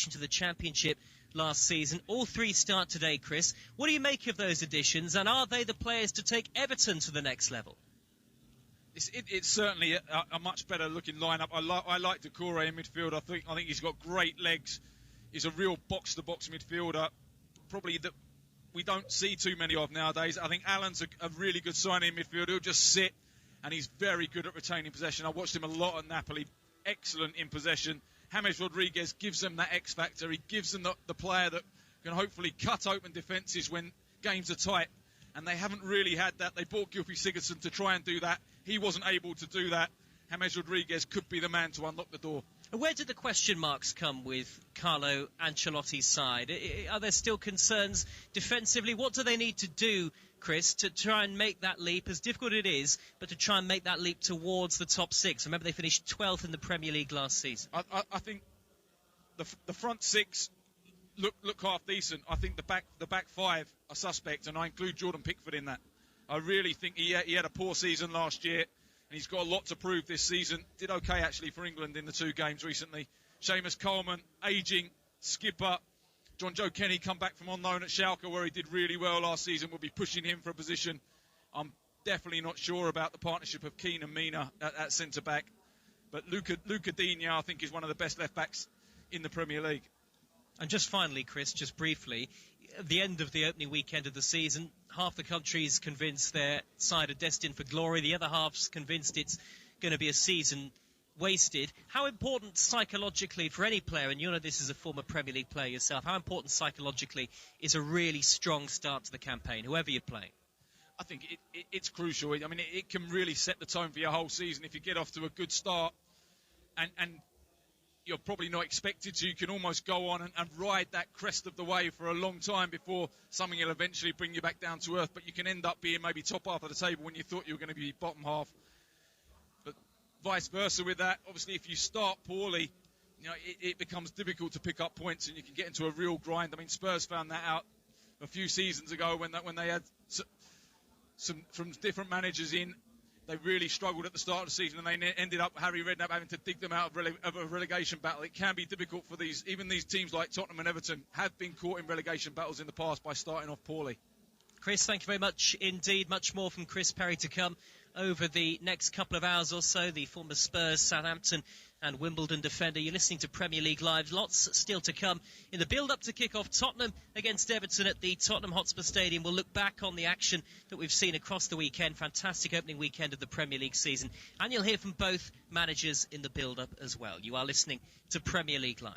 to the Championship last season. All three start today, Chris. What do you make of those additions, and are they the players to take Everton to the next level? It's certainly a much better looking lineup. I like Decore in midfield. I think he's got great legs. He's a real box-to-box midfielder, probably that we don't see too many of nowadays. I think Allen's a really good signing in midfield. He'll just sit, and he's very good at retaining possession. I watched him a lot at Napoli. Excellent in possession. James Rodriguez gives them that X factor. He gives them the player that can hopefully cut open defences when games are tight. And they haven't really had that. They bought Gylfi Sigurdsson to try and do that. He wasn't able to do that. James Rodriguez could be the man to unlock the door. Where did the question marks come with Carlo Ancelotti's side? Are there still concerns defensively? What do they need to do, Chris, to try and make that leap, as difficult it is, but to try and make that leap towards the top six? Remember, they finished 12th in the Premier League last season. I think the front six look half decent. I think the back five are suspect, and I include Jordan Pickford in that. I really think he had a poor season last year, and he's got a lot to prove this season. Did okay, actually, for England in the 2 games recently. Seamus Coleman, ageing, skipper. John Joe Kenny come back from on loan at Schalke, where he did really well last season. We'll be pushing him for a position. I'm definitely not sure about the partnership of Keane and Mina at centre-back. But Luca Digne, I think, is one of the best left-backs in the Premier League. And just finally, Chris, just briefly, at the end of the opening weekend of the season, half the country's convinced their side are destined for glory. The other half's convinced it's going to be a season wasted. How important psychologically for any player, and you know this as a former Premier League player yourself, how important psychologically is a really strong start to the campaign, whoever you're playing? I think it's crucial. I mean, it can really set the tone for your whole season if you get off to a good start and you're probably not expected to. You can almost go on and ride that crest of the wave for a long time before something will eventually bring you back down to earth. But you can end up being maybe top half of the table when you thought you were going to be bottom half. But vice versa with that. Obviously, if you start poorly, it becomes difficult to pick up points and you can get into a real grind. I mean, Spurs found that out a few seasons ago when they had some from different managers in. They really struggled at the start of the season, and they ended up, Harry Redknapp, having to dig them out of a relegation battle. It can be difficult for these teams like Tottenham and Everton have been caught in relegation battles in the past by starting off poorly. Chris, thank you very much indeed. Much more from Chris Perry to come over the next couple of hours or so. The former Spurs, Southampton and Wimbledon defender. You're listening to Premier League Live. Lots still to come in the build-up to kick-off. Tottenham against Everton at the Tottenham Hotspur Stadium. We'll look back on the action that we've seen across the weekend. Fantastic opening weekend of the Premier League season. And you'll hear from both managers in the build-up as well. You are listening to Premier League Live.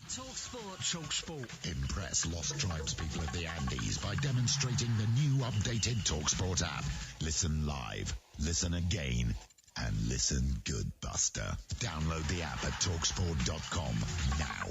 TalkSport. Impress lost tribespeople of the Andes by demonstrating the new updated TalkSport app. Listen live, listen again, and listen good, Buster. Download the app at TalkSport.com now.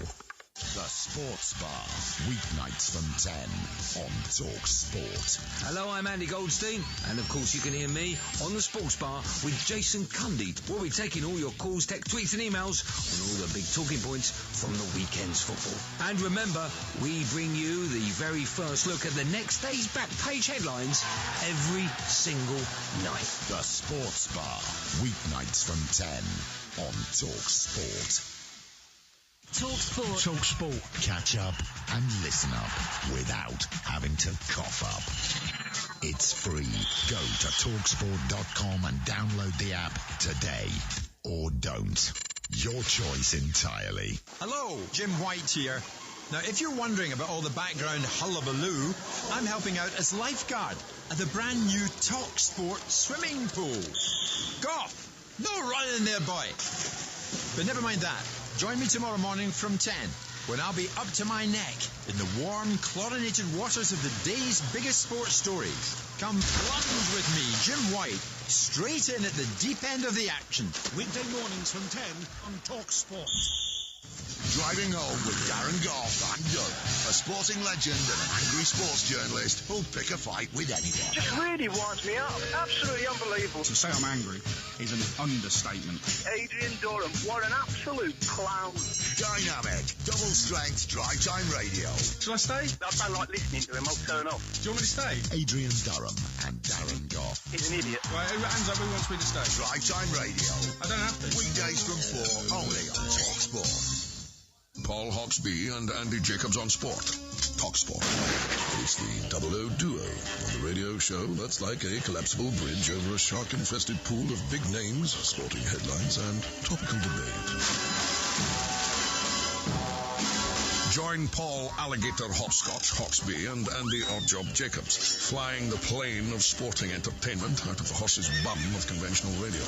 The Sports Bar, weeknights from 10 on TalkSport. Hello, I'm Andy Goldstein, and of course you can hear me on the Sports Bar with Jason Cundy. We'll be taking all your calls, text, tweets and emails on all the big talking points from the weekend's football. And remember, we bring you the very first look at the next day's back page headlines every single night. The Sports Bar, weeknights from 10 on TalkSport. TalkSport. Catch up and listen up without having to cough up. It's free. Go to TalkSport.com and download the app today. Or don't. Your choice entirely. Hello, Jim White here. Now, if you're wondering about all the background hullabaloo, I'm helping out as lifeguard at the brand new TalkSport swimming pool. Goff! No running there, boy. But never mind that. Join me tomorrow morning from 10, when I'll be up to my neck in the warm, chlorinated waters of the day's biggest sports stories. Come plunge with me, Jim White, straight in at the deep end of the action. Weekday mornings from 10 on TalkSport. Driving home with Darren Goff and Doug, a sporting legend and an angry sports journalist who'll pick a fight with anyone. Just really winds me up. Absolutely unbelievable. To say I'm angry is an understatement. Adrian Durham, what an absolute clown. Dynamic, double-strength drive time radio. Shall I stay? I don't like listening to him. I'll turn off. Do you want me to stay? Adrian Durham and Darren Goff. He's an idiot. Right, hands up, who wants me to stay? Drive time radio. I don't have to. Weekdays from 4, only on TalkSport. Paul Hawksbee and Andy Jacobs on Sport. TalkSport. It's the Double O Duo on the radio show that's like a collapsible bridge over a shark-infested pool of big names, sporting headlines, and topical debate. Join Paul Alligator Hopscotch Hawksbee and Andy Oddjob Jacobs, flying the plane of sporting entertainment out of the horse's bum of conventional radio.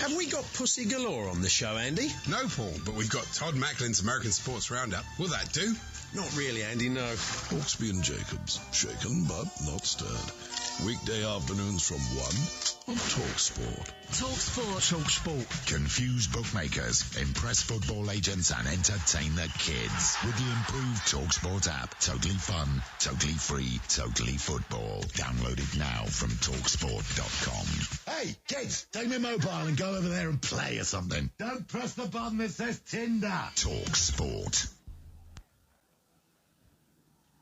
Have we got pussy galore on the show, Andy? No, Paul, but we've got Todd Macklin's American Sports Roundup. Will that do? Not really, Andy, no. Hawksbee and Jacobs, shaken but not stirred. Weekday afternoons from 1 on TalkSport. TalkSport. Confuse bookmakers, impress football agents, and entertain the kids with the improved TalkSport app. Totally fun, totally free, totally football. Download it now from TalkSport.com. Hey, kids, take my mobile and go over there and play or something. Don't press the button that says Tinder. TalkSport.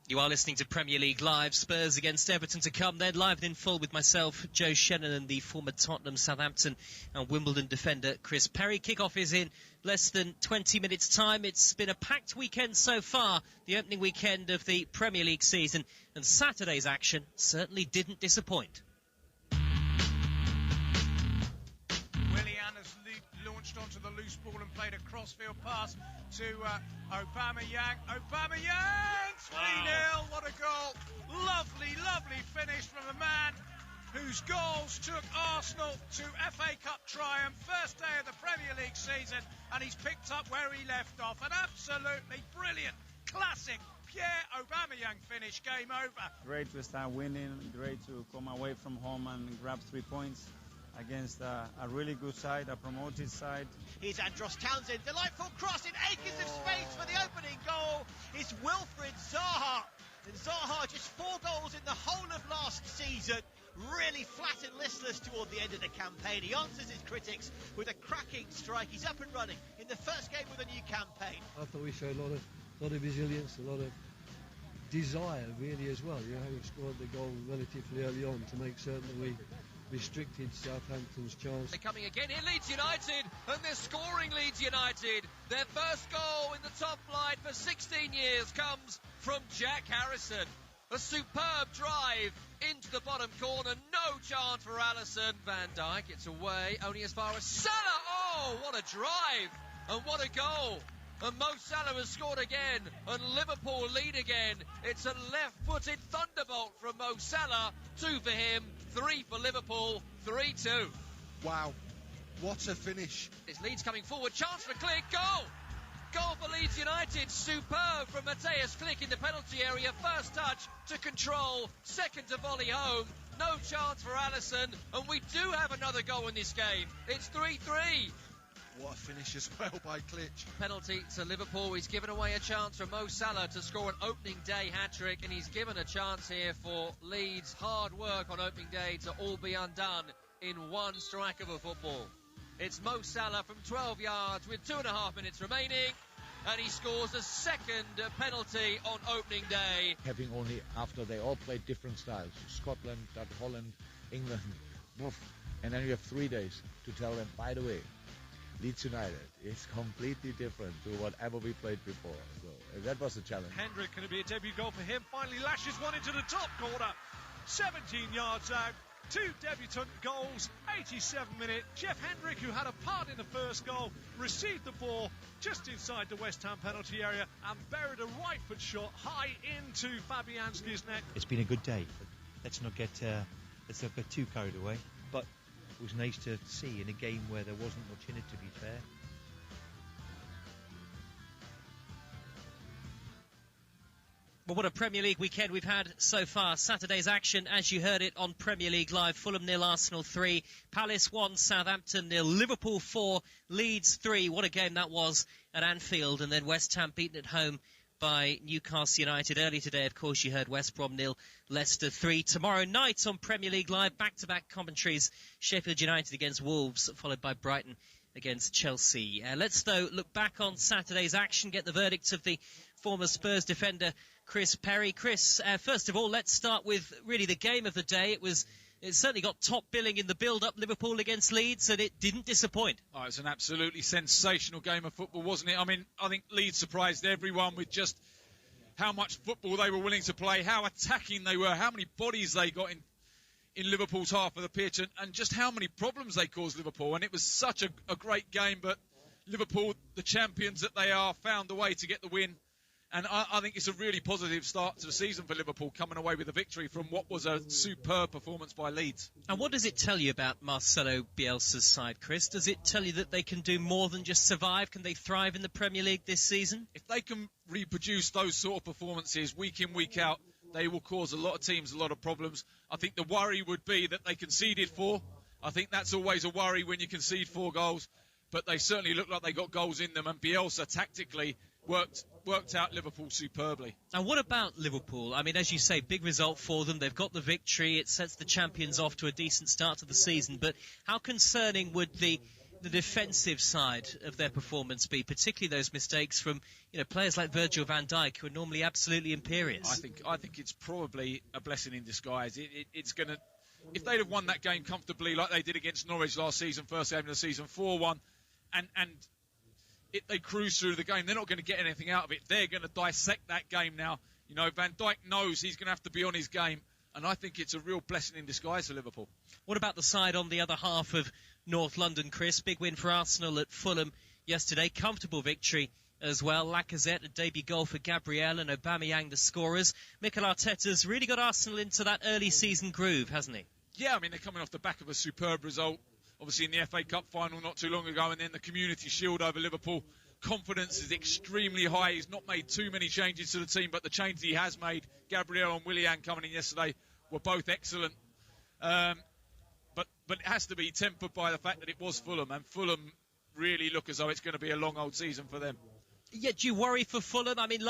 You are listening to Premier League Live. Spurs against Everton to come then, live and in full with myself, Joe Shannon, and the former Tottenham, Southampton and Wimbledon defender Chris Perry. Kickoff is in less than 20 minutes' time. It's been a packed weekend so far, the opening weekend of the Premier League season, and Saturday's action certainly didn't disappoint. Willian has launched onto the loose ball and played a crossfield pass to Aubameyang. Aubameyang! 3-0, what a goal. Lovely, lovely finish from a man whose goals took Arsenal to FA Cup triumph, first day of the Premier League season, and he's picked up where he left off. An absolutely brilliant, classic Pierre Aubameyang finish, game over. Great to start winning, great to come away from home and grab 3 points against a really good side, a promoted side. Here's Andros Townsend, delightful cross in acres of space for the opening goal. It's Wilfried Zaha. And Zaha just 4 goals in the whole of last season. Really flat and listless toward the end of the campaign. He answers his critics with a cracking strike. He's up and running in the first game with a new campaign. I thought we showed a lot of resilience, a lot of desire really as well. You know, we scored the goal relatively early on to make certain that we restricted Southampton's chance. They're coming again here, Leeds United, and they're scoring Leeds United. Their first goal in the top flight for 16 years comes from Jack Harrison. A superb drive into the bottom corner, no chance for Alisson. Van Dijk, it's away, only as far as Salah. Oh, what a drive, and what a goal. And Mo Salah has scored again, and Liverpool lead again. It's a left-footed thunderbolt from Mo Salah. 2 for him, 3 for Liverpool, 3-2. Wow, what a finish. It's Leeds coming forward, chance for Click, goal! Goal for Leeds United, superb from Mateus Click in the penalty area. First touch to control, second to volley home. No chance for Alisson, and we do have another goal in this game. It's 3-3. What a finish as well by Klitsch. Penalty to Liverpool. He's given away a chance for Mo Salah to score an opening day hat-trick, and he's given a chance here for Leeds' hard work on opening day to all be undone in one strike of a football. It's Mo Salah from 12 yards with 2.5 minutes remaining, and he scores a second penalty on opening day. Having only, after they all played different styles, Scotland, Holland, England, and then you have 3 days to tell them, by the way, Leeds United is completely different to whatever we played before. So that was a challenge. Hendrick, can it be a debut goal for him? Finally lashes one into the top corner. 17 yards out. 2 debutant goals, 87 minute. Jeff Hendrick, who had a part in the first goal, received the ball just inside the West Ham penalty area and buried a right foot shot high into Fabianski's neck. It's been a good day. Let's not get too carried away. But it was nice to see in a game where there wasn't much in it, to be fair. Well, what a Premier League weekend we've had so far. Saturday's action, as you heard it on Premier League Live. Fulham 0, Arsenal 3, Palace 1, Southampton 0, Liverpool 4, Leeds 3. What a game that was at Anfield. And then West Ham beaten at home by Newcastle United. Early today, of course, you heard West Brom 0, Leicester 3. Tomorrow night on Premier League Live, back-to-back commentaries. Sheffield United against Wolves, followed by Brighton against Chelsea. Let's, though, look back on Saturday's action, get the verdict of the former Spurs defender Chris Perry. Chris, first of all, let's start with really the game of the day. It certainly got top billing in the build-up, Liverpool against Leeds, and it didn't disappoint. Oh, it was an absolutely sensational game of football, wasn't it? I mean, I think Leeds surprised everyone with just how much football they were willing to play, how attacking they were, how many bodies they got in Liverpool's half of the pitch, and just how many problems they caused Liverpool. And it was such a great game, but Liverpool, the champions that they are, found a way to get the win. And I think it's a really positive start to the season for Liverpool, coming away with a victory from what was a superb performance by Leeds. And what does it tell you about Marcelo Bielsa's side, Chris? Does it tell you that they can do more than just survive? Can they thrive in the Premier League this season? If they can reproduce those sort of performances week in, week out, they will cause a lot of teams a lot of problems. I think the worry would be that they conceded 4. I think that's always a worry when you concede 4 goals. But they certainly look like they got goals in them, and Bielsa tactically worked out Liverpool superbly. And what about Liverpool? I mean, as you say, big result for them. They've got the victory. It sets the champions off to a decent start to the season. But how concerning would the defensive side of their performance be, particularly those mistakes from players like Virgil van Dijk, who are normally absolutely imperious? I think it's probably a blessing in disguise. It's going to, if they'd have won that game comfortably like they did against Norwich last season, first game of the season, 4-1, and they cruise through the game, they're not going to get anything out of it. They're going to dissect that game now. Van Dijk knows he's going to have to be on his game, and I think it's a real blessing in disguise for Liverpool. What about the side on the other half of North London, Chris? Big win for Arsenal at Fulham yesterday. Comfortable victory as well. Lacazette, a debut goal for Gabriel, and Aubameyang the scorers. Mikel Arteta's really got Arsenal into that early season groove, hasn't he? Yeah, I mean, they're coming off the back of a superb result. Obviously in the FA Cup final not too long ago, and then the Community Shield over Liverpool. Confidence is extremely high. He's not made too many changes to the team, but the changes he has made, Gabriel and Willian coming in yesterday, were both excellent. But it has to be tempered by the fact that it was Fulham, and Fulham really look as though it's going to be a long old season for them. Yeah, do you worry for Fulham? I mean, the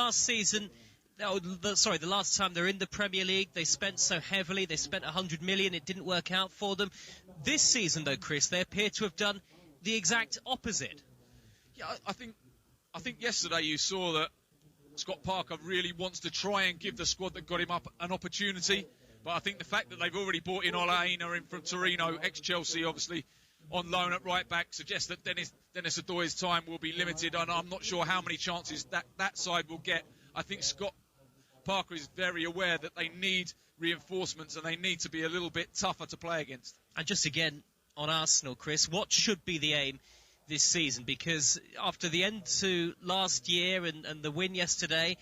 last time they're in the Premier League, they spent so heavily. They spent 100 million. It didn't work out for them. This season, though, Chris, they appear to have done the exact opposite. Yeah, I think yesterday you saw that Scott Parker really wants to try and give the squad that got him up an opportunity. But I think the fact that they've already brought in Ola Aina in from Torino, ex-Chelsea, obviously, on loan at right back, suggests that Dennis Adoy's time will be limited, and I'm not sure how many chances that side will get. I think Scott Parker is very aware that they need reinforcements and they need to be a little bit tougher to play against. And just again, on Arsenal, Chris, what should be the aim this season? Because after the end to last year and the win yesterday,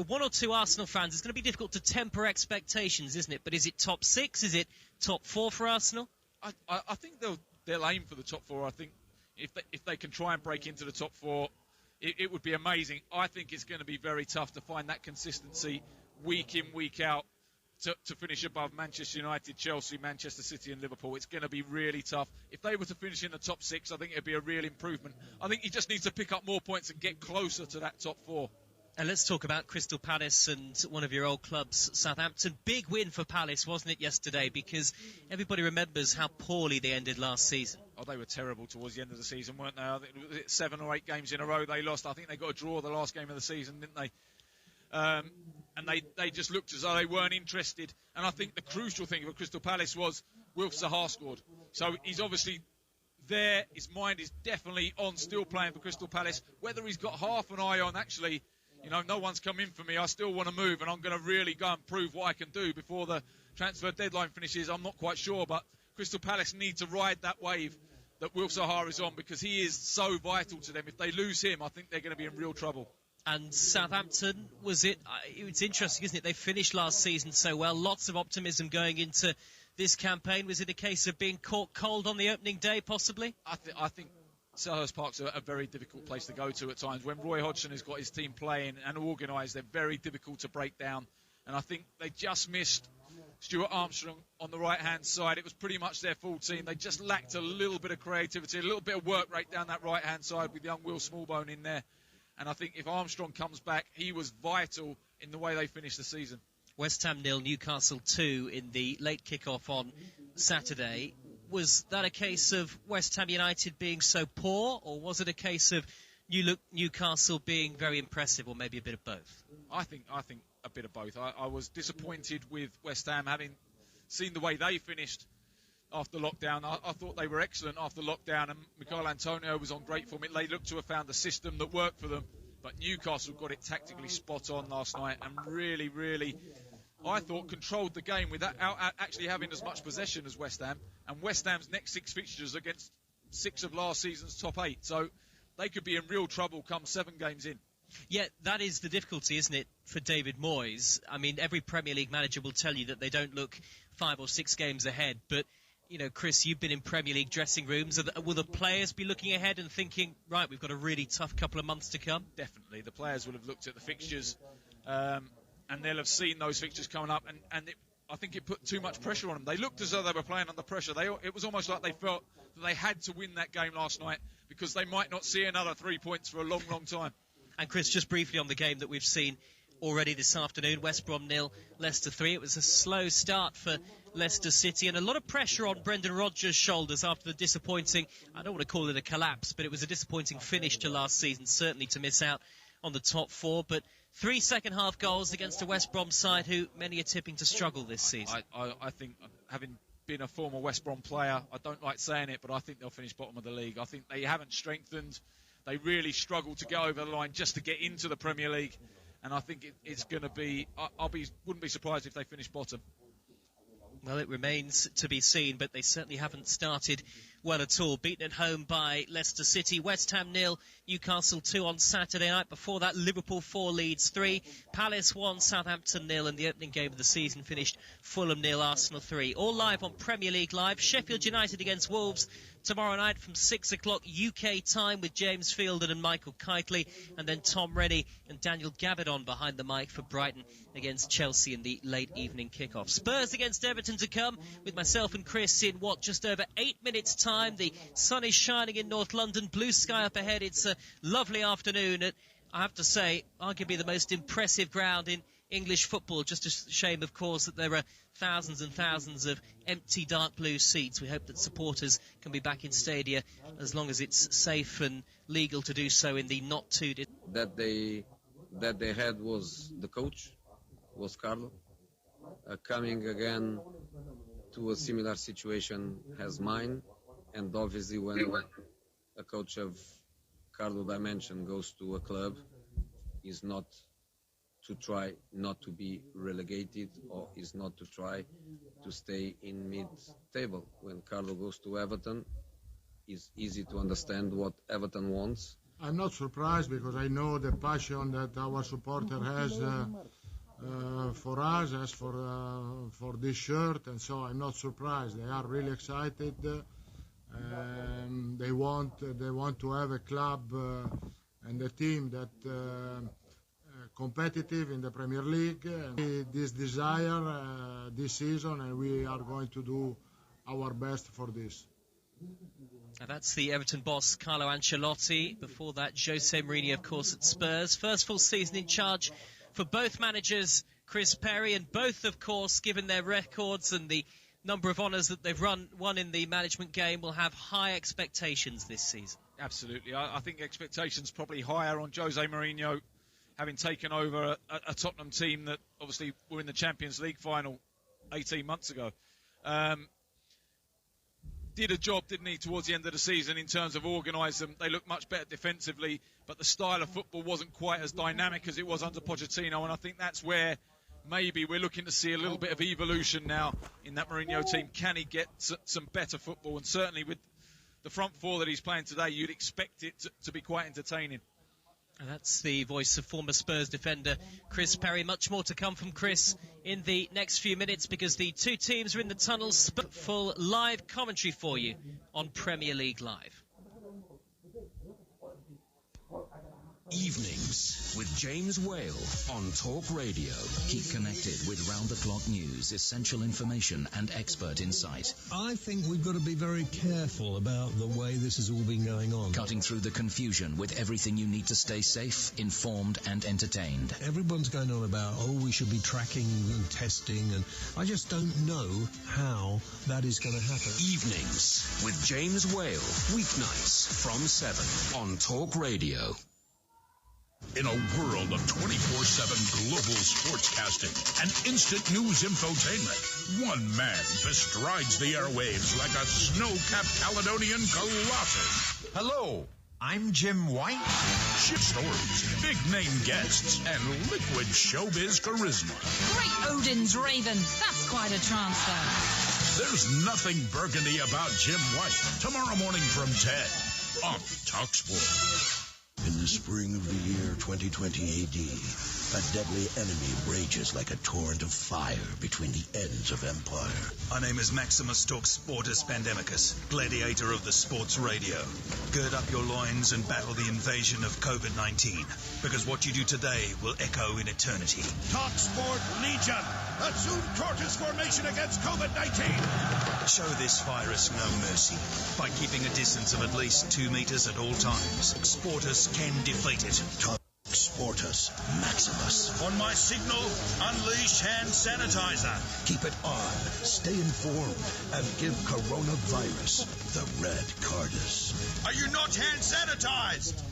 one or two Arsenal fans, it's going to be difficult to temper expectations, isn't it? But is it top 6? Is it top 4 for Arsenal? I think they'll aim for the top 4. I think if they can try and break into the top 4, it would be amazing. I think it's going to be very tough to find that consistency week in, week out to finish above Manchester United, Chelsea, Manchester City and Liverpool. It's going to be really tough. If they were to finish in the top 6, I think it would be a real improvement. I think he just needs to pick up more points and get closer to that top 4. And let's talk about Crystal Palace and one of your old clubs, Southampton. Big win for Palace, wasn't it, yesterday? Because everybody remembers how poorly they ended last season. Oh, they were terrible towards the end of the season, weren't they? I think it was 7 or 8 games in a row they lost. I think they got a draw the last game of the season, didn't they? And they just looked as though they weren't interested. And I think the crucial thing for Crystal Palace was Wilf Zaha scored. So he's obviously there. His mind is definitely on still playing for Crystal Palace. Whether he's got half an eye on actually, no one's come in for me. I still want to move, and I'm going to really go and prove what I can do before the transfer deadline finishes. I'm not quite sure, but Crystal Palace need to ride that wave that Wilf Zaha is on, because he is so vital to them. If they lose him, I think they're going to be in real trouble. And Southampton, it's interesting, isn't it? They finished last season so well. Lots of optimism going into this campaign. Was it a case of being caught cold on the opening day, possibly? I think Selhurst Park's a very difficult place to go to at times. When Roy Hodgson has got his team playing and organised, they're very difficult to break down. And I think they just missed Stuart Armstrong on the right-hand side. It was pretty much their full team. They just lacked a little bit of creativity, a little bit of work rate down that right-hand side with young Will Smallbone in there. And I think if Armstrong comes back, he was vital in the way they finished the season. West Ham 0, Newcastle 2 in the late kick-off on Saturday. Was that a case of West Ham United being so poor, or was it a case of Newcastle being very impressive, or maybe a bit of both? I think a bit of both. I was disappointed with West Ham, having seen the way they finished after lockdown. I thought they were excellent after lockdown, and Michail Antonio was on great form. They looked to have found a system that worked for them, but Newcastle got it tactically spot on last night and really, really, I thought, controlled the game without actually having as much possession as West Ham. And West Ham's next 6 fixtures against 6 of last season's top 8. So they could be in real trouble come 7 games in. Yeah, that is the difficulty, isn't it, for David Moyes? I mean, every Premier League manager will tell you that they don't look 5 or 6 games ahead. But, you know, Chris, you've been in Premier League dressing rooms. Will the players be looking ahead and thinking, right, we've got a really tough couple of months to come? Definitely. The players will have looked at the fixtures and they'll have seen those fixtures coming up. And I think it put too much pressure on them. They looked as though they were playing under pressure. It was almost like they felt that they had to win that game last night because they might not see another 3 points for a long, long time. And Chris, just briefly on the game that we've seen already this afternoon, West Brom 0, Leicester 3. It was a slow start for Leicester City and a lot of pressure on Brendan Rodgers' shoulders after the disappointing, I don't want to call it a collapse, but it was a disappointing finish to last season, certainly to miss out on the top 4. But 3 second-half goals against a West Brom side who many are tipping to struggle this season. I think, having been a former West Brom player, I don't like saying it, but I think they'll finish bottom of the league. I think they haven't strengthened. They really struggle to get over the line just to get into the Premier League. And I think it's going to be, wouldn't be surprised if they finish bottom. Well, it remains to be seen, but they certainly haven't started well at all. Beaten at home by Leicester City. West Ham 0, Newcastle 2 on Saturday night. Before that, Liverpool 4, Leeds 3. Palace 1, Southampton 0. And the opening game of the season finished Fulham 0, Arsenal 3. All live on Premier League Live. Sheffield United against Wolves tomorrow night from 6 o'clock UK time with James Fielden and Michael Kitely. And then Tom Rennie and Daniel Gabbidon behind the mic for Brighton against Chelsea in the late evening kickoff. Spurs against Everton to come with myself and Chris in just over 8 minutes time. The sun is shining in North London, blue sky up ahead. It's a lovely afternoon at, I have to say, arguably the most impressive ground in English football. Just a shame, of course, that there are thousands and thousands of empty dark blue seats. We hope that supporters can be back in stadia as long as it's safe and legal to do so in the not too that they had was the coach, was Carlo, coming again to a similar situation as mine. And obviously when a coach of Carlo dimension goes to a club, is not to try not to be relegated, or is not to try to stay in mid-table. When Carlo goes to Everton, it's easy to understand what Everton wants. I'm not surprised because I know the passion that our supporter has for us, as for this shirt, and so I'm not surprised. They are really excited. They want to have a club and a team that competitive in the Premier League. This desire this season, and we are going to do our best for this. And that's the Everton boss, Carlo Ancelotti. Before that, Jose Mourinho, of course, at Spurs. First full season in charge for both managers, Chris Perry, and both, of course, given their records and the number of honours that they've won in the management game, will have high expectations this season. Absolutely. I think expectations probably higher on Jose Mourinho, having taken over a Tottenham team that obviously were in the Champions League final 18 months ago. Did a job, didn't he, towards the end of the season in terms of organise them. They looked much better defensively, but the style of football wasn't quite as dynamic as it was under Pochettino, and I think that's where maybe we're looking to see a little bit of evolution now in that Mourinho team. Can he get some better football? And certainly with the front four that he's playing today, you'd expect it to be quite entertaining. And that's the voice of former Spurs defender Chris Perry. Much more to come from Chris in the next few minutes, because the two teams are in the tunnels. Full live commentary for you on Premier League Live. Evenings with James Whale on Talk Radio. Keep connected with round-the-clock news, essential information and expert insight. I think we've got to be very careful about the way this has all been going on. Cutting through the confusion with everything you need to stay safe, informed and entertained. Everyone's going on about, we should be tracking and testing, and I just don't know how that is going to happen. Evenings with James Whale. Weeknights from 7 on Talk Radio. In a world of 24/7 global sportscasting and instant news infotainment, one man bestrides the airwaves like a snow-capped Caledonian colossus. Hello, I'm Jim White. Shit stories, big-name guests, and liquid showbiz charisma. Great Odin's Raven. That's quite a transfer. There's nothing burgundy about Jim White. Tomorrow morning from 10 on TalkSport. In the spring of the year 2020 AD, a deadly enemy rages like a torrent of fire between the ends of empire. My name is Maximus Sportus Pandemicus, gladiator of the sports radio. Gird up your loins and battle the invasion of COVID-19, because what you do today will echo in eternity. TalkSport Legion, assume Tortoise formation against COVID-19. Show this virus no mercy by keeping a distance of at least 2 meters at all times. Sportus can defeat it. Sportus Maximus. On my signal, unleash hand sanitizer. Keep it on, stay informed, and give coronavirus the red cardus. Are you not hand sanitized?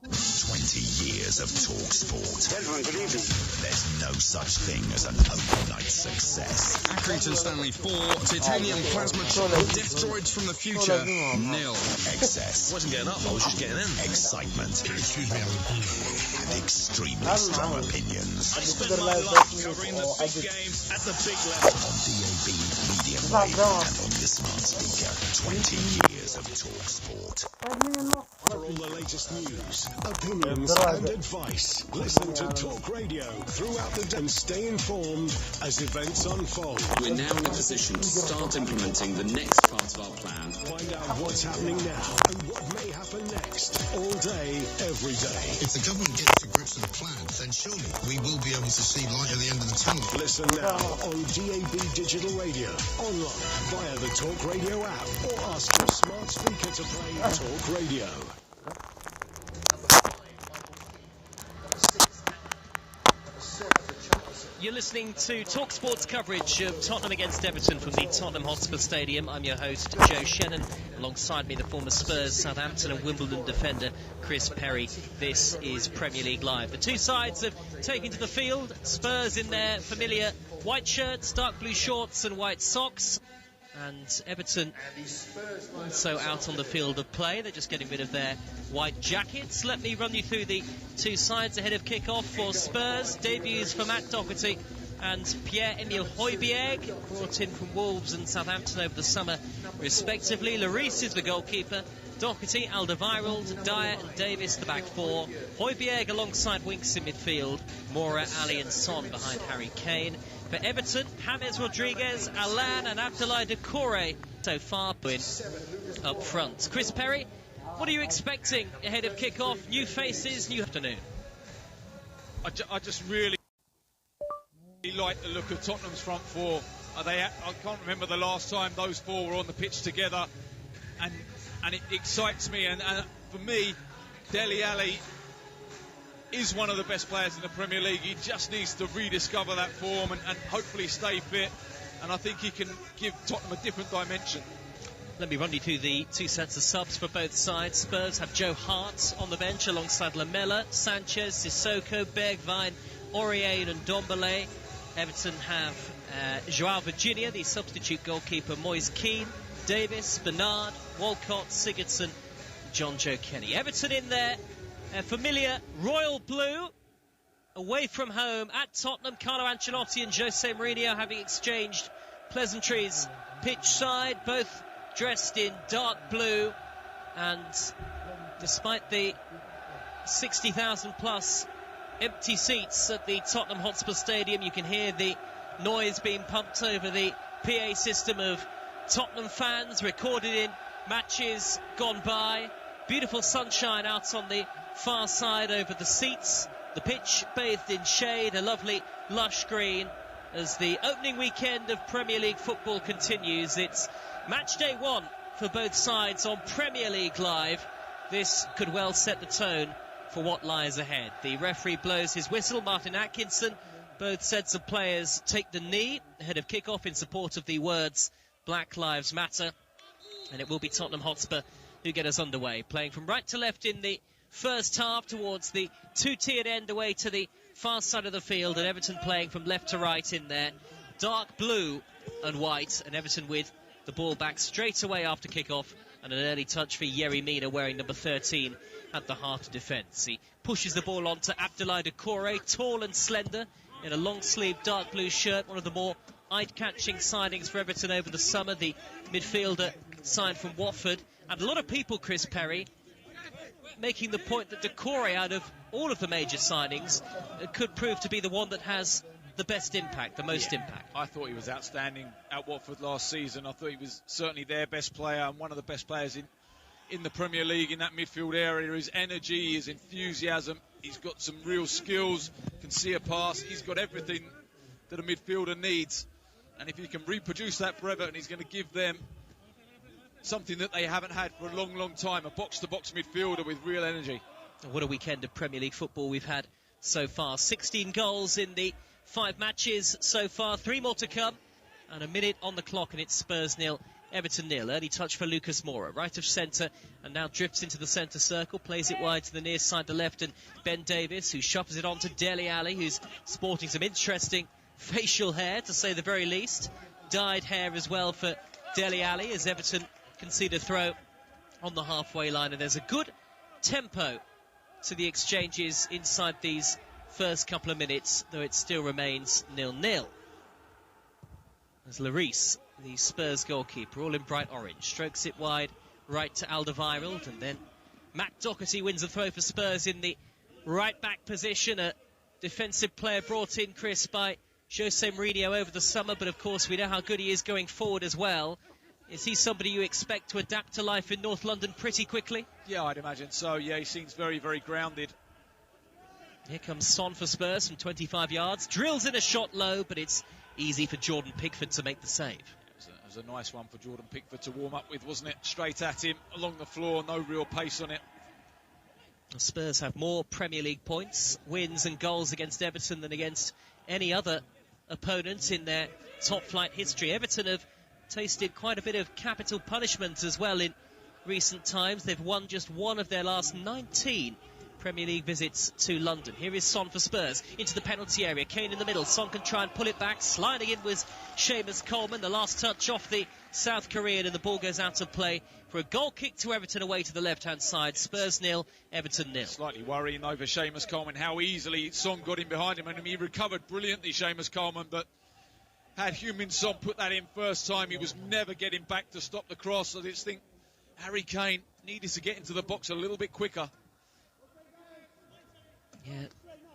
20 years of TalkSport. Gentlemen, good evening. There's no such thing as an overnight success. Accrington Stanley 4, titanium plasma death droids from the future, 0. Excess. Wasn't getting up, I was just getting in. Excitement. Excuse me, and extremely strong opinions. I spent my life covering the big games at the big level. On DAB, medium wave, and on your smart speaker. 20 years of TalkSport. For all the latest news, opinions and advice, listen to Talk Radio throughout the day and stay informed as events unfold. We're now in a position to start implementing the next part of our plan. Find out what's happening now and what may happen next, all day, every day. If the government gets to grips with the plan, then surely we will be able to see light at the end of the tunnel. Listen now on DAB Digital Radio, online, via the Talk Radio app, or ask your smart speaker to play Talk Radio. You're listening to TalkSport's coverage of Tottenham against Everton from the Tottenham Hotspur Stadium. I'm your host, Joe Shannon. Alongside me, the former Spurs, Southampton and Wimbledon defender, Chris Perry. This is Premier League Live. The two sides have taken to the field. Spurs in their familiar white shirts, dark blue shorts and white socks. And Everton also out on the field of play. They're just getting rid of their white jackets. Let me run you through the two sides ahead of kick-off. For Spurs, debuts for Matt Doherty and Pierre-Emile Højbjerg, brought in from Wolves and Southampton over the summer, respectively. Lloris is the goalkeeper. Doherty, Alderweireld, Dyer and Davis, the back four. Højbjerg alongside Winks in midfield. Moura, Ali and Son behind Harry Kane. For Everton, James Rodriguez, Alan and Abdoulaye Doucouré so far up front. Chris Perry, what are you expecting ahead of kick-off? New faces, new afternoon. I just really like the look of Tottenham's front four. I can't remember the last time those four were on the pitch together, and it excites me. And for me, Dele Alli is one of the best players in the Premier League. He just needs to rediscover that form and hopefully stay fit. And I think he can give Tottenham a different dimension. Let me run you through the two sets of subs for both sides. Spurs have Joe Hart on the bench alongside Lamela, Sanchez, Sissoko, Bergwijn, Aurier and Ndombele. Everton have João Virginia, the substitute goalkeeper, Moise Keane, Davis, Bernard, Walcott, Sigurdsson, John Joe Kenny. Everton in there. Familiar royal blue, away from home at Tottenham. Carlo Ancelotti and Jose Mourinho having exchanged pleasantries pitch side, both dressed in dark blue. And despite the 60,000 plus empty seats at the Tottenham Hotspur Stadium, you can hear the noise being pumped over the PA system of Tottenham fans recorded in matches gone by. beautiful sunshine out on the far side over the seats. The pitch bathed in shade, a lovely lush green as the opening weekend of Premier League football continues. It's match day 1 for both sides on Premier League Live. This could well set the tone for what lies ahead. The referee blows his whistle, Martin Atkinson. Both sets of players take the knee ahead of kick-off in support of the words Black Lives Matter. And it will be Tottenham Hotspur who get us underway, playing from right to left in the first half towards the two-tiered end away to the far side of the field, and Everton playing from left to right in there. Dark blue and white, and Everton with the ball back straight away after kick-off, and an early touch for Yerry Mina wearing number 13 at the heart of defence. He pushes the ball on to Abdoulaye Doucouré, tall and slender, in a long-sleeved dark blue shirt, one of the more eye-catching signings for Everton over the summer, the midfielder signed from Watford. And a lot of people, Chris Perry, making the point that Doucouré, out of all of the major signings, could prove to be the one that has the best impact, the most impact. I thought he was outstanding at Watford last season. I thought he was certainly their best player and one of the best players in the Premier League in that midfield area. His energy, his enthusiasm, he's got some real skills, can see a pass, he's got everything that a midfielder needs. And if he can reproduce that for Everton, he's going to give them something that they haven't had for a long, long time, a box-to-box midfielder with real energy. What a weekend of Premier League football we've had so far. 16 goals in the 5 matches so far, 3 more to come, and a minute on the clock, and it's Spurs 0, Everton 0. Early touch for Lucas Moura, right of centre, and now drifts into the centre circle, plays it wide to the near side, the left, and Ben Davies, who shuffles it on to Dele Alli, who's sporting some interesting facial hair, to say the very least. Dyed hair as well for Dele Alli, as Everton concede a throw on the halfway line, and there's a good tempo to the exchanges inside these first couple of minutes, though it still remains 0-0. As Lloris, the Spurs goalkeeper, all in bright orange, strokes it wide right to Alderweireld, and then Matt Doherty wins the throw for Spurs in the right back position, a defensive player brought in, Chris, by Jose Mourinho over the summer, but of course we know how good he is going forward as well. Is he somebody you expect to adapt to life in North London pretty quickly? Yeah, I'd imagine so. Yeah, he seems very, very grounded. Here comes Son for Spurs from 25 yards. Drills in a shot low, but it's easy for Jordan Pickford to make the save. It was a nice one for Jordan Pickford to warm up with, wasn't it? Straight at him, along the floor, no real pace on it. The Spurs have more Premier League points, wins and goals against Everton than against any other opponent in their top-flight history. Everton have tasted quite a bit of capital punishment as well in recent times. They've won just one of their last 19 Premier League visits to London. Here is Son for Spurs into the penalty area. Kane in the middle. Son can try and pull it back. Sliding in was Seamus Coleman. The last touch off the South Korean, and the ball goes out of play for a goal kick to Everton away to the left-hand side. Spurs 0, Everton 0. Slightly worrying over Seamus Coleman, how easily Son got in behind him, and he recovered brilliantly, Seamus Coleman, but had Heung-min Son put that in first time, he was never getting back to stop the cross. I just think Harry Kane needed to get into the box a little bit quicker. Yeah,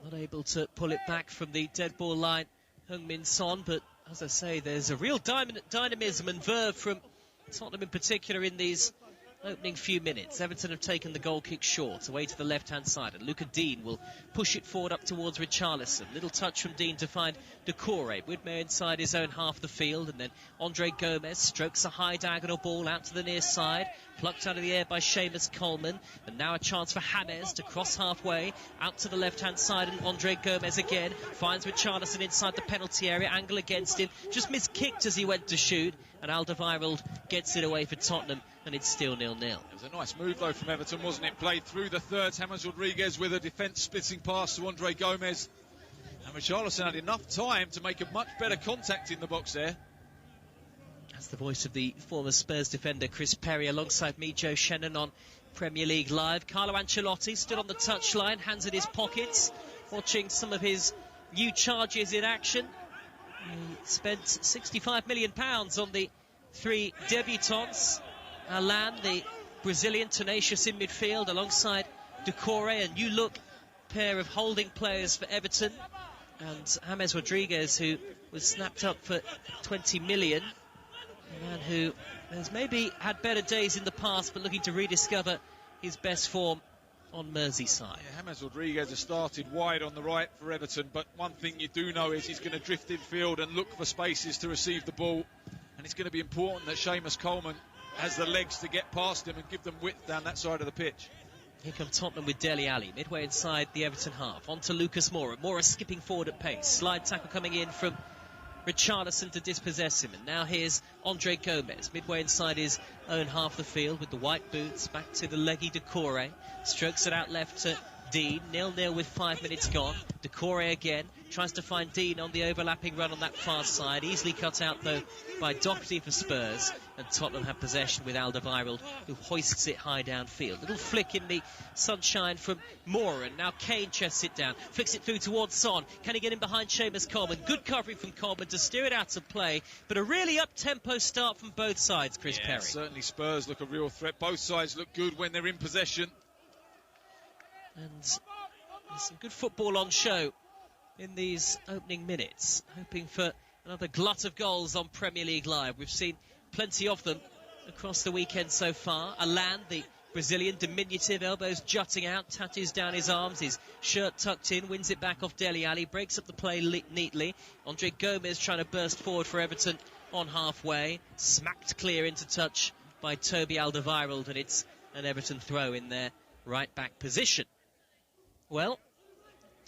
not able to pull it back from the dead ball line, Heung-min Son, but as I say, there's a real dynamism and verve from Tottenham in particular in these opening few minutes. Everton have taken the goal kick short, away to the left-hand side, and Luca Dean will push it forward up towards Richarlison. Little touch from Dean to find Doucouré. Widmer inside his own half of the field, and then Andre Gomez strokes a high diagonal ball out to the near side, plucked out of the air by Seamus Coleman, and now a chance for James to cross halfway, out to the left-hand side, and Andre Gomez again finds Richarlison inside the penalty area, angle against him, just miskicked as he went to shoot, and Alderweireld gets it away for Tottenham, and it's still 0-0. It was a nice move, though, from Everton, wasn't it? Played through the third. James Rodriguez with a defence-splitting pass to Andre Gomez. And Richarlison had enough time to make a much better contact in the box there. That's the voice of the former Spurs defender, Chris Perry, alongside me, Joe Shannon, on Premier League Live. Carlo Ancelotti stood on the touchline, hands in his pockets, watching some of his new charges in action. He spent £65 million on the 3 debutants. Alan, the Brazilian, tenacious in midfield, alongside Doucouré, a new look pair of holding players for Everton, and James Rodriguez, who was snapped up for 20 million, a man who has maybe had better days in the past but looking to rediscover his best form on Merseyside. Yeah, James Rodriguez has started wide on the right for Everton, but one thing you do know is he's going to drift infield and look for spaces to receive the ball, and it's going to be important that Seamus Coleman has the legs to get past him and give them width down that side of the pitch. Here come Tottenham with Dele Alli, midway inside the Everton half. On to Lucas Moura. Moura skipping forward at pace. Slide tackle coming in from Richarlison to dispossess him. And now here's Andre Gomez, midway inside his own half the field with the white boots. Back to the leggy Doucouré. Strokes it out left to Dean. 0-0 with 5 minutes gone. Doucouré again. Tries to find Dean on the overlapping run on that far side. Easily cut out, though, by Doherty for Spurs. And Tottenham have possession with Alderweireld, who hoists it high downfield. Little flick in the sunshine from Moura. And now Kane chests it down. Flicks it through towards Son. Can he get in behind Seamus Coleman? Good covering from Coleman to steer it out of play. But a really up-tempo start from both sides, Chris Perry. Certainly Spurs look a real threat. Both sides look good when they're in possession. And there's some good football on show in these opening minutes. Hoping for another glut of goals on Premier League Live. We've seen plenty of them across the weekend so far. Alan, the Brazilian, diminutive, elbows jutting out, tattoos down his arms, his shirt tucked in, wins it back off Dele Alli, breaks up the play neatly. Andre Gomez trying to burst forward for Everton on halfway. Smacked clear into touch by Toby Alderweireld, and it's an Everton throw in their right back position. Well,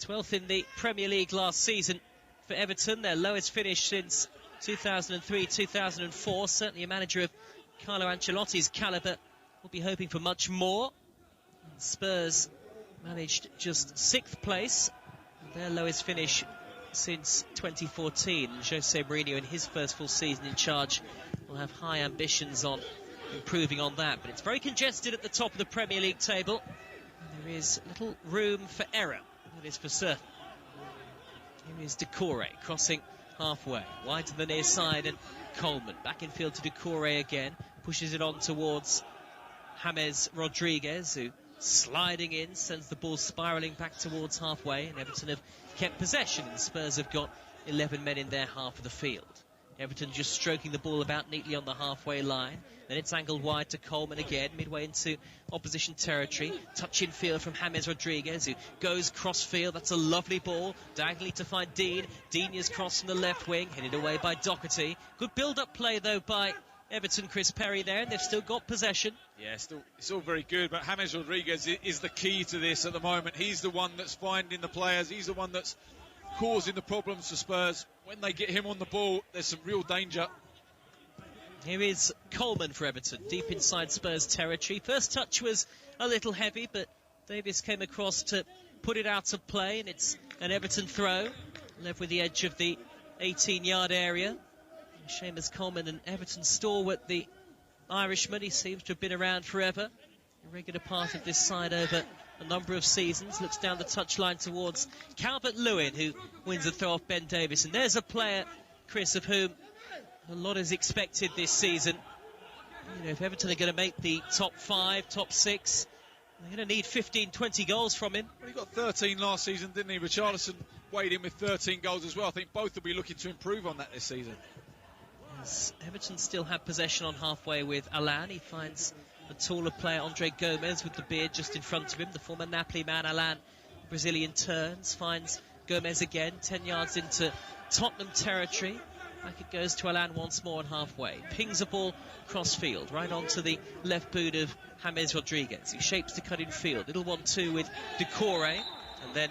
12th in the Premier League last season for Everton, their lowest finish since 2003-2004. Certainly a manager of Carlo Ancelotti's calibre will be hoping for much more. Spurs managed just 6th place, their lowest finish since 2014. Jose Mourinho, in his first full season in charge, will have high ambitions on improving on that. But it's very congested at the top of the Premier League table. There is little room for error, that is for certain. Here is Doucouré crossing halfway, wide to the near side, and Coleman back in field to Doucouré again, pushes it on towards James Rodriguez, who sliding in sends the ball spiralling back towards halfway, and Everton have kept possession, and Spurs have got 11 men in their half of the field. Everton just stroking the ball about neatly on the halfway line. Then it's angled wide to Coleman again, midway into opposition territory. Touch in field from James Rodriguez, who goes cross field. That's a lovely ball. Diagonally to find Dean. Dean is crossed from the left wing, headed away by Doherty. Good build-up play, though, by Everton, Chris Perry there, and they've still got possession. Yeah, it's all very good, but James Rodriguez is the key to this at the moment. He's the one that's finding the players. He's the one that's causing the problems for Spurs. When they get him on the ball, there's some real danger. Here is Coleman for Everton, deep inside Spurs territory. First touch was a little heavy, but Davis came across to put it out of play, and it's an Everton throw, left with the edge of the 18-yard area. Seamus Coleman, an Everton stalwart, the Irishman. He seems to have been around forever, a regular part of this side over a number of seasons. Looks down the touchline towards Calvert-Lewin, who wins a throw off Ben Davis. And there's a player, Chris, of whom a lot is expected this season. You know, if Everton are going to make the top 5, top 6, they're going to need 15, 20 goals from him. Well, he got 13 last season, didn't he? Richarlison weighed in with 13 goals as well. I think both will be looking to improve on that this season. Yes, Everton still have possession on halfway with Alan. He finds the taller player Andre Gomez with the beard just in front of him. The former Napoli man, Alan, Brazilian turns, finds Gomez again, 10 yards into Tottenham territory. Back it goes to Alan once more on halfway. Pings a ball cross-field, right onto the left boot of James Rodriguez, who shapes to cut in field. Little 1-2 with Doucouré, and then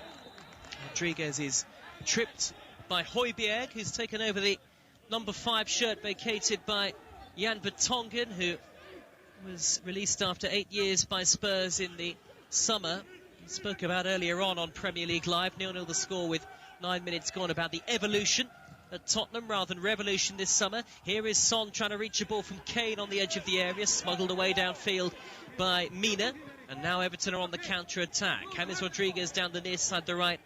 Rodriguez is tripped by Højbjerg, who's taken over the number 5 shirt vacated by Jan Vertonghen, who was released after 8 years by Spurs in the summer. We spoke about earlier on Premier League Live, 0-0 the score with 9 minutes gone, about the evolution at Tottenham rather than revolution this summer. Here is Son trying to reach a ball from Kane on the edge of the area, smuggled away downfield by Mina, and now Everton are on the counter-attack. James Rodriguez down the near side, the right,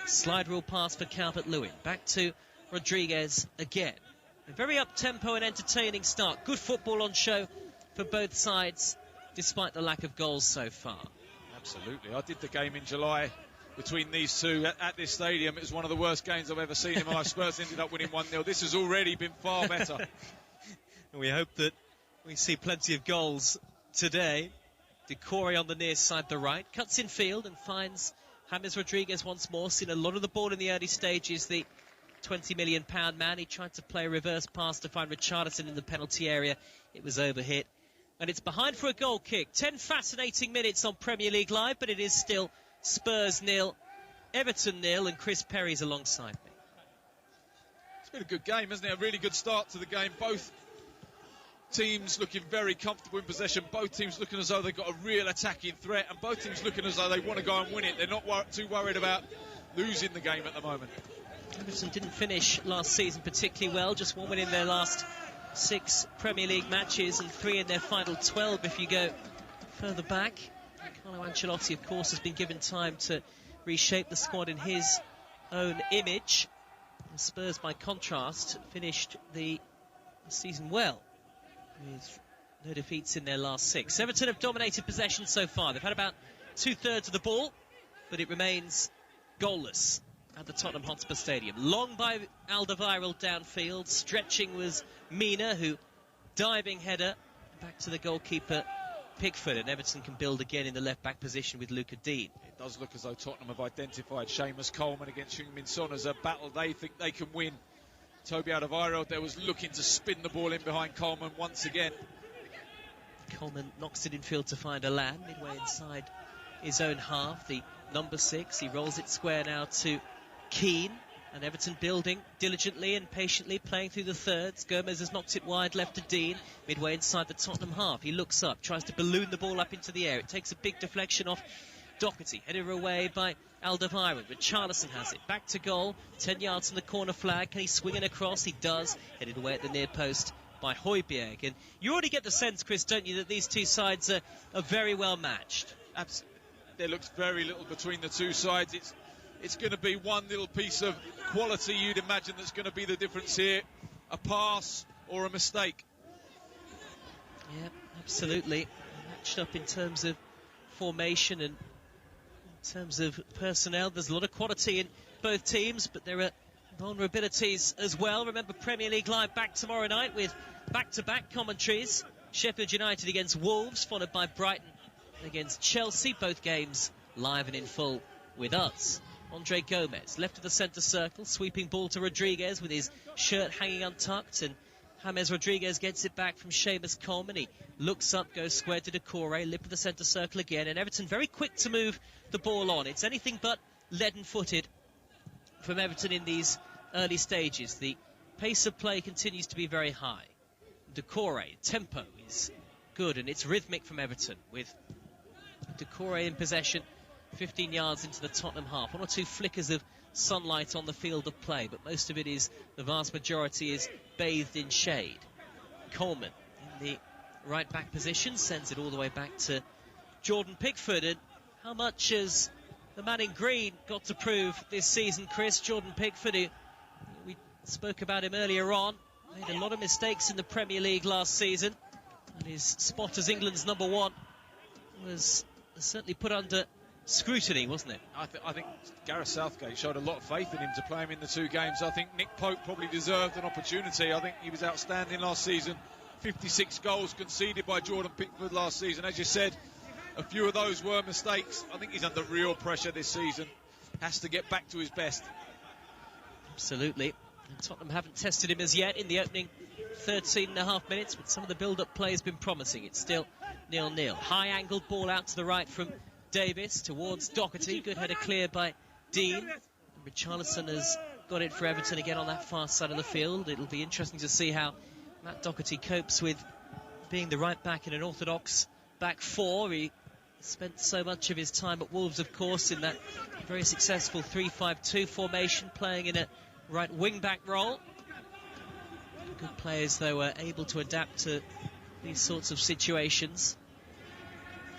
slide rule pass for Calvert-Lewin. Back to Rodriguez again. A very up-tempo and entertaining start. Good football on show for both sides, despite the lack of goals so far. Absolutely. I did the game in July between these two at this stadium. It was one of the worst games I've ever seen in my life. Spurs ended up winning 1-0. This has already been far better. And we hope that we see plenty of goals today. Decore on the near side, the right. Cuts in field and finds James Rodriguez once more. Seen a lot of the ball in the early stages. The £20 million man. He tried to play a reverse pass to find Richarlison in the penalty area. It was overhit. And it's behind for a goal kick. 10 fascinating minutes on Premier League Live, but it is still Spurs 0, Everton 0, and Chris Perry's alongside me. It's been a good game, hasn't it? A really good start to the game. Both teams looking very comfortable in possession. Both teams looking as though they've got a real attacking threat, and both teams looking as though they want to go and win it. They're not too worried about losing the game at the moment. Everton didn't finish last season particularly well. Just 1 win in their last 6 Premier League matches and 3 in their final 12 if you go further back. Carlo Ancelotti, of course, has been given time to reshape the squad in his own image. The Spurs, by contrast, finished the season well, with no defeats in their last 6. Everton have dominated possession so far. They've had about 2/3 of the ball, but it remains goalless at the Tottenham Hotspur Stadium. Long by Alderweireld downfield. Stretching was Mina, who diving header back to the goalkeeper Pickford, and Everton can build again in the left-back position with Luca Dean. It does look as though Tottenham have identified Seamus Coleman against Heung-min Son as a battle they think they can win. Toby Alderweireld there was looking to spin the ball in behind Coleman once again. Coleman knocks it in field to find a lad midway inside his own half. The number 6, he rolls it square now to Keane, and Everton building diligently and patiently, playing through the thirds. Gomez has knocked it wide left to Dean, midway inside the Tottenham half. He looks up, tries to balloon the ball up into the air. It takes a big deflection off Doherty, headed away by Alderweireld. Richarlison has it, back to goal, 10 yards from the corner flag. Can he swing it across? He does, headed away at the near post by Højbjerg. And you already get the sense, Chris, don't you, that these two sides are very well matched? Absolutely. There looks very little between the two sides. It's going to be one little piece of quality, you'd imagine, that's going to be the difference here. A pass or a mistake. Yeah, absolutely. Matched up in terms of formation and in terms of personnel. There's a lot of quality in both teams, but there are vulnerabilities as well. Remember, Premier League Live back tomorrow night with back-to-back commentaries. Sheffield United against Wolves, followed by Brighton against Chelsea. Both games live and in full with us. Andre Gomez, left of the centre circle, sweeping ball to Rodriguez with his shirt hanging untucked, and James Rodriguez gets it back from Seamus Coleman. He looks up, goes square to Decore, lip of the centre circle again, and Everton very quick to move the ball on. It's anything but leaden-footed from Everton in these early stages. The pace of play continues to be very high. Decore, tempo is good, and it's rhythmic from Everton, with Decore in possession 15 yards into the Tottenham half. 1 or 2 flickers of sunlight on the field of play, but most of it is, the vast majority is bathed in shade. Coleman in the right back position sends it all the way back to Jordan Pickford. And how much has the man in green got to prove this season, Chris? Jordan Pickford, who we spoke about him earlier on, made a lot of mistakes in the Premier League last season, and his spot as England's number 1 was certainly put under scrutiny, wasn't it? I think Gareth Southgate showed a lot of faith in him to play him in the 2 games. I think Nick Pope probably deserved an opportunity. I think he was outstanding last season. 56 goals conceded by Jordan Pickford last season. As you said, a few of those were mistakes. I think he's under real pressure this season. Has to get back to his best. Absolutely. And Tottenham haven't tested him as yet in the opening 13.5 minutes, but some of the build-up play has been promising. It's still 0-0. High-angled ball out to the right from Davis towards Doherty. Good header clear by Dean. And Richarlison has got it for Everton again on that far side of the field. It'll be interesting to see how Matt Doherty copes with being the right back in an orthodox back 4. He spent so much of his time at Wolves, of course, in that very successful 3-5-2 formation, playing in a right wing-back role. Good players, though, are able to adapt to these sorts of situations.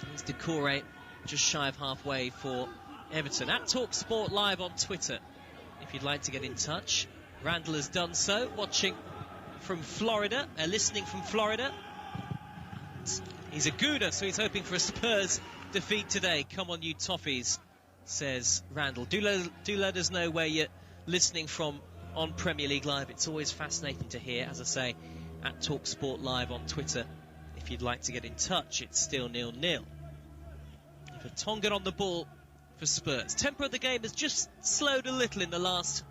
There's Decore just shy of halfway for Everton. At Talk Sport Live on Twitter, if you'd like to get in touch. Randall has done so, watching from Florida, listening from Florida. He's a Gooner, so he's hoping for a Spurs defeat today. Come on, you Toffees, says Randall. Do let us know where you're listening from on Premier League Live. It's always fascinating to hear, as I say, at Talk Sport Live on Twitter. If you'd like to get in touch, it's still 0-0. Vertonghen on the ball for Spurs. Tempo of the game has just slowed a little in the last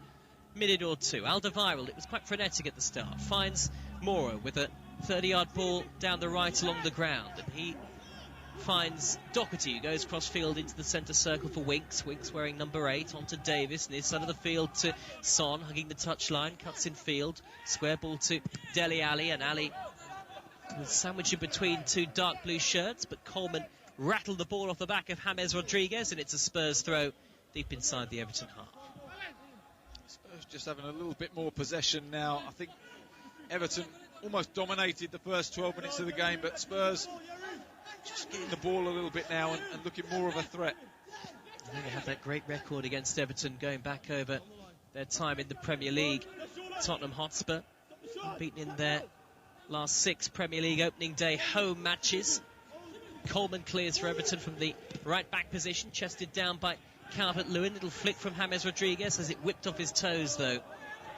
minute or two. Alderweireld, it was quite frenetic at the start, finds Mora with a 30-yard ball down the right along the ground, and he finds Doherty, who goes cross-field into the centre circle for Winks. Winks wearing number 8, onto Davis, near side of the field to Son, hugging the touchline, cuts in field, square ball to Dele Alli, and Alli was sandwiched in between two dark blue shirts, but Coleman rattled the ball off the back of James Rodriguez, and it's a Spurs throw deep inside the Everton half. Spurs just having a little bit more possession now. I think Everton almost dominated the first 12 minutes of the game, but Spurs just getting the ball a little bit now and looking more of a threat. They have that great record against Everton going back over their time in the Premier League. Tottenham Hotspur beaten in their last 6 Premier League opening day home matches. Coleman clears for Everton from the right back position, chested down by Calvert-Lewin. Little flick from James Rodriguez as it whipped off his toes though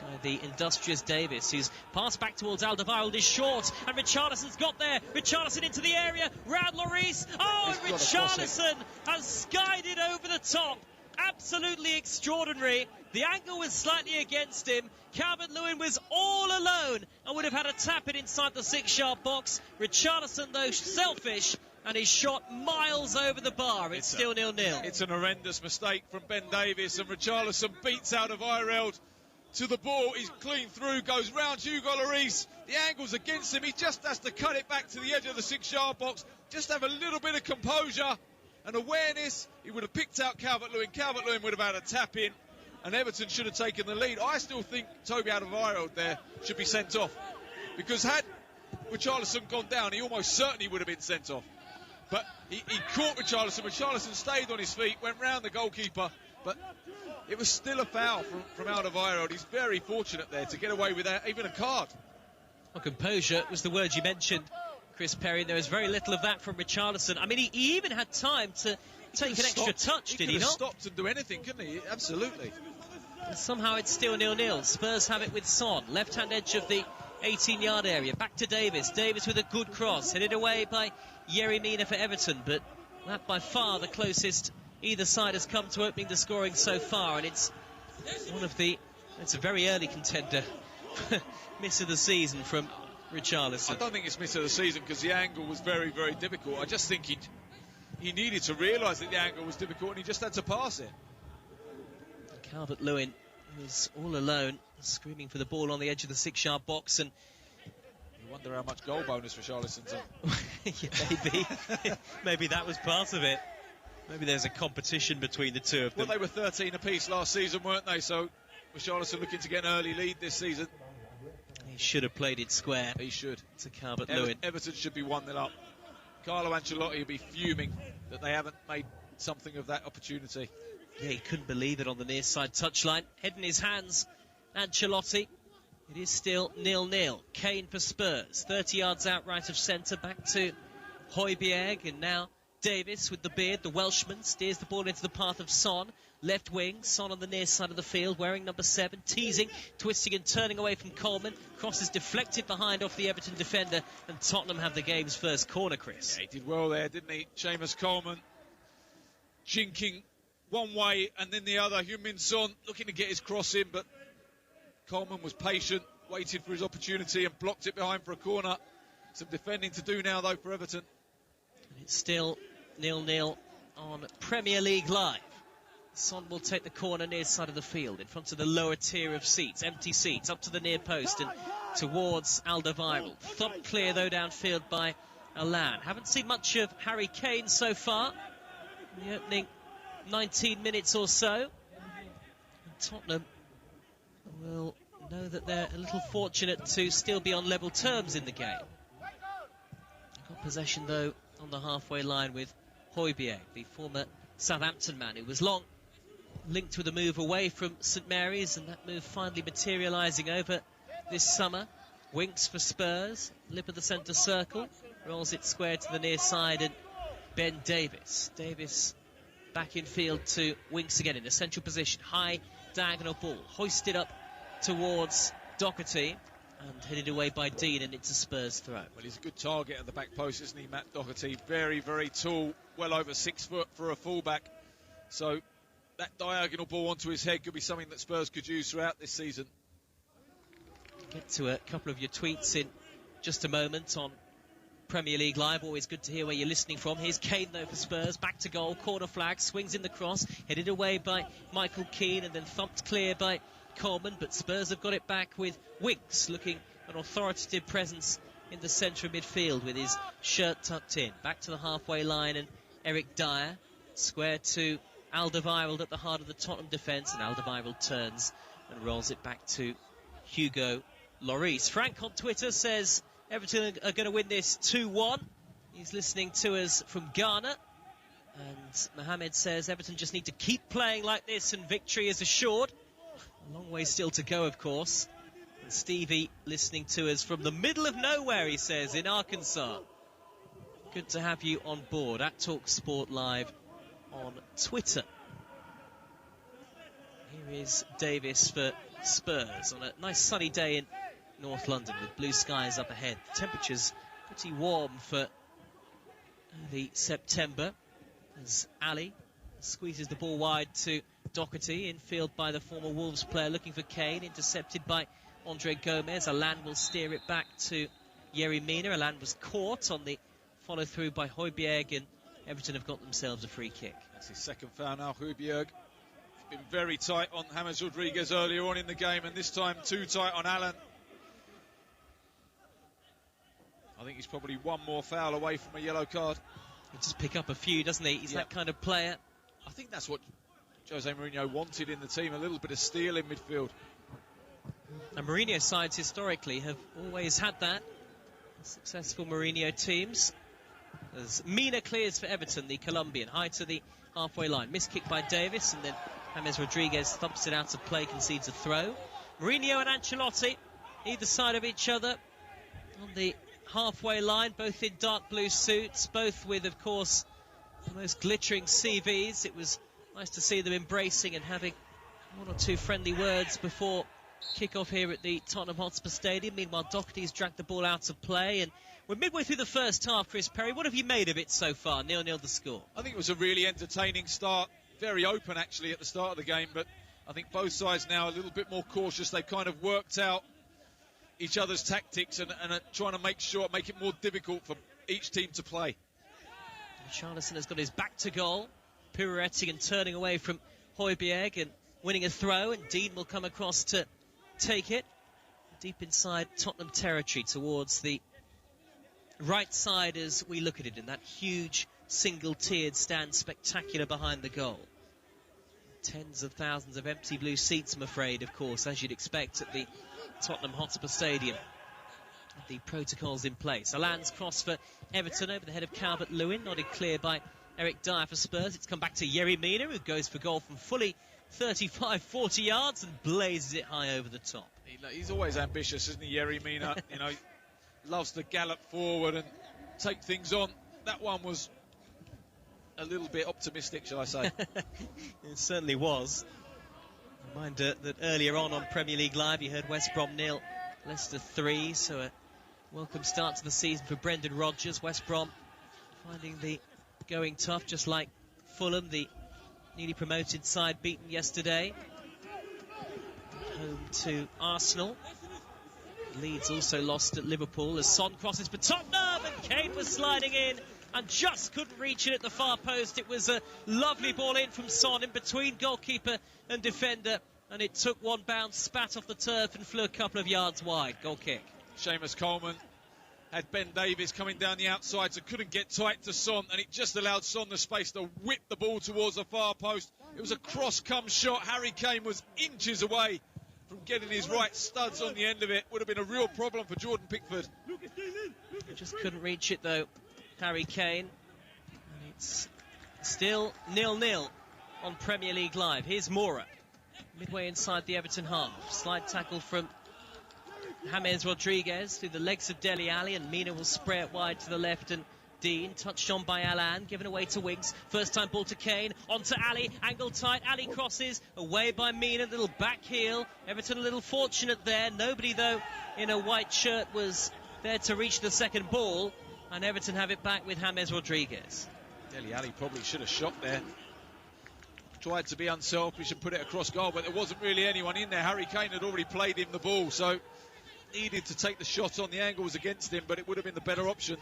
by the industrious Davis, whose pass back towards Alderweireld is short, and Richarlison's got there. Richarlison into the area, round Lloris. Oh, and Richarlison has skied it over the top. Absolutely extraordinary. The angle was slightly against him. Calvert-Lewin was all alone and would have had a tap in inside the 6-yard box. Richarlison, though, selfish, and his shot miles over the bar. It's still 0-0. It's an horrendous mistake from Ben Davis, and Richarlison beats Alderweireld to the ball. He's clean through, goes round Hugo Lloris. The angle's against him. He just has to cut it back to the edge of the 6-yard box. Just have a little bit of composure and awareness. He would have picked out Calvert-Lewin. Calvert-Lewin would have had a tap in, and Everton should have taken the lead. I still think Toby Alderweireld there should be sent off, because had Richarlison gone down, he almost certainly would have been sent off. But he caught Richarlison. Richarlison stayed on his feet, went round the goalkeeper, but it was still a foul from Alderweireld. He's very fortunate there to get away without even a card. Well, composure was the word you mentioned, Chris Perry. There was very little of that from Richarlison. I mean, he even had time to take an extra touch, did he not? He could have stopped and do anything, couldn't he? Absolutely. And somehow it's still 0-0. Spurs have it with Son, left-hand edge of the 18-yard area. Back to Davis. Davis with a good cross, headed away by Yerry Mina for Everton, but that by far the closest either side has come to opening the scoring so far, and it's a very early contender. Miss of the season from Richarlison. I don't think it's miss of the season because the angle was very, very difficult. I just think he needed to realise that the angle was difficult, and he just had to pass it. Calvert-Lewin was all alone, screaming for the ball on the edge of the 6-yard box, and you wonder how much goal bonus Richarlison's on. Yeah, maybe that was part of it. Maybe there's a competition between the two of them. Well, they were 13 apiece last season, weren't they? So Richarlison looking to get an early lead this season. He should have played it square. He should. To Calvert-Lewin. Everton should be 1-0 up. Carlo Ancelotti will be fuming that they haven't made something of that opportunity. Yeah, he couldn't believe it on the near side touchline. Head in his hands, Ancelotti. It is still 0-0. Kane for Spurs. 30 yards out right of centre. Back to Højbjerg, and now Davis with the beard, the Welshman, steers the ball into the path of Son. Left wing, Son on the near side of the field, wearing number 7, teasing, twisting and turning away from Coleman. Cross is deflected behind off the Everton defender, and Tottenham have the game's first corner, Chris. Yeah, he did well there, didn't he? Seamus Coleman jinking one way and then the other. Heung-min Son looking to get his cross in, but Coleman was patient, waited for his opportunity and blocked it behind for a corner. Some defending to do now, though, for Everton. And it's still 0-0 on Premier League Live. Son will take the corner near side of the field, in front of the lower tier of seats, empty seats, up to the near post and towards Alderweireld. Thumped clear, though, downfield by Allan. Haven't seen much of Harry Kane so far in the opening 19 minutes or so. And Tottenham will know that they're a little fortunate to still be on level terms in the game. Got possession, though, on the halfway line with Højbjerg, the former Southampton man, who was long linked with a move away from St Mary's, and that move finally materialising over this summer. Winks for Spurs, lip of the centre circle, rolls it square to the near side, and Ben Davis. Davis back in field to Winks again in a central position, high diagonal ball, hoisted up towards Doherty. and headed away by Dean, and it's a Spurs throw. Well, he's a good target at the back post, isn't he, Matt Doherty? Very, very tall, well over 6 foot for a fullback. So that diagonal ball onto his head could be something that Spurs could use throughout this season. Get to a couple of your tweets in just a moment on Premier League Live. Always good to hear where you're listening from. Here's Kane, though, for Spurs. Back to goal, corner flag, swings in the cross, headed away by Michael Keane and then thumped clear by Coleman. But Spurs have got it back with Winks looking an authoritative presence in the centre of midfield with his shirt tucked in. Back to the halfway line, and Eric Dyer square to Alderweireld at the heart of the Tottenham defence, and Alderweireld turns and rolls it back to Hugo Lloris. Frank on Twitter says Everton are going to win this 2-1. He's listening to us from Ghana. And Mohamed says Everton just need to keep playing like this and victory is assured. A long way still to go, of course. And Stevie listening to us from the middle of nowhere, he says, in Arkansas. Good to have you on board at Talk Sport Live on Twitter. Here is Davis for Spurs on a nice sunny day in North London with blue skies up ahead. The temperature's pretty warm for early September as Ali squeezes the ball wide to Doherty, infield by the former Wolves player looking for Kane, intercepted by Andre Gomez. Alan will steer it back to Yerry Mina. Alan was caught on the follow through by Højbjerg, and Everton have got themselves a free kick. That's his second foul now, Højbjerg. Been very tight on James Rodriguez earlier on in the game, and this time too tight on Alan. I think he's probably one more foul away from a yellow card. He'll just pick up a few, doesn't he? He's that kind of player. I think that's what Jose Mourinho wanted in the team, a little bit of steel in midfield. And Mourinho sides historically have always had that. Successful Mourinho teams. As Mina clears for Everton, the Colombian, high to the halfway line. Missed kick by Davis, and then James Rodriguez thumps it out of play, concedes a throw. Mourinho and Ancelotti, either side of each other on the halfway line, both in dark blue suits, both with, of course, the most glittering CVs. It was nice to see them embracing and having one or two friendly words before kick-off here at the Tottenham Hotspur Stadium. Meanwhile, Doherty's dragged the ball out of play, and we're midway through the first half, Chris Perry. What have you made of it so far? 0-0 the score. I think it was a really entertaining start. Very open, actually, at the start of the game, but I think both sides now a little bit more cautious. They've kind of worked out each other's tactics and are trying to make it more difficult for each team to play. Charlison has got his back to goal, pirouetting and turning away from Højbjerg and winning a throw, and Dean will come across to take it deep inside Tottenham territory towards the right side as we look at it in that huge single-tiered stand, spectacular behind the goal. Tens of thousands of empty blue seats, I'm afraid, of course, as you'd expect at the Tottenham Hotspur Stadium. The protocols in place. Alan's cross for Everton over the head of Calvert-Lewin, nodded clear by Eric Dyer for Spurs. It's come back to Yerry Mina, who goes for goal from fully 35-40 yards and blazes it high over the top. He's always ambitious, isn't he, Yerry Mina? You know, loves to gallop forward and take things on. That one was a little bit optimistic, shall I say. It certainly was. Reminder that earlier on Premier League Live you heard West Brom 0, Leicester 3, so a welcome start to the season for Brendan Rodgers. West Brom finding the going tough, just like Fulham, the newly promoted side, beaten yesterday. Home to Arsenal. Leeds also lost at Liverpool as Son crosses for Tottenham, and Kane was sliding in and just couldn't reach it at the far post. It was a lovely ball in from Son in between goalkeeper and defender, and it took one bounce, spat off the turf and flew a couple of yards wide. Goal kick. Seamus Coleman had Ben Davies coming down the outside, so couldn't get tight to Son, and it just allowed Son the space to whip the ball towards the far post. It was a cross-come shot. Harry Kane was inches away from getting his right studs on the end of it. Would have been a real problem for Jordan Pickford. Just couldn't reach it, though, Harry Kane. And it's still 0-0 on Premier League Live. Here's Moura, midway inside the Everton half. Slide tackle from James Rodriguez through the legs of Dele Alli, and Mina will spray it wide to the left and Dean, touched on by Alan, given away to Winks. First time ball to Kane, on to Ali, angle tight, Ali crosses, away by Mina, little back heel. Everton a little fortunate there. Nobody, though, in a white shirt was there to reach the second ball, and Everton have it back with James Rodriguez. Dele Alli probably should have shot there. Tried to be unselfish and put it across goal, but there wasn't really anyone in there. Harry Kane had already played him the ball, so needed to take the shot on. The angle was against him, but it would have been the better option.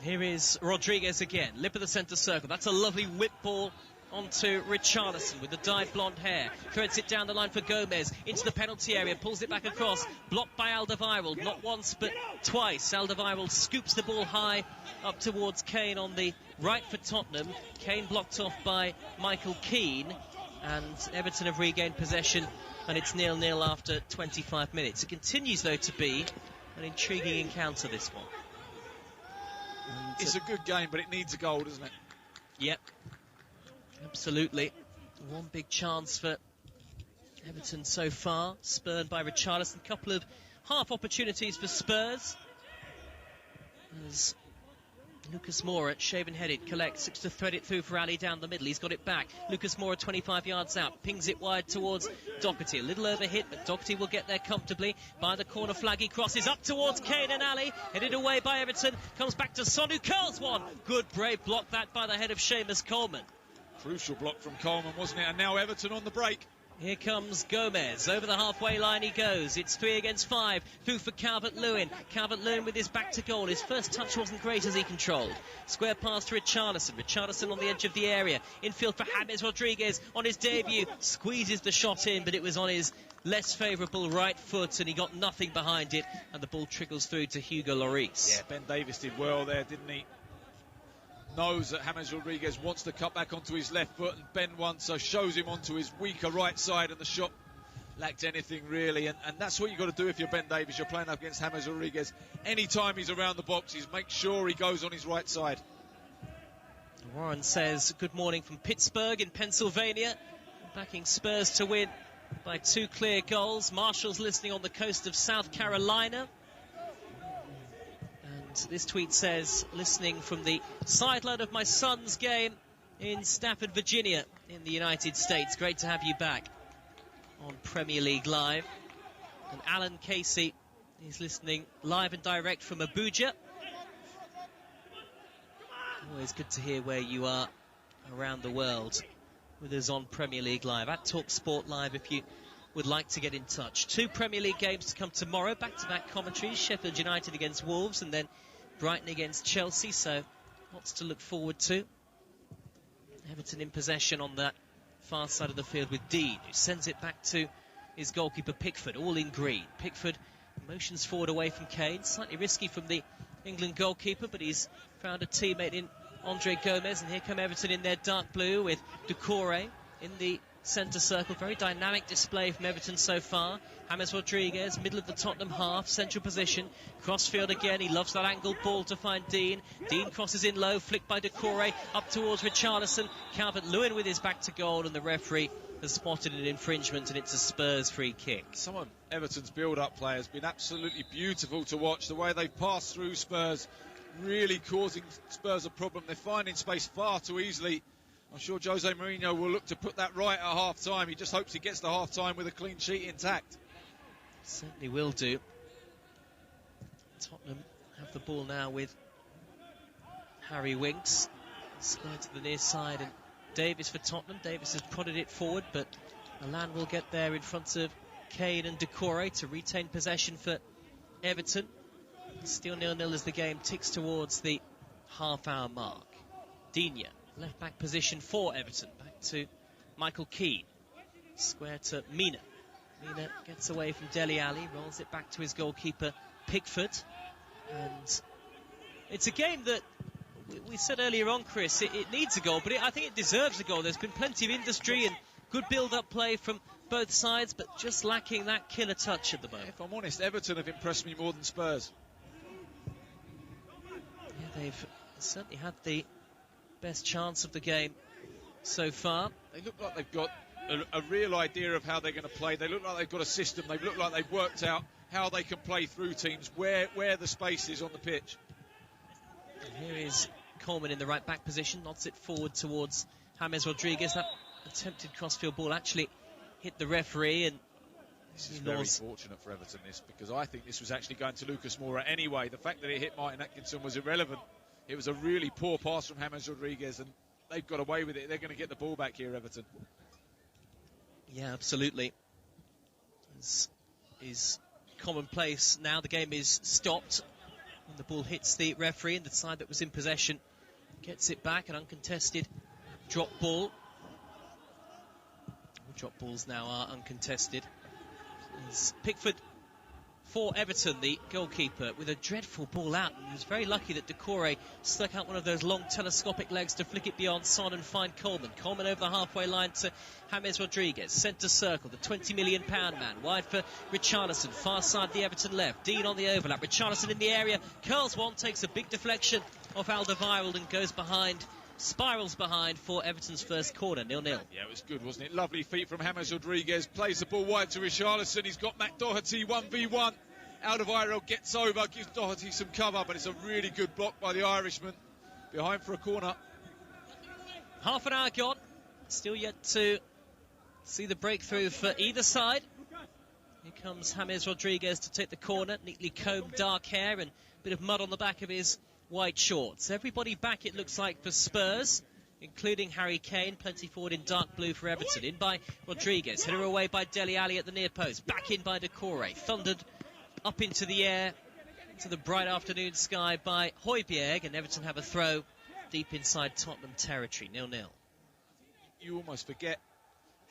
Here is Rodriguez again, lip of the centre circle. That's a lovely whip ball onto Richarlison with the dyed blonde hair. Threads it down the line for Gomez, into the penalty area, pulls it back across, blocked by Alderweireld, not once but twice. Alderweireld scoops the ball high up towards Kane on the right for Tottenham. Kane blocked off by Michael Keane, and Everton have regained possession, and it's 0-0 after 25 minutes. It continues, though, to be an intriguing encounter, this one. It's a good game, but it needs a goal, doesn't it? Yep, absolutely. One big chance for Everton so far, spurned by Richarlison. A couple of half opportunities for Spurs, as Lucas Moura, shaven-headed, collects, looks to thread it through for Ali down the middle. He's got it back. Lucas Moura 25 yards out, pings it wide towards Doherty. A little overhit, but Doherty will get there comfortably. By the corner flag, he crosses up towards Kane and Ali. Headed away by Everton. Comes back to Son, who curls one. Good brave block that by the head of Seamus Coleman. Crucial block from Coleman, wasn't it? And now Everton on the break. Here comes Gomez. Over the halfway line he goes. It's 3 against 5. Through for Calvert-Lewin. Calvert-Lewin with his back to goal. His first touch wasn't great as he controlled. Square pass to Richarlison. Richarlison on the edge of the area. Infield for James Rodriguez on his debut. Squeezes the shot in, but it was on his less favourable right foot, and he got nothing behind it. And the ball trickles through to Hugo Lloris. Yeah, Ben Davies did well there, didn't he? Knows that James Rodriguez wants to cut back onto his left foot, and Ben once, so shows him onto his weaker right side, and the shot lacked anything really. And that's what you've got to do if you're Ben Davies. You're playing up against James Rodriguez. Anytime he's around the boxes, make sure he goes on his right side. Warren says good morning from Pittsburgh in Pennsylvania, backing Spurs to win by 2 clear goals. Marshall's listening on the coast of South Carolina. This tweet says, listening from the sideline of my son's game in Stafford, Virginia, in the United States. Great to have you back on Premier League Live. And Alan Casey is listening live and direct from Abuja. Always good to hear where you are around the world with us on Premier League Live. At Talk Sport Live if you would like to get in touch. 2 Premier League games to come tomorrow, back-to-back commentaries. Sheffield United against Wolves, and then Brighton against Chelsea, so lots to look forward to. Everton in possession on that far side of the field with Dean, who sends it back to his goalkeeper Pickford, all in green. Pickford motions forward away from Kane, slightly risky from the England goalkeeper, but he's found a teammate in Andre Gomez, and here come Everton in their dark blue with Doucouré in the centre circle. Very dynamic display from Everton so far. James Rodriguez, middle of the Tottenham half, central position. Crossfield again, he loves that angled ball to find Dean. Dean crosses in low, flicked by Doucouré, up towards Richarlison. Calvert-Lewin with his back to goal, and the referee has spotted an infringement, and it's a Spurs free kick. Some of Everton's build-up play has been absolutely beautiful to watch. The way they've passed through Spurs, really causing Spurs a problem. They're finding space far too easily. I'm sure Jose Mourinho will look to put that right at half-time. He just hopes he gets to half-time with a clean sheet intact. Certainly will do. Tottenham have the ball now with Harry Winks. Slide to the near side, and Davis for Tottenham. Davis has prodded it forward, but Milan will get there in front of Kane and Doucouré to retain possession for Everton. Still 0-0 as the game ticks towards the half-hour mark. Digne, left back position for Everton. Back to Michael Keane. Square to Mina. Mina gets away from Dele Alli, rolls it back to his goalkeeper Pickford. And it's a game that we said earlier on, Chris, it needs a goal, but I think it deserves a goal. There's been plenty of industry and good build-up play from both sides, but just lacking that killer touch at the moment. If I'm honest, Everton have impressed me more than Spurs. Yeah, they've certainly had the best chance of the game so far. They look like they've got a real idea of how they're going to play. They look like they've got a system. They look like they've worked out how they can play through teams, where the space is on the pitch. And here is Coleman in the right back position, nods it forward towards James Rodriguez. That attempted crossfield ball actually hit the referee, and this is very fortunate for Everton, this, because I think this was actually going to Lucas Moura anyway. The fact that it hit Martin Atkinson was irrelevant. It was a really poor pass from James Rodriguez, and they've got away with it. They're going to get the ball back here, Everton. Yeah, absolutely. This is commonplace now. The game is stopped when the ball hits the referee, and the side that was in possession gets it back. An uncontested drop ball. All drop balls now are uncontested. It's Pickford for Everton, the goalkeeper, with a dreadful ball out. And he was very lucky that Decore stuck out one of those long telescopic legs to flick it beyond Son and find Coleman. Coleman over the halfway line to James Rodriguez. Centre circle, the £20 million man. Wide for Richarlison, far side the Everton left. Dean on the overlap. Richarlison in the area. Curls one, takes a big deflection off Alderweireld and goes behind. Spirals behind for Everton's first corner, 0-0. Yeah, it was good, wasn't it? Lovely feet from James Rodriguez. Plays the ball wide to Richarlison. He's got Matt Doherty 1v1. Alderweireld gets over, gives Doherty some cover, but it's a really good block by the Irishman. Behind for a corner. Half an hour gone. Still yet to see the breakthrough for either side. Here comes James Rodriguez to take the corner. Neatly combed dark hair and a bit of mud on the back of his white shorts. Everybody back, it looks like, for Spurs, including Harry Kane. Plenty forward in dark blue for Everton. In by Rodriguez. Header away by Dele Alli at the near post. Back in by Decore. Thundered up into the air, into the bright afternoon sky by Højbjerg, and Everton have a throw deep inside Tottenham territory, 0-0. You almost forget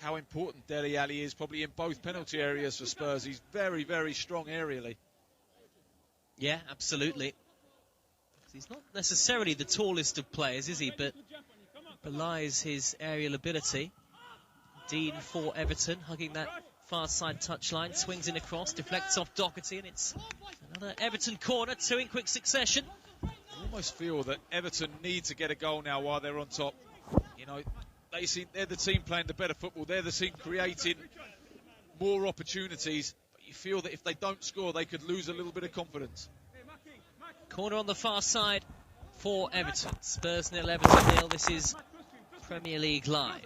how important Dele Alli is, probably in both penalty areas for Spurs. He's very, very strong aerially. Yeah, absolutely. He's not necessarily the tallest of players, is he? But belies his aerial ability. Dean for Everton, hugging that far side touchline, swings in across, deflects off Doherty, and it's another Everton corner, two in quick succession. I almost feel that Everton need to get a goal now while they're on top. You know, they're the team playing the better football. They're the team creating more opportunities. But you feel that if they don't score, they could lose a little bit of confidence. Corner on the far side for Everton. Spurs 0, Everton 0. This is Premier League Live.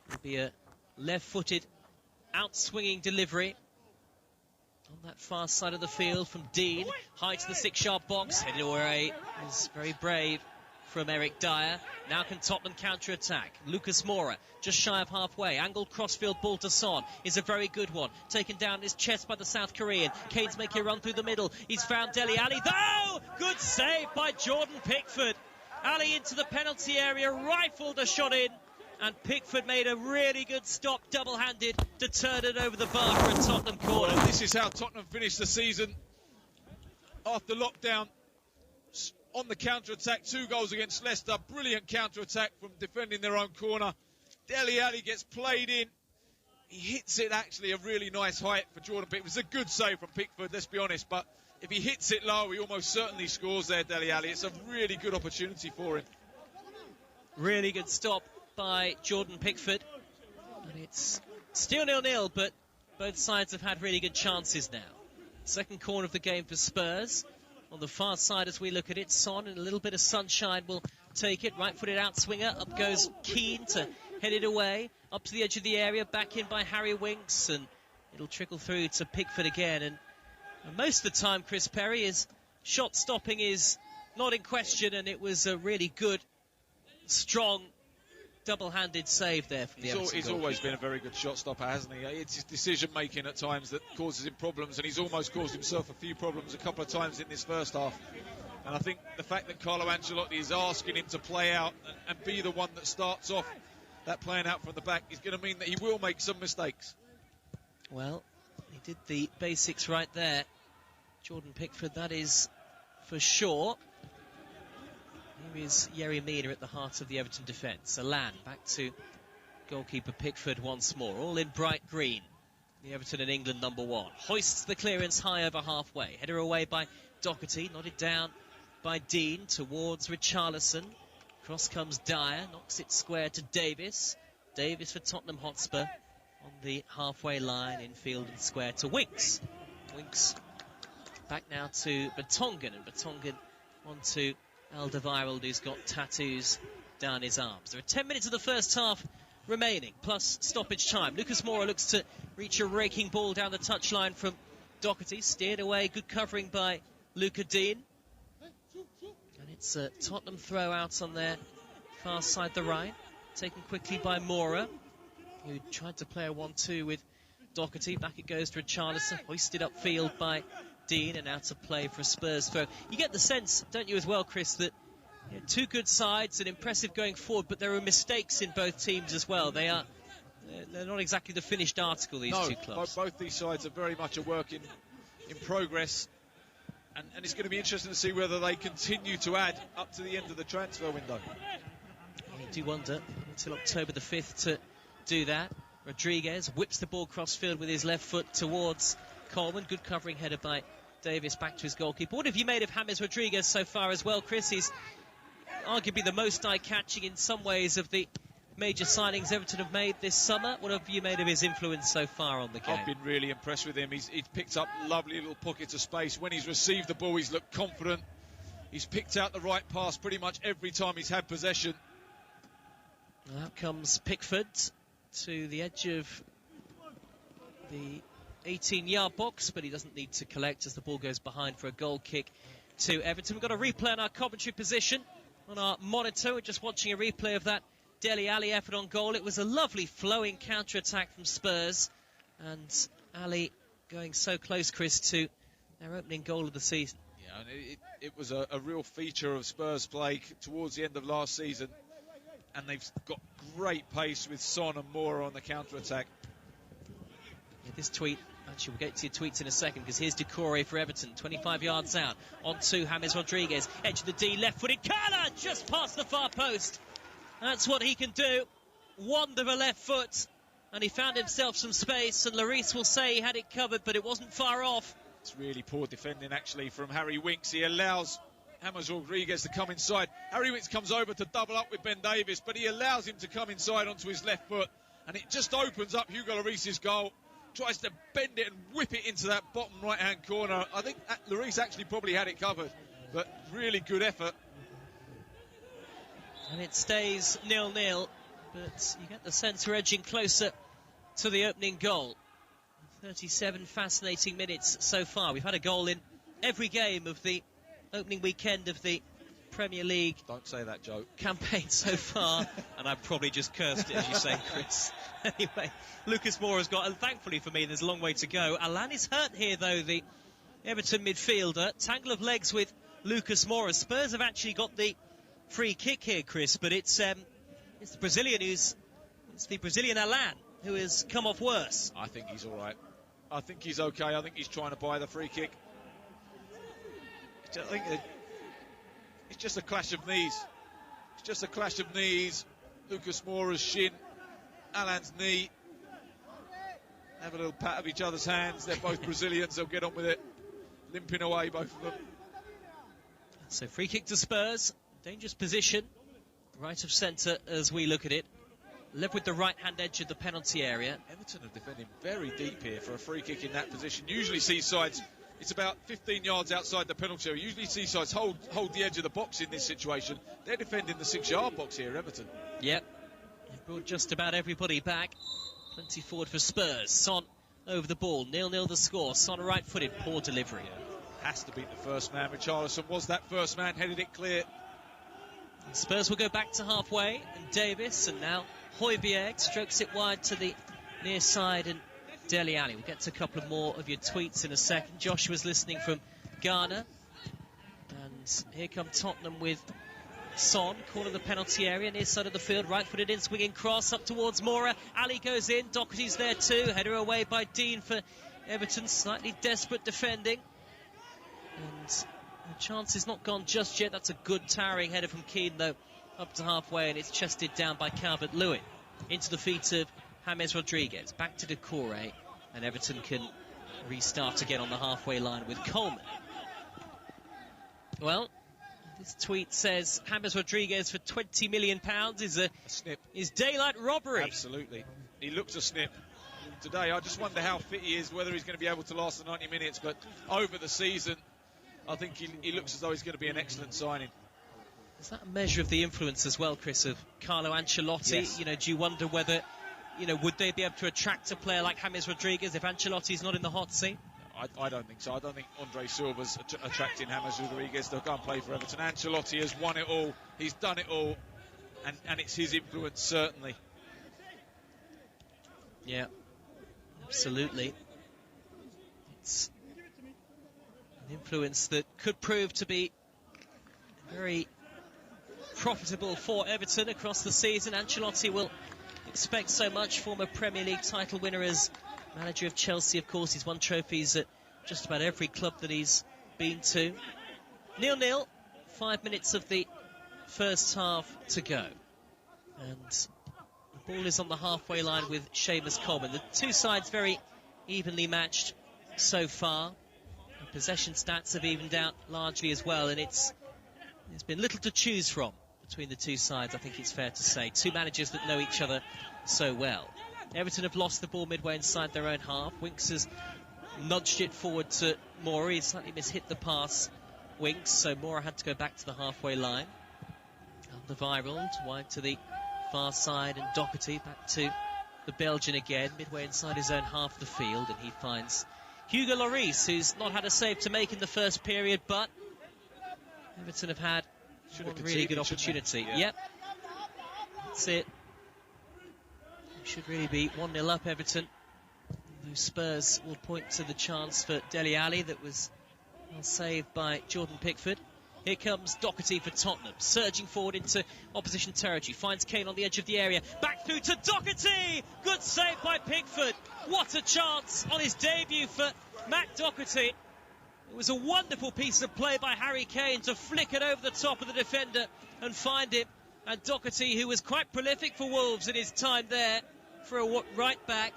It'll be a left-footed, out-swinging delivery on that far side of the field from Dean. High to the 6-yard box. Headed away is very brave from Eric Dyer. Now can Tottenham counter-attack. Lucas Moura just shy of halfway. Angled crossfield ball to Son is a very good one. Taken down in his chest by the South Korean. Kane's making a run through the middle. He's found Dele Alli. Oh! Good save by Jordan Pickford. Alli into the penalty area, rifled a shot in. And Pickford made a really good stop, double-handed, to turn it over the bar for a Tottenham corner. Well, this is how Tottenham finished the season. After lockdown, on the counter-attack, 2 goals against Leicester. Brilliant counter-attack from defending their own corner. Dele Alli gets played in. He hits it actually a really nice height for Jordan Pickford. It's a good save from Pickford, let's be honest. But if he hits it low, he almost certainly scores there, Dele Alli. It's a really good opportunity for him. Really good stop by Jordan Pickford. And it's still 0-0, but both sides have had really good chances now. Second corner of the game for Spurs. On the far side as we look at it, Son in a little bit of sunshine will take it. Right-footed out-swinger. Up goes Keane to head it away. Up to the edge of the area. Back in by Harry Winks. And it'll trickle through to Pickford again. And most of the time, Chris Perry, his shot stopping is not in question. And it was a really good, strong, double-handed save there from the Everton. He's always been a very good shot stopper, hasn't he? It's his decision-making at times that causes him problems, and he's almost caused himself a few problems a couple of times in this first half. And I think the fact that Carlo Ancelotti is asking him to play out and be the one that starts off that playing out from the back is going to mean that he will make some mistakes. Well, he did the basics right there. Jordan Pickford, that is for sure. Here is Yerry Mina at the heart of the Everton defence. Alan back to goalkeeper Pickford once more. All in bright green. The Everton and England #1. Hoists the clearance high over halfway. Header away by Doherty. Nodded down by Dean towards Richarlison. Cross comes Dyer. Knocks it square to Davis. Davis for Tottenham Hotspur on the halfway line. Infield and square to Winks. Winks back now to Vertonghen. And Vertonghen on to Alderweireld, who's got tattoos down his arms. There are 10 minutes of the first half remaining, plus stoppage time. Lucas Moura looks to reach a raking ball down the touchline from Doherty. Steered away, good covering by Luca Dean. And it's a Tottenham throw out on their far side, the right. Taken quickly by Moura, who tried to play a 1-2 with Doherty. Back it goes to Richarlison, hoisted upfield by Dean, and out of play for a Spurs throw. You get the sense, don't you, as well, Chris, that two good sides and impressive going forward, but there are mistakes in both teams as well. They're not exactly the finished article, these two clubs. Both these sides are very much a work in progress, and it's going to be interesting to see whether they continue to add up to the end of the transfer window. You do wonder, until October the 5th to do that. Rodriguez whips the ball cross-field with his left foot towards Coleman. Good covering header by Davis, back to his goalkeeper. What have you made of James Rodriguez so far as well, Chris? He's arguably the most eye-catching in some ways of the major signings Everton have made this summer. What have you made of his influence so far on the game? I've been really impressed with him. He's picked up lovely little pockets of space. When he's received the ball, he's looked confident. He's picked out the right pass pretty much every time he's had possession. Well, out comes Pickford to the edge of the 18-yard box, but he doesn't need to collect as the ball goes behind for a goal kick to Everton. We've got a replay on our commentary position on our monitor. We're just watching a replay of that Dele Alli effort on goal. It was a lovely flowing counter-attack from Spurs, and Ali going so close, Chris, to their opening goal of the season. Yeah, and it was a real feature of Spurs play towards the end of last season, and they've got great pace with Son and Moura on the counter-attack. Yeah, this tweet, actually we'll get to your tweets in a second, because here's Decore for Everton, 25 yards out, on to James Rodriguez, edge of the D, left-footed, Kala just past the far post. That's what he can do, wand of a left foot, and he found himself some space, and Lloris will say he had it covered, but it wasn't far off. It's really poor defending, actually, from Harry Winks. He allows James Rodriguez to come inside. Harry Winks comes over to double up with Ben Davis, but he allows him to come inside onto his left foot, and it just opens up Hugo Lloris's goal. Tries to bend it and whip it into that bottom right-hand corner. I think Lloris actually probably had it covered, but really good effort. And it stays 0-0, but you get the sense we're edging closer to the opening goal. 37 fascinating minutes so far. We've had a goal in every game of the opening weekend of the Premier League. Don't say that, Joe. Campaign so far, and I've probably just cursed it, as you say, Chris. Anyway, Lucas Moura's got, and thankfully for me, there's a long way to go. Alan is hurt here, though, the Everton midfielder. Tangle of legs with Lucas Moura. Spurs have actually got the free kick here, Chris, but it's the Brazilian Alan who has come off worse. I think he's all right. I think he's okay. I think he's trying to buy the free kick. I think it's just a clash of knees. It's just a clash of knees. Lucas Moura's shin, Alan's knee. Have a little pat of each other's hands. They're both Brazilians. They'll get on with it. Limping away, both of them. So free kick to Spurs. Dangerous position. Right of centre as we look at it. Left with the right-hand edge of the penalty area. Everton are defending very deep here for a free kick in that position. Usually Seaside's, it's about 15 yards outside the penalty area. Usually Seaside's hold the edge of the box in this situation. They're defending the 6-yard box here, Everton. Yep. They've brought just about everybody back. Plenty forward for Spurs. Son over the ball. 0-0 the score. Son right-footed. Poor delivery. Has to beat the first man. Richarlison was that first man. Headed it clear. And Spurs will go back to halfway. And Davis, and now Højbjerg strokes it wide to the near side, and Dele Alli. We'll get to a couple of more of your tweets in a second. Joshua's listening from Ghana. And here come Tottenham with Son, corner of the penalty area, near side of the field, right-footed in, swinging cross up towards Moura. Ali goes in, Doherty's there too, header away by Dean for Everton, slightly desperate defending. And the chance is not gone just yet. That's a good towering header from Keane, though, up to halfway, and it's chested down by Calvert-Lewin. Into the feet of James Rodriguez, back to Decore, and Everton can restart again on the halfway line with Coleman. Well, this tweet says James Rodriguez for £20 million is a snip. Is daylight robbery. Absolutely. He looks a snip. Today, I just wonder how fit he is, whether he's going to be able to last the 90 minutes, but over the season, I think he looks as though he's going to be an excellent signing. Is that a measure of the influence as well, Chris, of Carlo Ancelotti? Yes. You know, do you wonder whether, you know, would they be able to attract a player like James Rodriguez if Ancelotti's not in the hot seat? I don't think so. I don't think Andre Silva's attracting James Rodriguez to go and play for Everton. Ancelotti has won it all. He's done it all. And it's his influence, certainly. Yeah, absolutely. It's an influence that could prove to be very profitable for Everton across the season. Ancelotti will expect so much. Former Premier League title winner as manager of Chelsea, of course. He's won trophies at just about every club that he's been to. 0-0, 5 minutes of the first half to go. And the ball is on the halfway line with Seamus Coleman. The two sides very evenly matched so far. The possession stats have evened out largely as well, and there's been little to choose from between the two sides, I think it's fair to say. Two managers that know each other so well. Everton have lost the ball midway inside their own half. Winks has nudged it forward to Moura. He slightly mishit the pass, Winks, so Moura had to go back to the halfway line. Alderweireld wide to the far side, and Doherty back to the Belgian again, midway inside his own half of the field, and he finds Hugo Lloris, who's not had a save to make in the first period, but Everton have had one really good opportunity. Yeah. Yep, that's it. Should really be 1-0 up, Everton. The Spurs will point to the chance for Dele Alli that was well saved by Jordan Pickford. Here comes Doherty for Tottenham, surging forward into opposition territory. Finds Kane on the edge of the area. Back through to Doherty! Good save by Pickford. What a chance on his debut for Matt Doherty. It was a wonderful piece of play by Harry Kane to flick it over the top of the defender and find him. And Doherty, who was quite prolific for Wolves in his time there for a right back.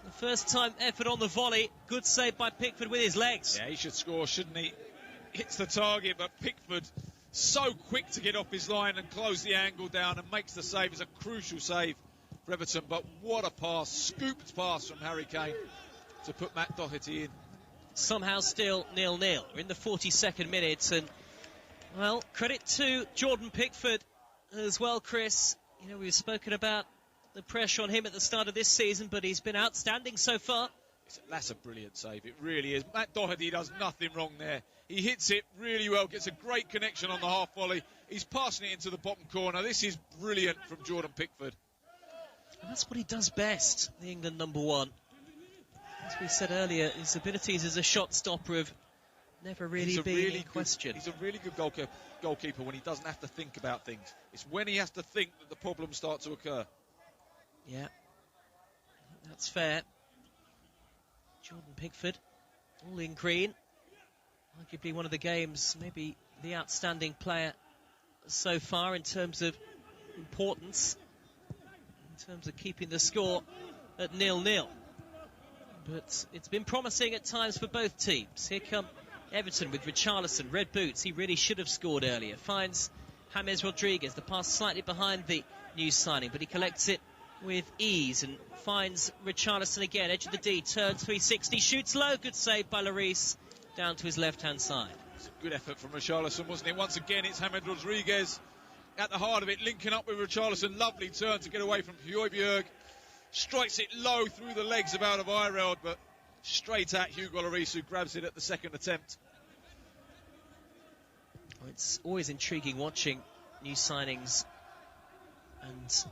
The first time effort on the volley. Good save by Pickford with his legs. Yeah, he should score, shouldn't he? Hits the target, but Pickford so quick to get off his line and close the angle down and makes the save. It's a crucial save for Everton, but what a pass, scooped pass from Harry Kane to put Matt Doherty in. Somehow still 0-0. We're in the 42nd minute, and well, credit to Jordan Pickford as well, Chris. You know, we've spoken about the pressure on him at the start of this season, but he's been outstanding so far. That's a brilliant save, it really is. Matt Doherty does nothing wrong there. He hits it really well, gets a great connection on the half volley. He's passing it into the bottom corner. This is brilliant from Jordan Pickford. And that's what he does best, the England number one. As we said earlier, his abilities as a shot stopper have never really been in question. He's a really good goalkeeper when he doesn't have to think about things. It's when he has to think that the problems start to occur. Yeah, that's fair. Jordan Pickford, all in green. Arguably one of the game's, maybe the outstanding player so far in terms of importance, in terms of keeping the score at 0-0. But it's been promising at times for both teams. Here come Everton with Richarlison, red boots. He really should have scored earlier. Finds James Rodriguez, the pass slightly behind the new signing, but he collects it with ease and finds Richarlison again, edge of the D, turns 360, shoots low, good save by Lloris, down to his left-hand side. It's a good effort from Richarlison, wasn't it? Once again, it's James Rodriguez at the heart of it, linking up with Richarlison. Lovely turn to get away from Højbjerg. Strikes it low through the legs of Alderweireld, but straight at Hugo Lloris, who grabs it at the second attempt. Well, it's always intriguing watching new signings and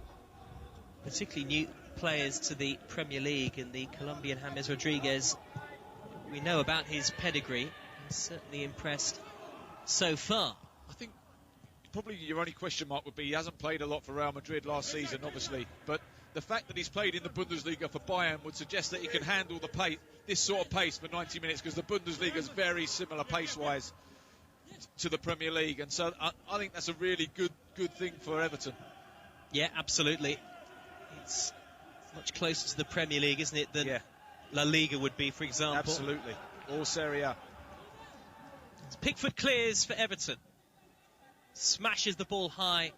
particularly new players to the Premier League, and the Colombian James Rodriguez. We know about his pedigree. He's certainly impressed so far. I think probably your only question mark would be he hasn't played a lot for Real Madrid last season, obviously, but the fact that he's played in the Bundesliga for Bayern would suggest that he can handle the pace, this sort of pace for 90 minutes, because the Bundesliga is very similar pace-wise to the Premier League, and so I think that's a really good thing for Everton. Yeah, absolutely. It's much closer to the Premier League, isn't it, than La Liga would be, for example. Absolutely. All Serie A. Pickford clears for Everton. Smashes the ball high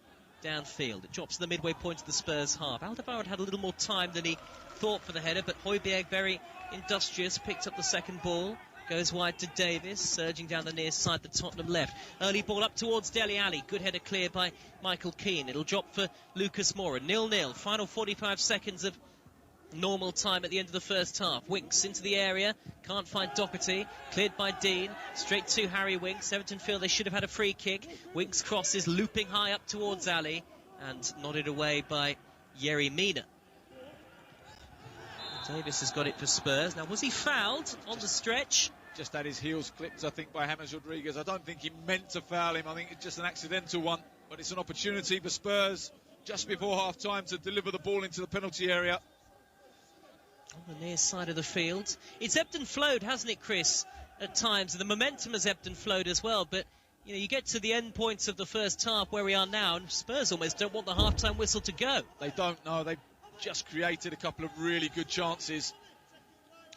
downfield. It drops to the midway point of the Spurs half. Alderweireld had a little more time than he thought for the header, but Højbjerg, very industrious, picked up the second ball. Goes wide to Davis, surging down the near side, the Tottenham left. Early ball up towards Dele Alli. Good header clear by Michael Keane. It'll drop for Lucas Moura. 0-0. Final 45 seconds of normal time at the end of the first half. Winks into the area. Can't find Doherty. Cleared by Dean. Straight to Harry Winks. Everton feel they should have had a free kick. Winks crosses, looping high up towards Ali. And nodded away by Yerry Mina. Davis has got it for Spurs. Now, was he fouled on the stretch? Just had his heels clipped, I think, by James Rodriguez. I don't think he meant to foul him. I think it's just an accidental one. But it's an opportunity for Spurs just before half-time to deliver the ball into the penalty area. On the near side of the field. It's ebbed and flowed, hasn't it, Chris, at times? And the momentum has ebbed and flowed as well. But, you know, you get to the end points of the first half where we are now, and Spurs almost don't want the half-time whistle to go. They don't know. They've just created a couple of really good chances.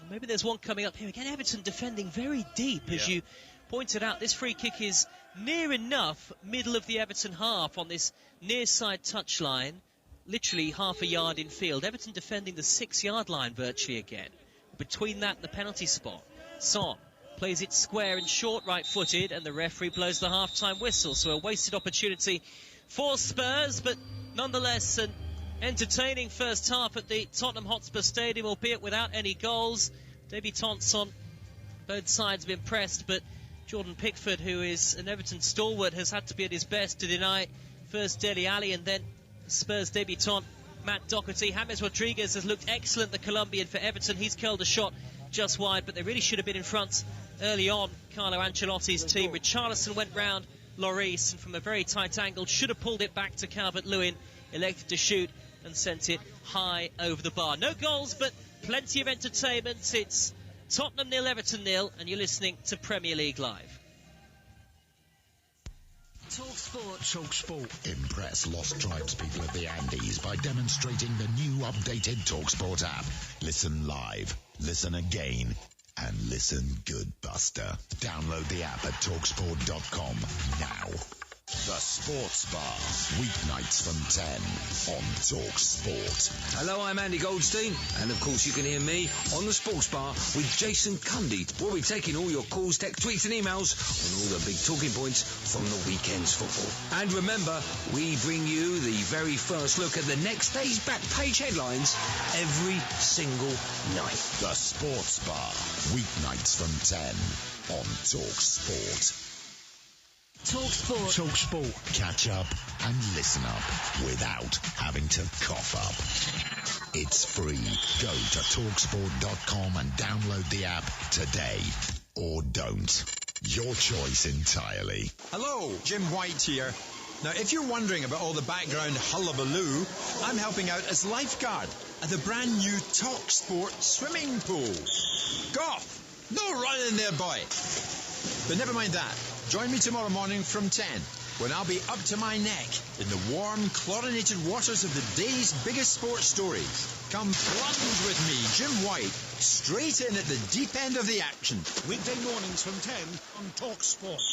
Maybe there's one coming up here. Again, Everton defending very deep, as you pointed out. This free kick is near enough middle of the Everton half on this near side touchline. Literally half a yard in field. Everton defending the 6-yard line virtually again. Between that and the penalty spot, Son plays it square and short, right-footed, and the referee blows the half-time whistle. So a wasted opportunity for Spurs, but nonetheless an entertaining first half at the Tottenham Hotspur Stadium, albeit without any goals. Debutants on both sides have been pressed, but Jordan Pickford, who is an Everton stalwart, has had to be at his best to deny first Dele Alli and then Spurs debutant Matt Doherty. James Rodriguez has looked excellent, the Colombian, for Everton. He's curled a shot just wide, but they really should have been in front early on. Carlo Ancelotti's team. Richarlison went round Lloris, and from a very tight angle should have pulled it back to Calvert-Lewin. Elected to shoot and sent it high over the bar. No goals, but plenty of entertainment. It's Tottenham 0, Everton 0, and you're listening to Premier League Live. Talk Sport. Impress Lost Tribes people of the Andes by demonstrating the new updated Talk Sport app. Listen live, listen again, and listen good, Buster. Download the app at talksport.com now. The Sports Bar, weeknights from 10 on Talk Sport. Hello, I'm Andy Goldstein, and of course you can hear me on the Sports Bar with Jason Cundy. We'll be taking all your calls, texts, tweets and emails on all the big talking points from the weekend's football. And remember, we bring you the very first look at the next day's back page headlines every single night. The Sports Bar, weeknights from 10 on Talk Sport. Talk Sport. Catch up and listen up without having to cough up. It's free. Go to talksport.com and download the app today. Or don't. Your choice entirely. Hello, Jim White here. Now, if you're wondering about all the background hullabaloo, I'm helping out as lifeguard at the brand new Talk Sport swimming pool. Goff! No running there, boy! But never mind that. Join me tomorrow morning from 10, when I'll be up to my neck in the warm, chlorinated waters of the day's biggest sports stories. Come plunge with me, Jim White, straight in at the deep end of the action. Weekday mornings from 10 on Talk Sport.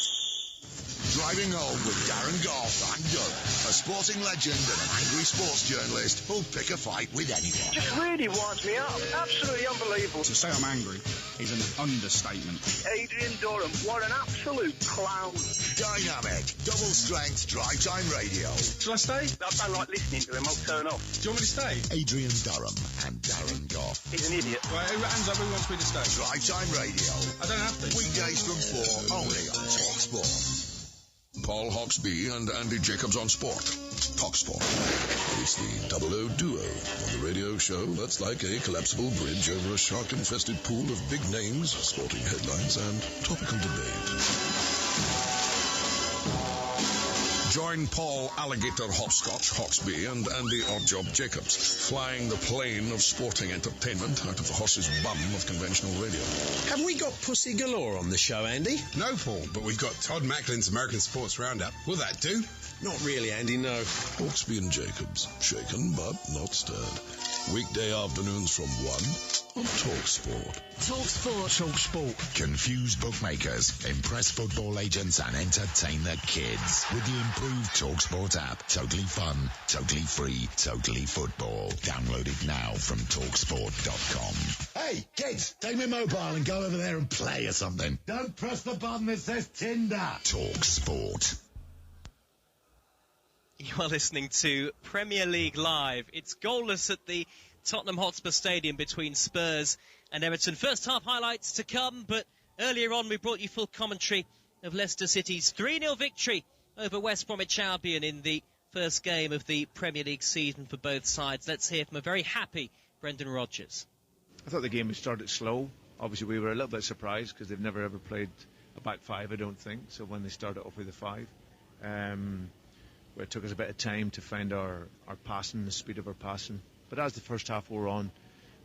Driving home with Darren Goff and Doug, a sporting legend and an angry sports journalist who'll pick a fight with anyone. Just really winds me up. Absolutely unbelievable. To say I'm angry is an understatement. Adrian Durham, what an absolute clown. Dynamic, double-strength drive-time radio. Shall I stay? I don't like listening to him. I'll turn off. Do you want me to stay? Adrian Durham and Darren Goff. He's an idiot. Right, hands up, who wants me to stay? Drive-time radio. I don't have to. Weekdays from 4, only on Talk Sport. Paul Hawksby and Andy Jacobs on Sport. Talk Sport. It's the double-O duo on the radio show that's like a collapsible bridge over a shark-infested pool of big names, sporting headlines, and topical debate. Join Paul Alligator Hopscotch Hawksby and Andy Oddjob Jacobs, flying the plane of sporting entertainment out of the horse's bum of conventional radio. Have we got pussy galore on the show, Andy? No, Paul, but we've got Todd Macklin's American Sports Roundup. Will that do? Not really, Andy, no. Hawksby and Jacobs, shaken but not stirred. Weekday afternoons from 1 on Talk Sport. Talk Sport. Confuse bookmakers, impress football agents, and entertain the kids with the improved Talk Sport app. Totally fun, totally free, totally football. Download it now from talksport.com. Hey, kids, take my mobile and go over there and play or something. Don't press the button that says Tinder. Talk Sport. You are listening to Premier League Live. It's goalless at the Tottenham Hotspur Stadium between Spurs and Everton. First half highlights to come, but earlier on we brought you full commentary of Leicester City's 3-0 victory over West Bromwich Albion in the first game of the Premier League season for both sides. Let's hear from a very happy Brendan Rodgers. I thought the game had started slow. Obviously we were a little bit surprised because they've never ever played a back five, I don't think. So when they started off with a five, where it took us a bit of time to find our passing, the speed of our passing. But as the first half wore on,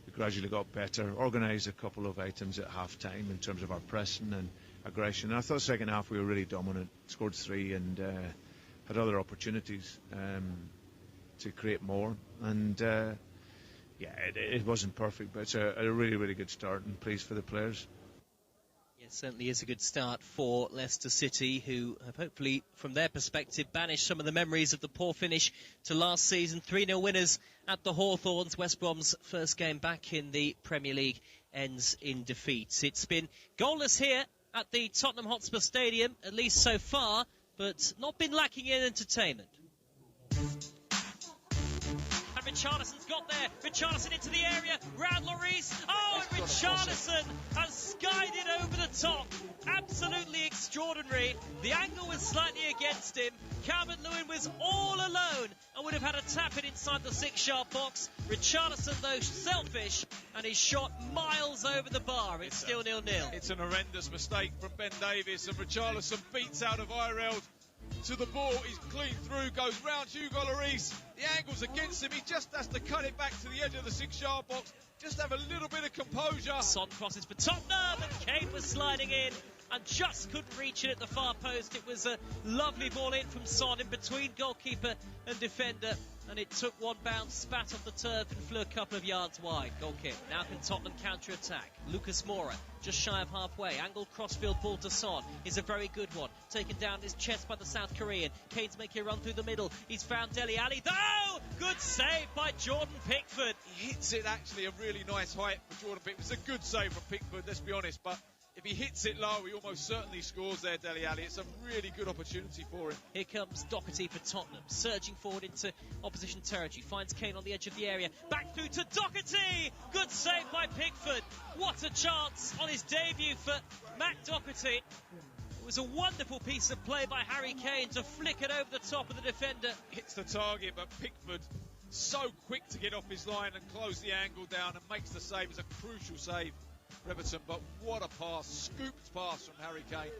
we gradually got better, organised a couple of items at half-time in terms of our pressing and aggression. And I thought second half we were really dominant, scored 3 and had other opportunities to create more. And it wasn't perfect, but it's a really, really good start, and pleased for the players. It certainly is a good start for Leicester City, who have hopefully, from their perspective, banished some of the memories of the poor finish to last season. 3-0 winners at the Hawthorns. West Brom's first game back in the Premier League ends in defeat. It's been goalless here at the Tottenham Hotspur Stadium, at least so far, but not been lacking in entertainment. Richarlison's got there. Richarlison into the area. Round Lloris. Oh, and Richarlison has skied it over the top. Absolutely extraordinary. The angle was slightly against him. Calvert-Lewin was all alone and would have had a tap in inside the 6-yard box. Richarlison, though, selfish, and he's shot miles over the bar. It's still 0-0. It's an horrendous mistake from Ben Davies, and Richarlison beats out of Ireld to the ball. He's clean through, goes round Hugo Lloris. The angle's against him. He just has to cut it back to the edge of the 6-yard box. Just have a little bit of composure. Son crosses for Tottenham, and Kane was sliding in and just couldn't reach it at the far post. It was a lovely ball in from Son in between goalkeeper and defender, and it took one bounce, spat off the turf and flew a couple of yards wide. Goal kick. Now can Tottenham counter-attack. Lucas Moura just shy of halfway. Angled crossfield ball to Son is a very good one. Taken down his chest by the South Korean. Kane's making a run through the middle. He's found Dele Alli, though! Good save by Jordan Pickford. He hits it actually a really nice height for Jordan Pickford. It's a good save from Pickford, let's be honest, but if he hits it low, he almost certainly scores there, Dele Alli. It's a really good opportunity for him. Here comes Doherty for Tottenham, surging forward into opposition territory. Finds Kane on the edge of the area. Back through to Doherty! Good save by Pickford. What a chance on his debut for Matt Doherty. It was a wonderful piece of play by Harry Kane to flick it over the top of the defender. Hits the target, but Pickford so quick to get off his line and close the angle down and makes the save. It's a crucial save for Everton, but what a pass, scooped pass from Harry Kane.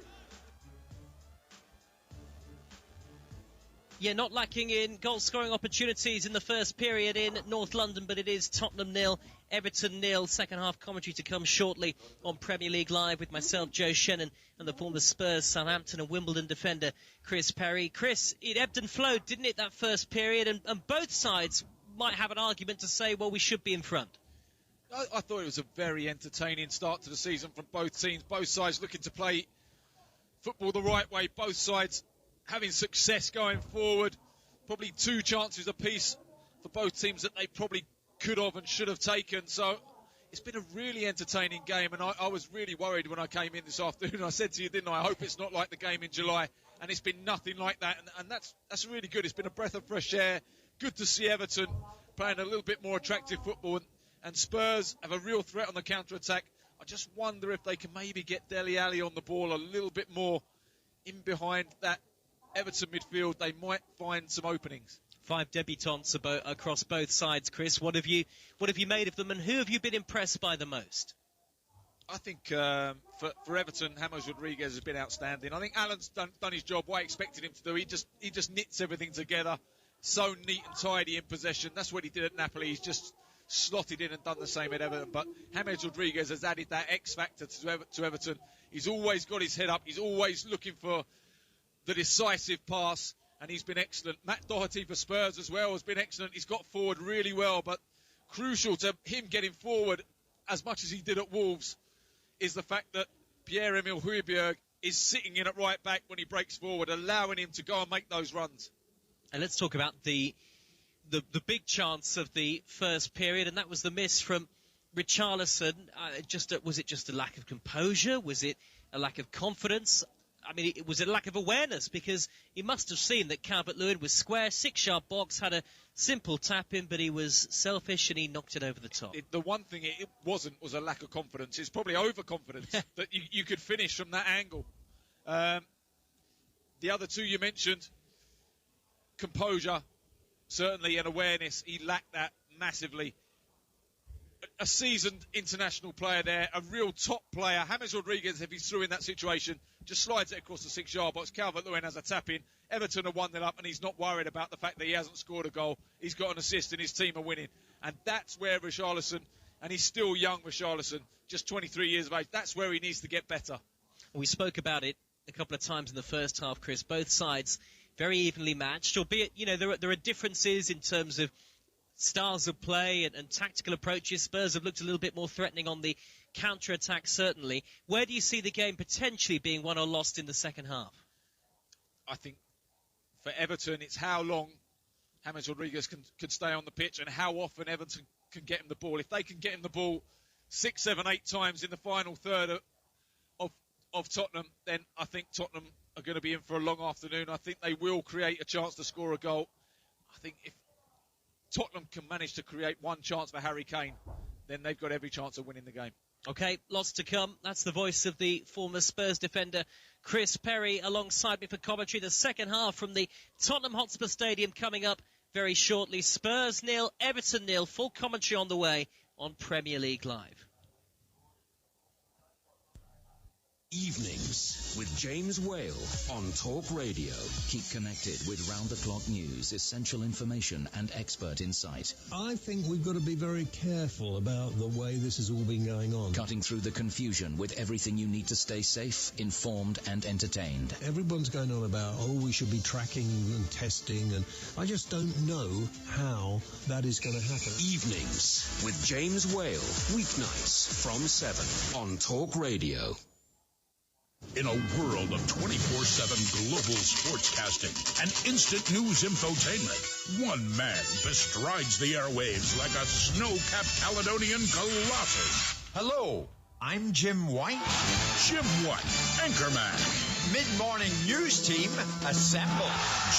Yeah, not lacking in goal-scoring opportunities in the first period in North London, but it is Tottenham 0, Everton 0. Second half commentary to come shortly on Premier League Live with myself, Joe Shannon, and the former Spurs, Southampton and Wimbledon defender, Chris Perry. Chris, it ebbed and flowed, didn't it, that first period? And both sides might have an argument to say, well, we should be in front. I thought it was a very entertaining start to the season from both teams. Both sides looking to play football the right way. Both sides having success going forward. Probably 2 chances apiece for both teams that they probably could have and should have taken. So it's been a really entertaining game, and I was really worried when I came in this afternoon. I said to you, didn't I hope it's not like the game in July, and it's been nothing like that, and that's really good. It's been a breath of fresh air. Good to see Everton playing a little bit more attractive football, and Spurs have a real threat on the counter-attack. I just wonder if they can maybe get Dele Alli on the ball a little bit more in behind that Everton midfield. They might find some openings. 5 debutants across both sides, Chris. What have you made of them, and who have you been impressed by the most? I think for Everton, James Rodriguez has been outstanding. I think Alan's done his job what I expected him to do. He just knits everything together, so neat and tidy in possession. That's what he did at Napoli. He's just slotted in and done the same at Everton, but James Rodriguez has added that X factor to Everton. He's always got his head up. He's always looking for the decisive pass, and he's been excellent. Matt Doherty for Spurs as well has been excellent. He's got forward really well, but crucial to him getting forward as much as he did at Wolves is the fact that Pierre-Emile Højbjerg is sitting in at right back when he breaks forward, allowing him to go and make those runs. And let's talk about the big chance of the first period, and that was the miss from Richarlison, was it just a lack of composure? Was it a lack of confidence? I mean, was it a lack of awareness? Because he must have seen that Calvert-Lewin was square, 6-yard box, had a simple tap in, but he was selfish and he knocked it over the top. The one thing it wasn't was a lack of confidence. It's probably overconfidence that you could finish from that angle. The other two you mentioned, composure, certainly, and awareness. He lacked that massively. A seasoned international player there, a real top player. James Rodriguez, if he's through in that situation, just slides it across the 6-yard box. Calvert-Lewin has a tap-in. Everton are 1-0 up, and he's not worried about the fact that he hasn't scored a goal. He's got an assist, and his team are winning. And that's where Richarlison, and he's still young, Richarlison, just 23 years of age, that's where he needs to get better. We spoke about it a couple of times in the first half, Chris. Both sides very evenly matched, albeit, there are differences in terms of styles of play and tactical approaches. Spurs have looked a little bit more threatening on the counter-attack, certainly. Where do you see the game potentially being won or lost in the second half? I think for Everton, it's how long James Rodriguez can stay on the pitch and how often Everton can get him the ball. If they can get him the ball 6, 7, 8 times in the final third of Tottenham, then I think Tottenham are going to be in for a long afternoon. I think they will create a chance to score a goal. I think if Tottenham can manage to create one chance for Harry Kane, then they've got every chance of winning the game. Okay, lots to come. That's the voice of the former Spurs defender, Chris Perry, alongside me for commentary. The second half from the Tottenham Hotspur Stadium coming up very shortly. Spurs 0, Everton 0. Full commentary on the way on Premier League Live. Evenings with James Whale on Talk Radio. Keep connected with round-the-clock news, essential information and expert insight. I think we've got to be very careful about the way this has all been going on. Cutting through the confusion with everything you need to stay safe, informed and entertained. Everyone's going on about, we should be tracking and testing, and I just don't know how that is going to happen. Evenings with James Whale. Weeknights from 7 on Talk Radio. In a world of 24/7 global sportscasting and instant news infotainment, one man bestrides the airwaves like a snow-capped Caledonian colossus. Hello, I'm Jim White. Jim White, anchorman. Mid-morning news team, assemble.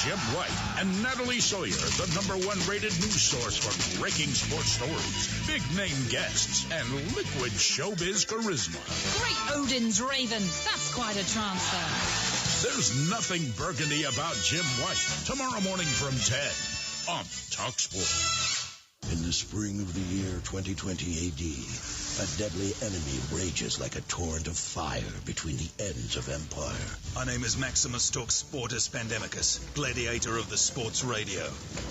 Jim White and Natalie Sawyer, the #1 rated news source for breaking sports stories, big-name guests, and liquid showbiz charisma. Great Odin's Raven. That's quite a transfer. There's nothing burgundy about Jim White. Tomorrow morning from 10 on TalkSport. In the spring of the year 2020 AD, a deadly enemy rages like a torrent of fire between the ends of empire. My name is Maximus Talksportus Pandemicus, gladiator of the sports radio.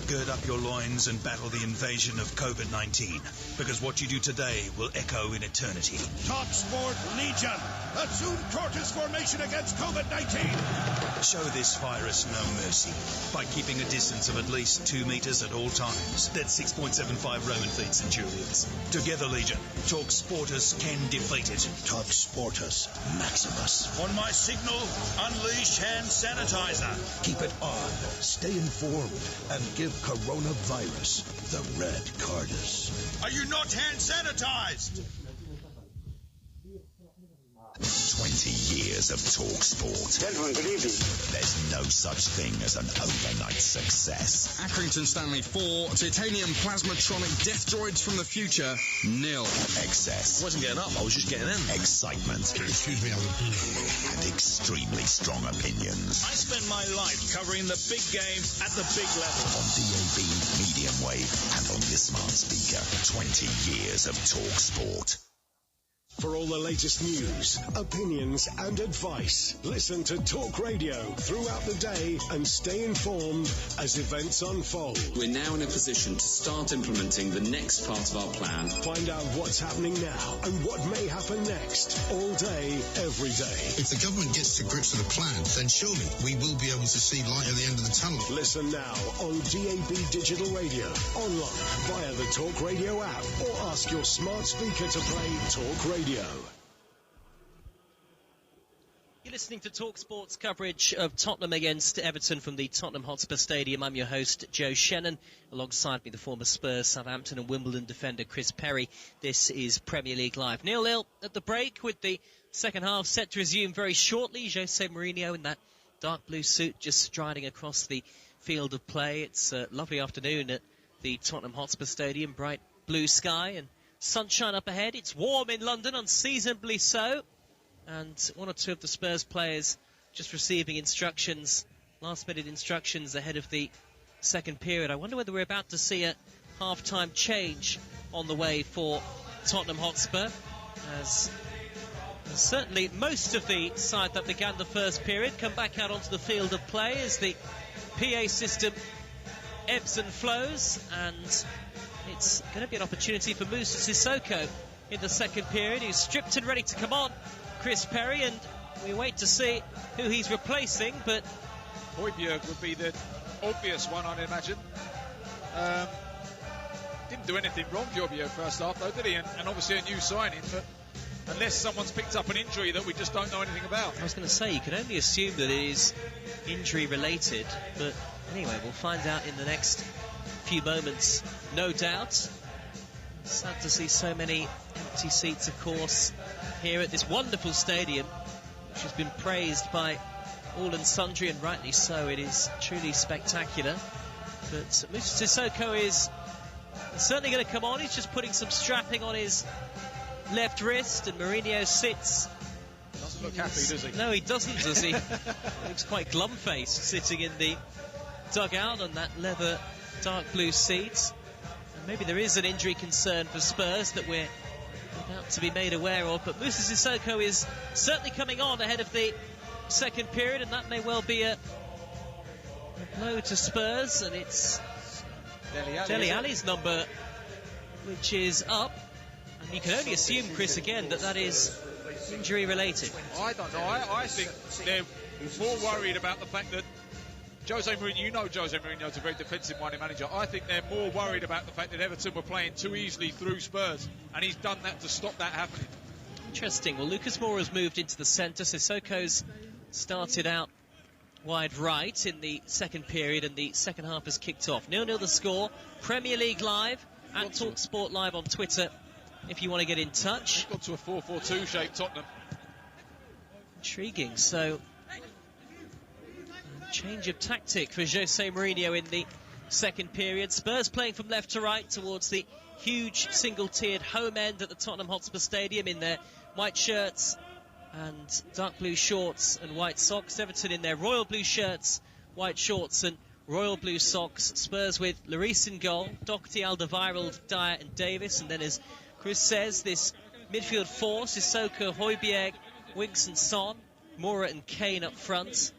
Gird up your loins and battle the invasion of COVID-19, because what you do today will echo in eternity. TalkSport Legion, assume tortoise formation against COVID-19. Show this virus no mercy by keeping a distance of at least 2 meters at all times. That's 6.75 Roman feet centurions. Together, Legion, TalkSportus can defeat it. TalkSportus Maximus. On my signal, unleash hand sanitizer. Keep it on, stay informed, and give coronavirus the red cardus. Are you not hand sanitized? 20 years of Talk Sport. Gentlemen, good evening. There's no such thing as an overnight success. Accrington Stanley 4, titanium plasmatronic death droids from the future, 0. Excess. I wasn't getting up, I was just getting in. Excitement. Excuse me, and extremely strong opinions. I spend my life covering the big game at the big level. On DAB, medium wave, and on your smart speaker. 20 years of Talk Sport. For all the latest news, opinions and advice, listen to Talk Radio throughout the day and stay informed as events unfold. We're now in a position to start implementing the next part of our plan. Find out what's happening now and what may happen next, all day, every day. If the government gets to grips with the plan, then surely we will be able to see light at the end of the tunnel. Listen now on DAB Digital Radio, online, via the Talk Radio app, or ask your smart speaker to play Talk Radio. You're listening to Talk Sports coverage of Tottenham against Everton from the Tottenham Hotspur Stadium. I'm your host, Joe Shannon. Alongside me, the former Spurs, Southampton and Wimbledon defender, Chris Perry. This is Premier League Live. 0-0 at the break, with the second half set to resume very shortly. Jose Mourinho in that dark blue suit just striding across the field of play. It's a lovely afternoon at the Tottenham Hotspur Stadium. Bright blue sky and sunshine up ahead. It's warm in London, unseasonably so. And one or two of the Spurs players just receiving instructions, last-minute instructions ahead of the second period. I wonder whether we're about to see a half-time change on the way for Tottenham Hotspur, as certainly most of the side that began the first period come back out onto the field of play as the PA system ebbs and flows, and it's going to be an opportunity for Moussa Sissoko in the second period. He's stripped and ready to come on, Chris Perry, and we wait to see who he's replacing, but Højbjerg would be the obvious one, I'd imagine. Didn't do anything wrong, Højbjerg, first half, though, did he? And obviously a new signing, but unless someone's picked up an injury that we just don't know anything about. I was going to say, you can only assume that it is injury-related, but anyway, we'll find out in the next few moments, no doubt. Sad to see so many empty seats, of course, here at this wonderful stadium, which has been praised by all and sundry, and rightly so. It is truly spectacular. But Moussa Sissoko is certainly going to come on. He's just putting some strapping on his left wrist, and Mourinho sits. Doesn't look happy, does he? No, he doesn't, does he? Looks quite glum-faced, sitting in the dugout on that leather dark blue seat. And maybe there is an injury concern for Spurs that we're about to be made aware of, but Moussa Sissoko is certainly coming on ahead of the second period, and that may well be a blow to Spurs, and it's Dele Alli's number which is up, and you can only assume, Chris, again, that is injury related. I don't know. I think they're more worried about the fact that Jose Mourinho, you know Jose Mourinho is a very defensive-minded manager. I think they're more worried about the fact that Everton were playing too easily through Spurs, and he's done that to stop that happening. Interesting. Well, Lucas Moura's moved into the centre. Sissoko's started out wide right in the second period, and the second half has kicked off. 0-0 the score. Premier League Live at Talk Sport Live on Twitter if you want to get in touch. Got to a 4-4-2 shape, Tottenham. Intriguing. So, change of tactic for Jose Mourinho in the second period. Spurs playing from left to right towards the huge single-tiered home end at the Tottenham Hotspur Stadium in their white shirts and dark blue shorts and white socks. Everton in their royal blue shirts, white shorts and royal blue socks. Spurs with Lloris in goal, Doherty, Alderweireld, Dyer and Davis. And then, as Chris says, this midfield four, Sissoko, Højbjerg, Winks and Son, Moura and Kane up front.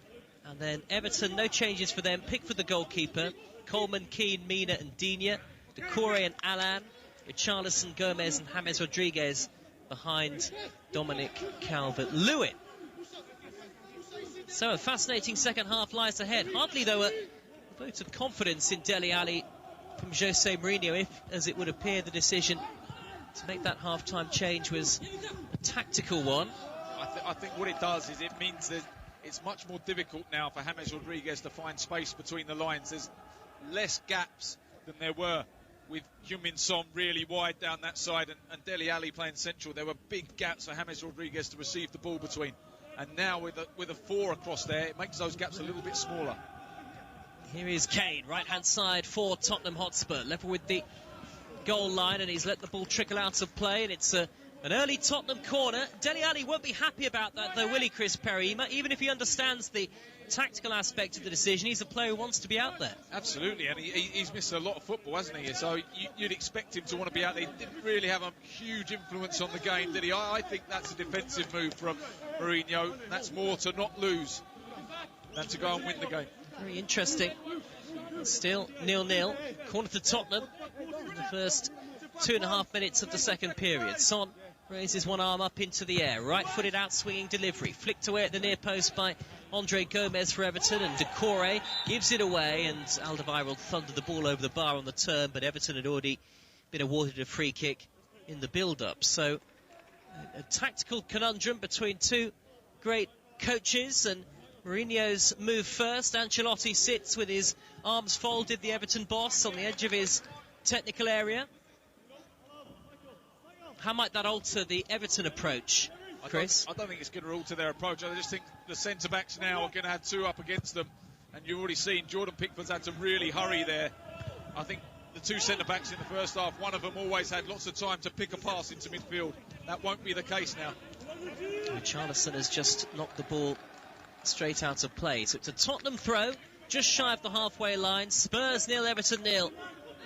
And then Everton, no changes for them. Pickford the goalkeeper, Coleman, Keane, Mina and Digne, Decore and Allan, Richarlison, Gomez and James Rodriguez behind Dominic Calvert-Lewin. So a fascinating second half lies ahead. Hardly, though, a vote of confidence in Dele Alli from Jose Mourinho, if, as it would appear, the decision to make that half-time change was a tactical one. I think what it does is it means that it's much more difficult now for James Rodriguez to find space between the lines. There's less gaps than there were with Heung-min Son really wide down that side and Dele Alli playing central. There were big gaps for James Rodriguez to receive the ball between. And now with a four across there, it makes those gaps a little bit smaller. Here is Kane, right-hand side for Tottenham Hotspur, level with the goal line, and he's let the ball trickle out of play, and it's an early Tottenham corner. Dele Alli won't be happy about that, though, will he, Chris Perry? Even if he understands the tactical aspect of the decision, he's a player who wants to be out there. Absolutely, and he's missed a lot of football, hasn't he? So you'd expect him to want to be out there. He didn't really have a huge influence on the game, did he? I think that's a defensive move from Mourinho. That's more to not lose than to go and win the game. Very interesting. Still 0-0. Corner to Tottenham in the first 2.5 minutes of the second period. Son raises one arm up into the air. Right-footed out-swinging delivery. Flicked away at the near post by Andre Gomez for Everton. And Decore gives it away. And Alderweireld thundered the ball over the bar on the turn. But Everton had already been awarded a free kick in the build-up. So a tactical conundrum between two great coaches, and Mourinho's move first. Ancelotti sits with his arms folded, the Everton boss, on the edge of his technical area. How might that alter the Everton approach, Chris? I don't think it's going to alter their approach. I just think the centre-backs now are going to have two up against them. And you've already seen Jordan Pickford's had to really hurry there. I think the two centre-backs in the first half, one of them always had lots of time to pick a pass into midfield. That won't be the case now. Richarlison has just knocked the ball straight out of play. So it's a Tottenham throw, just shy of the halfway line. Spurs 0, Everton 0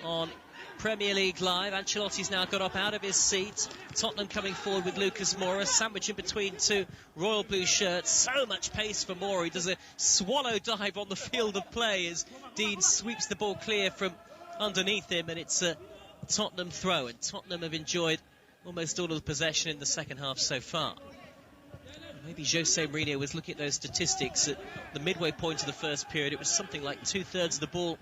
on Premier League Live. Ancelotti's now got up out of his seat. Tottenham coming forward with Lucas Moura, sandwiched in between two royal blue shirts. So much pace for Moura. He does a swallow dive on the field of play as Dean sweeps the ball clear from underneath him, and it's a Tottenham throw. And Tottenham have enjoyed almost all of the possession in the second half so far. Maybe Jose Mourinho was looking at those statistics at the midway point of the first period. It was something like 2/3 of the ball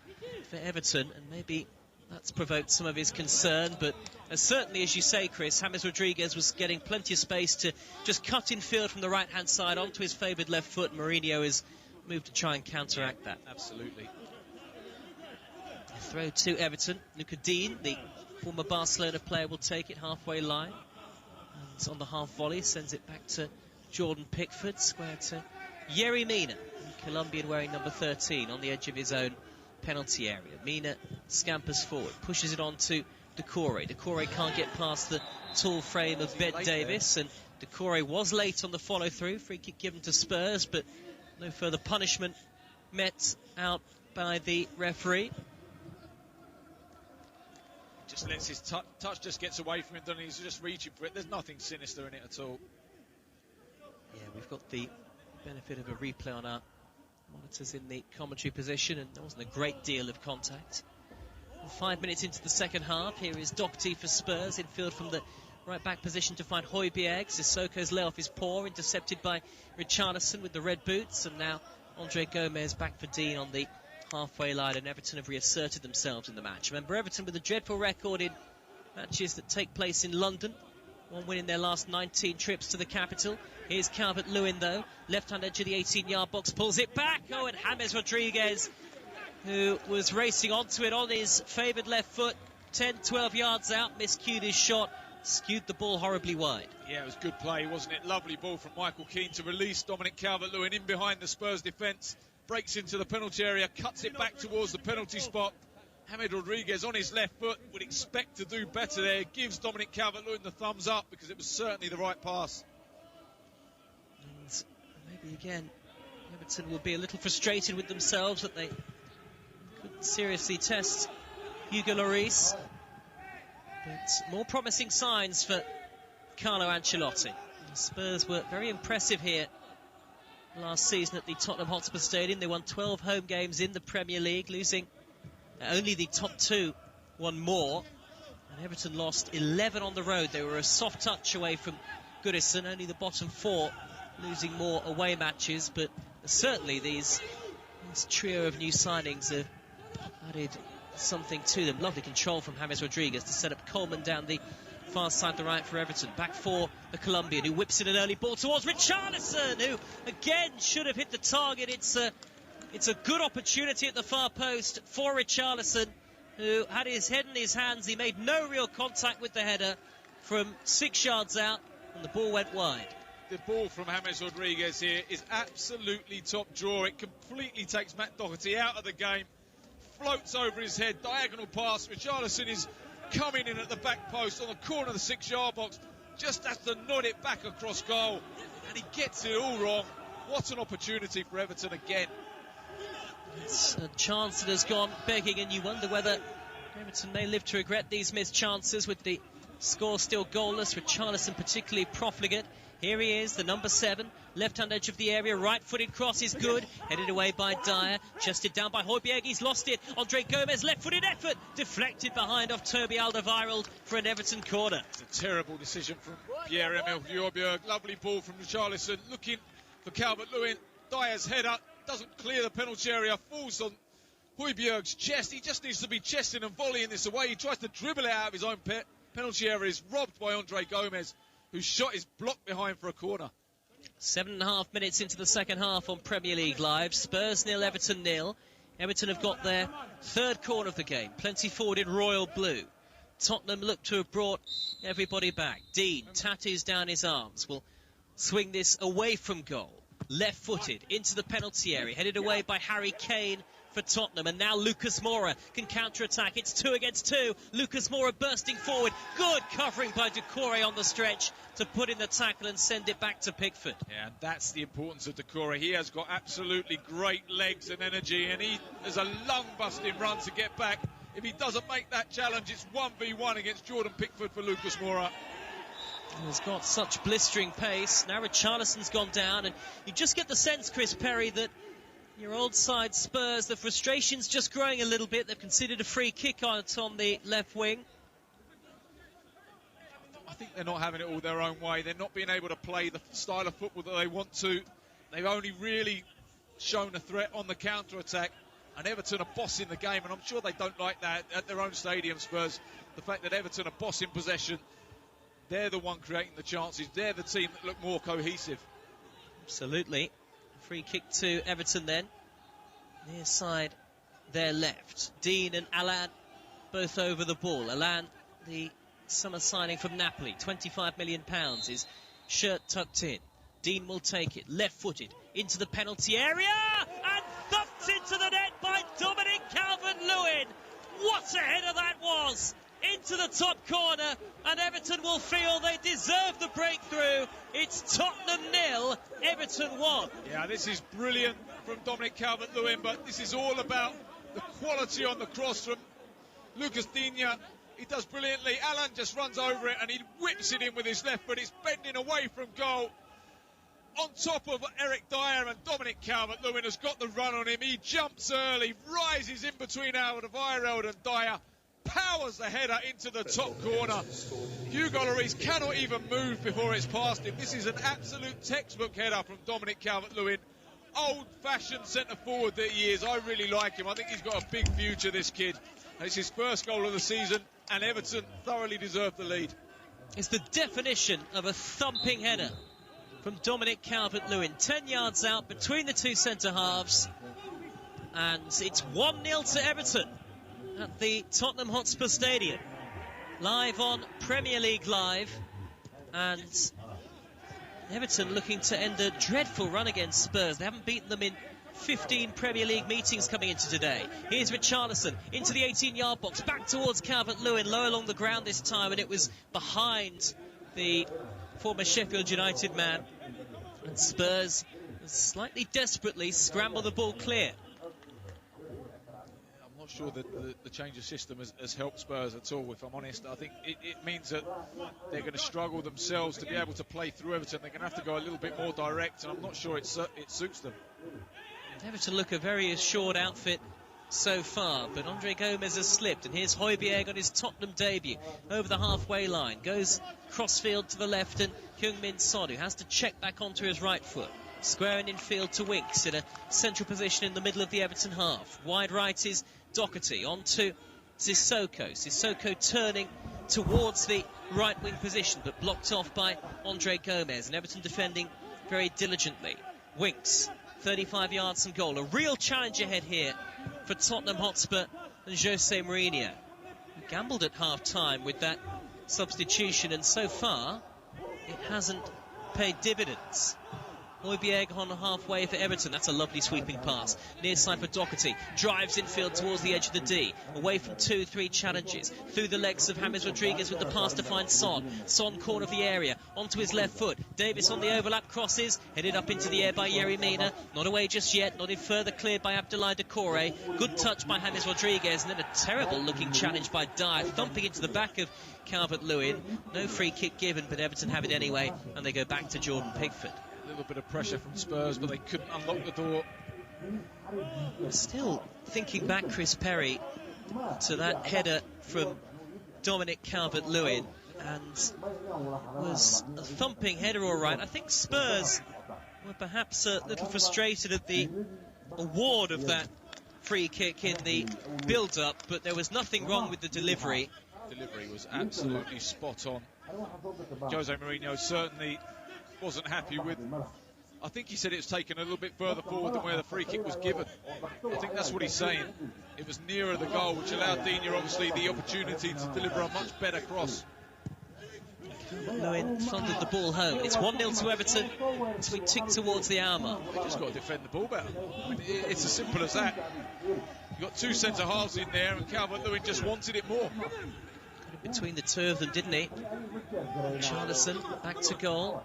for Everton, and maybe that's provoked some of his concern. But certainly, as you say, Chris, James Rodriguez was getting plenty of space to just cut in field from the right-hand side onto his favoured left foot. Mourinho has moved to try and counteract that. Absolutely. A throw to Everton. Luca Dean, the former Barcelona player, will take it halfway line. And on the half volley, sends it back to Jordan Pickford, square to Yerry Mina, the Colombian wearing number 13, on the edge of his own penalty area. Mina scampers forward, pushes it on to Doucouré. Doucouré can't get past the tall frame of Ben Davis, and Doucouré was late on the follow-through. Free kick given to Spurs, but no further punishment met out by the referee. Just lets his touch just gets away from him, doesn't he? He's just reaching for it. There's nothing sinister in it at all. Yeah, we've got the benefit of a replay on our monitors in the commentary position, and there wasn't a great deal of contact. 5 minutes into the second half, here is Doherty for Spurs, in field from the right back position to find Højbjerg. Sissoko's lay off his paw, intercepted by Richarlison with the red boots, and now Andre Gomez back for Dean on the halfway line, and Everton have reasserted themselves in the match. Remember, Everton with a dreadful record in matches that take place in London. One win in their last 19 trips to the capital. Here's Calvert-Lewin, though. Left-hand edge of the 18-yard box, pulls it back. Oh, and James Rodriguez, who was racing onto it on his favoured left foot, 10, 12 yards out, miscued his shot, skewed the ball horribly wide. Yeah, it was good play, wasn't it? Lovely ball from Michael Keane to release Dominic Calvert-Lewin in behind the Spurs defence. Breaks into the penalty area, cuts it back towards the penalty spot. James Rodriguez on his left foot would expect to do better there. Gives Dominic Calvert-Lewin the thumbs up because it was certainly the right pass. And maybe again, Everton will be a little frustrated with themselves that they couldn't seriously test Hugo Lloris. But more promising signs for Carlo Ancelotti. The Spurs were very impressive here last season at the Tottenham Hotspur Stadium. They won 12 home games in the Premier League, losing only the top two won more, and Everton lost 11 on the road. They were a soft touch away from Goodison, only the bottom four losing more away matches, but certainly this trio of new signings have added something to them. Lovely control from James Rodriguez to set up Coleman down the far side to the right for Everton. Back for the Colombian, who whips in an early ball towards Richarlison, who again should have hit the target. It's a good opportunity at the far post for Richarlison, who had his head in his hands. He made no real contact with the header from 6 yards out, and the ball went wide. The ball from James Rodriguez here is absolutely top draw. It completely takes Matt Doherty out of the game. Floats over his head, diagonal pass. Richarlison is coming in at the back post on the corner of the 6-yard box. Just has to nod it back across goal, and he gets it all wrong. What an opportunity for Everton again. It's a chance that has gone begging, and you wonder whether Everton may live to regret these missed chances with the score still goalless. Richarlison particularly profligate. Here he is, the number 7, left-hand edge of the area, right-footed cross is good, headed away by Dyer, chested down by Højbjerg, he's lost it. Andre Gomez, left-footed effort, deflected behind off Toby Alderweireld for an Everton corner. It's a terrible decision from Pierre-Emile Højbjerg. Lovely ball from Richarlison, looking for Calvert-Lewin. Dyer's head up, doesn't clear the penalty area, falls on Højbjerg's chest. He just needs to be chesting and volleying this away. He tries to dribble it out of his own penalty area, is robbed by Andre Gomez, whose shot is blocked behind for a corner. 7.5 minutes into the second half on Premier League Live. Spurs 0, Everton 0. Everton have got their third corner of the game. Plenty forward in royal blue. Tottenham look to have brought everybody back. Dean tattoos down his arms. Will swing this away from goal. Left-footed into the penalty area. Headed away by Harry Kane for Tottenham. And now Lucas Moura can counter-attack. It's 2 against 2. Lucas Moura bursting forward. Good covering by Doucouré on the stretch to put in the tackle and send it back to Pickford. Yeah, and that's the importance of Doucouré. He has got absolutely great legs and energy, and he has a lung-busting run to get back. If he doesn't make that challenge, it's 1v1 against Jordan Pickford for Lucas Moura. He's got such blistering pace. Now Richarlison's gone down, and you just get the sense, Chris Perry, that your old side Spurs, the frustration's just growing a little bit. They've considered a free kick on the left wing. I think they're not having it all their own way. They're not being able to play the style of football that they want to. They've only really shown a threat on the counter-attack, and Everton are bossing the game, and I'm sure they don't like that at their own stadium, Spurs. The fact that Everton are bossing possession, they're the one creating the chances. They're the team that look more cohesive. Absolutely. Free kick to Everton then. Near side, their left. Dean and Allan both over the ball. Allan, the summer signing from Napoli, £25 million. His shirt tucked in. Dean will take it, left-footed, into the penalty area, and thumped into the net by Dominic Calvert-Lewin. What a header that was! Into the top corner, and Everton will feel they deserve the breakthrough. It's Tottenham 0, Everton 1. Yeah, this is brilliant from Dominic Calvert-Lewin, but this is all about the quality on the cross from Lucas Digne. He does brilliantly. Allan just runs over it, and he whips it in with his left, but it's bending away from goal. On top of Eric Dyer, and Dominic Calvert-Lewin has got the run on him. He jumps early, rises in between Alderweireld and Dyer, powers the header into the top corner. Hugo Lloris cannot even move before it's past him. This is an absolute textbook header from Dominic Calvert-Lewin. Old-fashioned centre-forward that he is. I really like him. I think he's got a big future, this kid. It's his first goal of the season, and Everton thoroughly deserve the lead. It's the definition of a thumping header from Dominic Calvert-Lewin. 10 yards out between the two centre-halves, and it's 1-0 to Everton at the Tottenham Hotspur Stadium. Live on Premier League Live, and Everton looking to end a dreadful run against Spurs. They haven't beaten them in 15 Premier League meetings coming into today. Here's Richarlison into the 18-yard box, back towards Calvert-Lewin, low along the ground this time, and it was behind the former Sheffield United man. And Spurs slightly desperately scramble the ball clear. I'm not sure that the change of system has helped Spurs at all, if I'm honest. I think it means that they're going to struggle themselves to be able to play through Everton. They're going to have to go a little bit more direct, and I'm not sure it suits them. Everton look a very assured outfit so far, but Andre Gomes has slipped, and here's Højbjerg on his Tottenham debut over the halfway line, goes crossfield to the left, and Heung-min Son, who has to check back onto his right foot, squaring in field to Winks in a central position in the middle of the Everton half. Wide right is Doherty, on to Sissoko turning towards the right wing position, but blocked off by Andre Gomes, and Everton defending very diligently. Winks, 35 yards from goal, a real challenge ahead here for Tottenham Hotspur and Jose Mourinho, who gambled at half-time with that substitution, and so far it hasn't paid dividends. Højbjerg on halfway for Everton. That's a lovely sweeping pass. Near side for Doherty. Drives infield towards the edge of the D. Away from 2-3 challenges. Through the legs of James Rodriguez with the pass to find Son. Son corner of the area. Onto his left foot. Davis on the overlap crosses. Headed up into the air by Yerry Mina. Not away just yet. Not in further cleared by Abdoulaye Doucouré. Good touch by James Rodriguez. And then a terrible looking challenge by Dyer. Thumping into the back of Calvert-Lewin. No free kick given, but Everton have it anyway. And they go back to Jordan Pickford. A little bit of pressure from Spurs, but they couldn't unlock the door. Still thinking back, Chris Perry, to that header from Dominic Calvert-Lewin, and was a thumping header, all right. I think Spurs were perhaps a little frustrated at the award of that free kick in the build-up, but there was nothing wrong with the delivery. Delivery was absolutely spot on. Jose Mourinho certainly wasn't happy with I think he said it was taken a little bit further forward than where the free kick was given. I think that's what he's saying. It was nearer the goal, which allowed Digne obviously the opportunity to deliver a much better cross. Lewin thundered the ball home. It's 1-0 to Everton as we tick towards the hour mark. They've just got to defend the ball better. I mean, it's as simple as that. You've got two centre-halves in there, and Calvert-Lewin just wanted it more. Got it between the two of them, didn't he? Richarlison back to goal.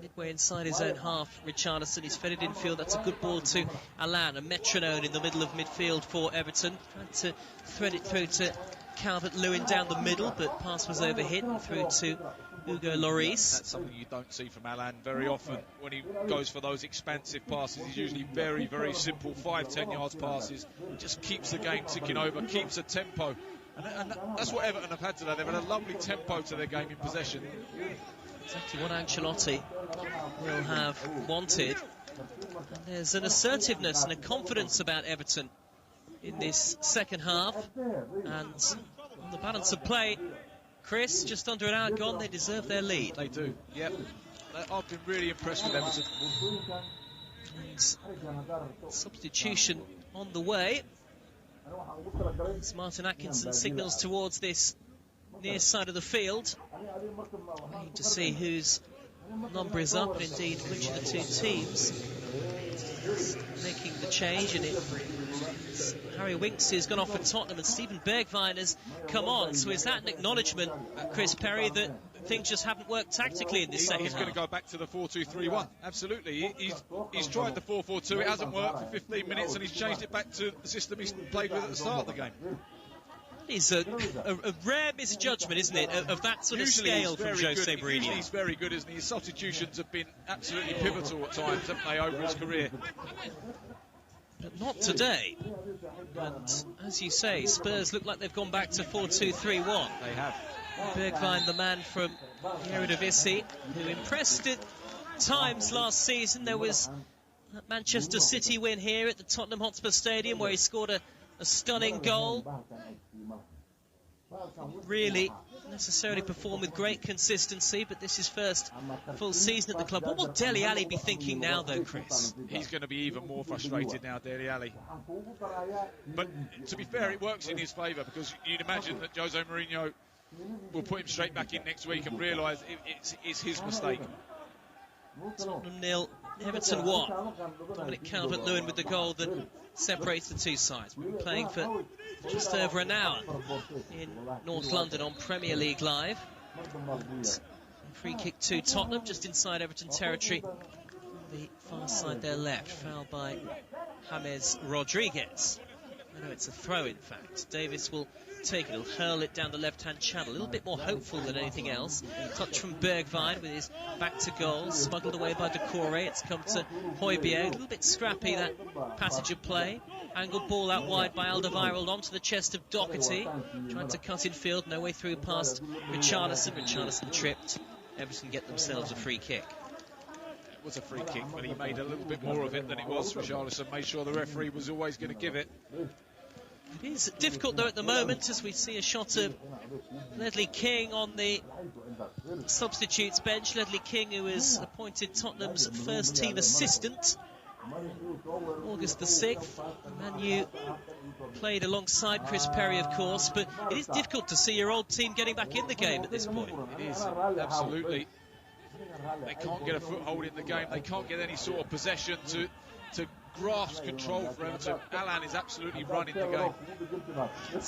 Midway inside his own half, Richarlison. He's fed it infield. That's a good ball to Alan, a metronome in the middle of midfield for Everton. Tried to thread it through to Calvert-Lewin down the middle, but pass was overhit through to Hugo Lloris. That's something you don't see from Alan very often when he goes for those expansive passes. He's usually very, very simple 5-10 yards passes. Just keeps the game ticking over, keeps a tempo. And that's what Everton have had today. They've had a lovely tempo to their game in possession. Exactly what Ancelotti will have wanted. And there's an assertiveness and a confidence about Everton in this second half. And on the balance of play, Chris, just under an hour gone, they deserve their lead. They do, yep. I've been really impressed with Everton. And substitution on the way. As Martin Atkinson signals towards this near side of the field. Waiting to see whose number is up, and indeed which of the two teams making the change. And Harry Winks has gone off for Tottenham, and Steven Bergwijn has come on. So is that an acknowledgement, Chris Perry, that things just haven't worked tactically in this second half? He's going to go back to the 4-2-3-1. Absolutely. He's tried the 4-4-2. It hasn't worked for 15 minutes, and he's changed it back to the system he's played with at the start of the game. It's a rare misjudgment, isn't it, of that sort Usually of scale from Jose Mourinho. Usually he's very good, isn't he? His substitutions have been absolutely pivotal at times, haven't they, over his career? But not today. And as you say, Spurs look like they've gone back to 4-2-3-1. They have. Bergwijn, the man from Eredivisie, who impressed at times last season. There was that Manchester City win here at the Tottenham Hotspur Stadium where he scored a stunning goal. Really necessarily performed with great consistency, but this is first full season at the club. What will Dele Alli be thinking now, though, Chris? He's going to be even more frustrated now, Dele Alli. But to be fair, it works in his favour, because you'd imagine that Jose Mourinho will put him straight back in next week and realise it's his mistake. Tottenham 0, Everton 1. Dominic Calvert-Lewin with the goal that separates the two sides. We've been playing for just over an hour in North London on Premier League Live. And free kick to Tottenham, just inside Everton territory. On the far side there left, fouled by James Rodriguez. No, it's a throw, in fact. Davis will take it, he'll hurl it down the left-hand channel. A little bit more hopeful than anything else. Touch from Bergwijn with his back to goal, smuggled away by Decore. It's come to Højbjerg. A little bit scrappy, that passage of play. Angled ball out wide by Alderweireld onto the chest of Doherty. Trying to cut in field, no way through past Richarlison. Richarlison tripped. Everton get themselves a free kick. It was a free kick, but he made a little bit more of it than it was. Richarlison made sure the referee was always going to give it. It is difficult, though, at the moment, as we see a shot of Ledley King on the substitutes bench. Ledley King, who is appointed Tottenham's first-team assistant. August the 6th. Manu played alongside Chris Perry, of course, but it is difficult to see your old team getting back in the game at this point. It is, absolutely. They can't get a foothold in the game. They can't get any sort of possession to grasp control for Everton. Alan is absolutely running the game.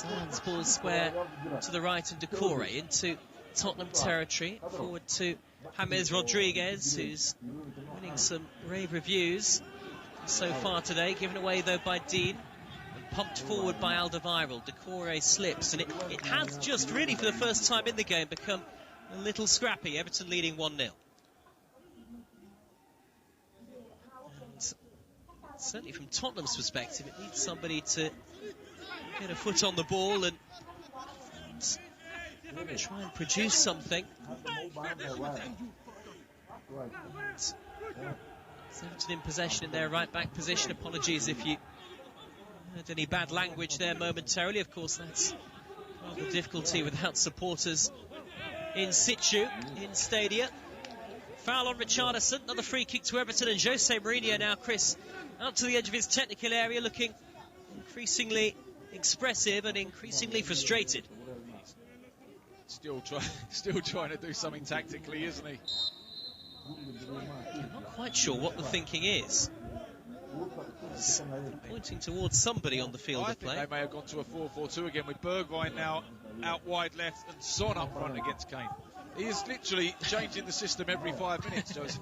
Alan's ball square to the right and Decore into Tottenham territory. Forward to James Rodriguez, who's winning some rave reviews so far today. Given away, though, by Dean. And pumped forward by Alderweireld. Decore slips, and it has just really, for the first time in the game, become a little scrappy. Everton leading 1-0. Certainly from Tottenham's perspective, it needs somebody to get a foot on the ball and try and produce something. Everton in possession in their right-back position. Apologies if you heard any bad language there momentarily. Of course, that's part of the difficulty without supporters in situ, in stadia. Foul on Richarlison, another free kick to Everton, and Jose Mourinho now, Chris, out to the edge of his technical area, looking increasingly expressive and increasingly frustrated. Still trying to do something tactically, isn't he? I'm not quite sure what the thinking is. He's pointing towards somebody on the field of play. I think they may have gone to a 4-4-2 again, with Bergwijn now out wide left and Son up front against Kane. He is literally changing the system every 5 minutes, Joseph,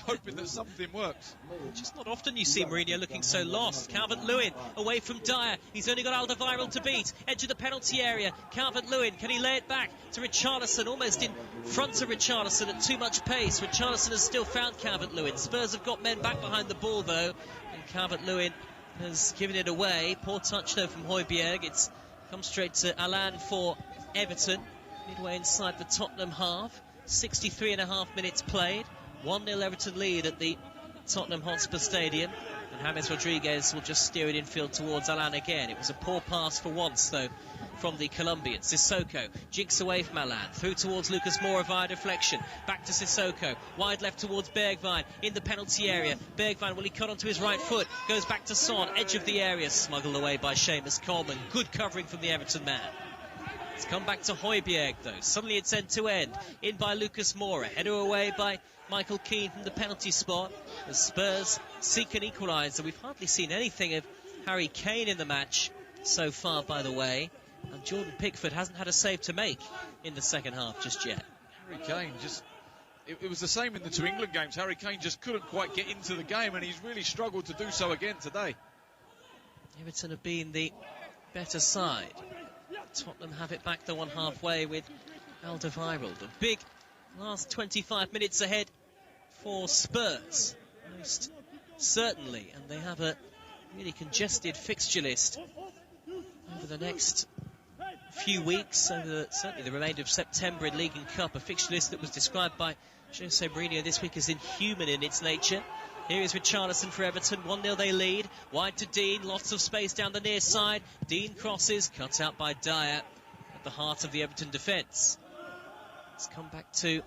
hoping that something works. Just not often you see Mourinho looking so lost. Calvert-Lewin away from Dyer. He's only got Alderweireld to beat. Edge of the penalty area. Calvert-Lewin, can he lay it back to Richarlison? Almost in front of Richarlison at too much pace. Richarlison has still found Calvert-Lewin. Spurs have got men back behind the ball, though. And Calvert-Lewin has given it away. Poor touch, though, from Højbjerg. It's come straight to Allan for Everton. Midway inside the Tottenham half. 63.5 minutes played. 1-0 Everton lead at the Tottenham Hotspur Stadium. And James Rodriguez will just steer it infield towards Allan again. It was a poor pass for once, though, from the Colombian. Sissoko jinks away from Allan. Through towards Lucas Moura via deflection. Back to Sissoko. Wide left towards Bergwijn in the penalty area. Bergwijn, will he cut onto his right foot? Goes back to Son. Edge of the area. Smuggled away by Seamus Coleman. Good covering from the Everton man. It's come back to Højbjerg, though. Suddenly it's end-to-end. In by Lucas Moura. Header away by Michael Keane from the penalty spot. The Spurs seek an equaliser. We've hardly seen anything of Harry Kane in the match so far, by the way. And Jordan Pickford hasn't had a save to make in the second half just yet. Harry Kane just... It was the same in the two England games. Harry Kane just couldn't quite get into the game, and he's really struggled to do so again today. Everton have been the better side. Tottenham have it back, though, on halfway with Alderweireld. A big last 25 minutes ahead for Spurs, most certainly. And they have a really congested fixture list over the next few weeks, over certainly the remainder of September in League and Cup. A fixture list that was described by Jose Mourinho this week as inhuman in its nature. Here is Richarlison for Everton. 1-0 they lead. Wide to Dean. Lots of space down the near side. Dean crosses. Cut out by Dyer at the heart of the Everton defence. Let's come back to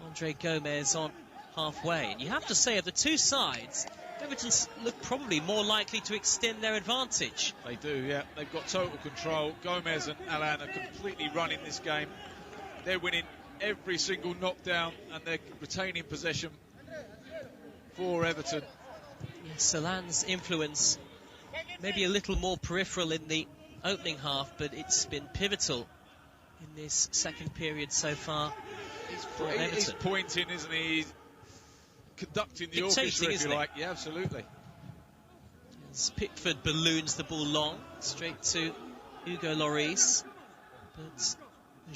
Andre Gomez on halfway. And you have to say, of the two sides, Everton look probably more likely to extend their advantage. They do, yeah. They've got total control. Gomez and Allan are completely running this game. They're winning every single knockdown and they're retaining possession for Everton. Yes, Allan's influence maybe a little more peripheral in the opening half, but it's been pivotal in this second period so far for Everton. He's pointing, isn't he? He's conducting the Dictating, orchestra, if you like. He? Yeah, absolutely. As Pickford balloons the ball long, straight to Hugo Lloris. But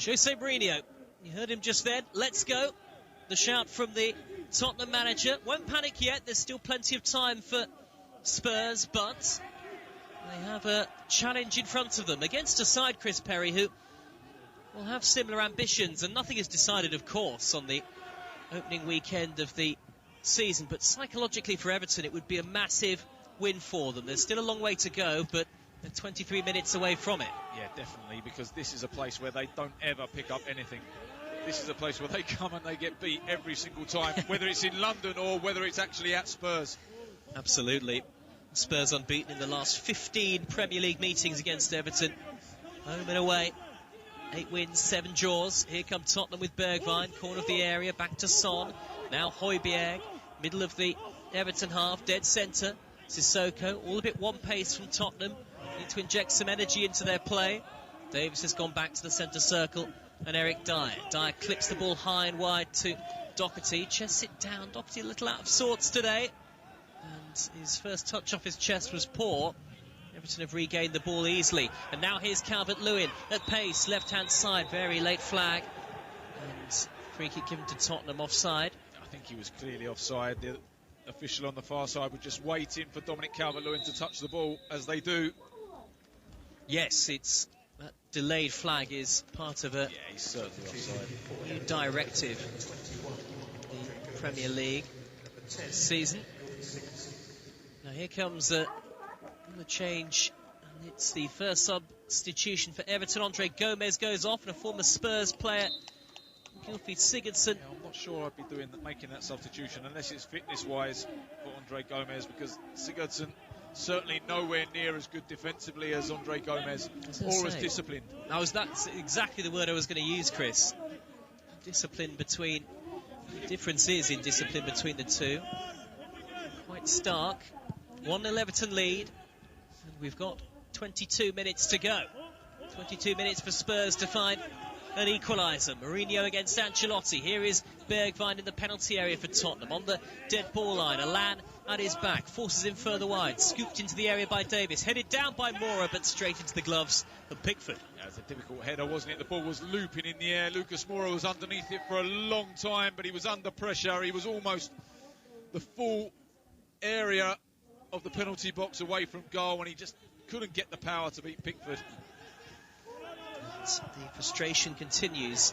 Jose Mourinho, you heard him just then. Let's go. The shout from the Tottenham manager. Won't panic yet. There's still plenty of time for Spurs, but they have a challenge in front of them against a side, Chris Perry, who will have similar ambitions, and nothing is decided, of course, on the opening weekend of the season. But psychologically for Everton, it would be a massive win for them. There's still a long way to go, but they're 23 minutes away from it. Yeah, definitely, because this is a place where they don't ever pick up anything. This is a place where they come and they get beat every single time, whether it's in London or whether it's actually at Spurs. Absolutely. Spurs unbeaten in the last 15 Premier League meetings against Everton. Home and away. 8 wins, 7 draws. Here come Tottenham with Bergwijn, corner of the area, back to Son. Now Højbjerg, middle of the Everton half, dead centre. Sissoko, all a bit one pace from Tottenham. Need to inject some energy into their play. Davis has gone back to the centre circle. And Eric Dyer. Dyer clips the ball high and wide to Doherty. Chest it down. Doherty a little out of sorts today. And his first touch off his chest was poor. Everton have regained the ball easily. And now here's Calvert-Lewin at pace. Left-hand side. Very late flag. And free kick given to Tottenham offside. I think he was clearly offside. The official on the far side was just waiting for Dominic Calvert-Lewin to touch the ball, as they do. Yes, it's... That delayed flag is part of a he's certainly offside. New directive in the Premier League this season. Now here comes the change, and it's the first substitution for Everton. Andre Gomez goes off, and a former Spurs player Gylfi Sigurdsson. Yeah, I'm not sure I'd be making that substitution unless it's fitness-wise for Andre Gomez, because Sigurdsson certainly nowhere near as good defensively as Andre Gomez, or as disciplined. That's exactly the word I was going to use, Chris. Differences in discipline between the two. Quite stark. 1-0 Everton lead. And we've got 22 minutes to go. 22 minutes for Spurs to find an equaliser. Mourinho against Ancelotti. Here is Bergwijn in the penalty area for Tottenham. On the dead ball line, Alan at his back. Forces him further wide. Scooped into the area by Davis. Headed down by Mora, but straight into the gloves of Pickford. Yeah, it was a difficult header, wasn't it? The ball was looping in the air. Lucas Moura was underneath it for a long time, but he was under pressure. He was almost the full area of the penalty box away from goal, and he just couldn't get the power to beat Pickford. The frustration continues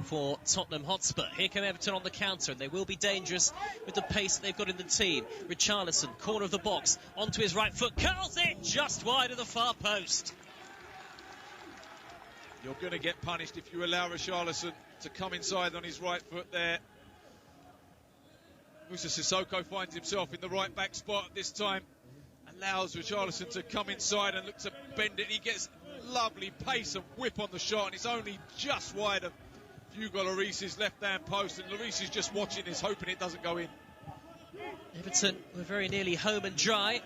for Tottenham Hotspur. Here come Everton on the counter, and they will be dangerous with the pace that they've got in the team. Richarlison, corner of the box, onto his right foot, curls it just wide of the far post. You're going to get punished if you allow Richarlison to come inside on his right foot there. Moussa Sissoko finds himself in the right back spot this time. Allows Richarlison to come inside and look to bend it. He gets lovely pace and whip on the shot, and it's only just wide of Hugo Lloris's left-hand post, and Lloris is just watching this, hoping it doesn't go in. Everton were very nearly home and dry.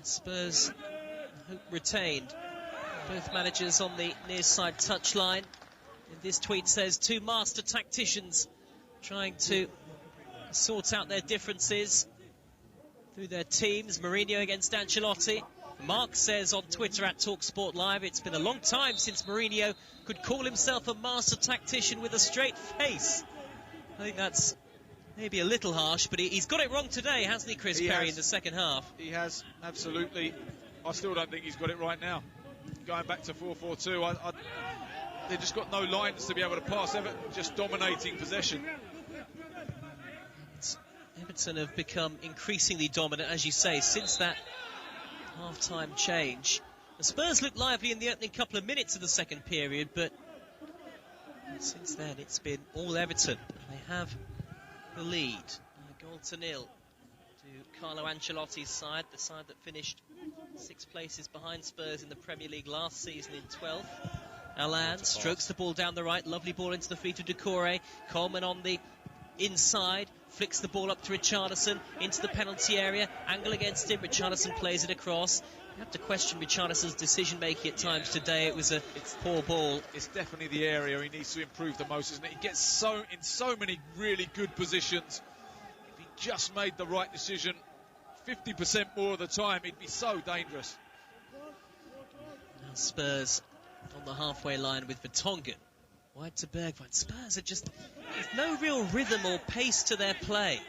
Spurs hope retained. Both managers on the near side touchline. And this tweet says, two master tacticians trying to sort out their differences through their teams. Mourinho against Ancelotti. Mark says on Twitter at TalkSport Live, it's been a long time since Mourinho could call himself a master tactician with a straight face. I think that's maybe a little harsh, but he's got it wrong today, hasn't he, Chris Perry, in the second half? He has, absolutely. I still don't think he's got it right now. Going back to 4-4-2, they've just got no lines to be able to pass. Everton just dominating possession. Everton have become increasingly dominant, as you say, since that half-time change. The Spurs looked lively in the opening couple of minutes of the second period, but since then it's been all Everton. They have the lead, a goal to nil to Carlo Ancelotti's side, the side that finished 6 places behind Spurs in the Premier League last season in 12th. Alan strokes the ball down the right, lovely ball into the feet of Doucouré. Coleman on the inside, flicks the ball up to Richarlison into the penalty area, angle against him, Richarlison plays it across. You have to question Richarlison's decision making at times today. It was a poor ball. It's definitely the area he needs to improve the most, isn't it? He gets in so many really good positions. If he just made the right decision 50% more of the time, he'd be so dangerous. Now Spurs on the halfway line with Vertonghen. Wide to Bergwijn. Spurs are just... there's no real rhythm or pace to their play.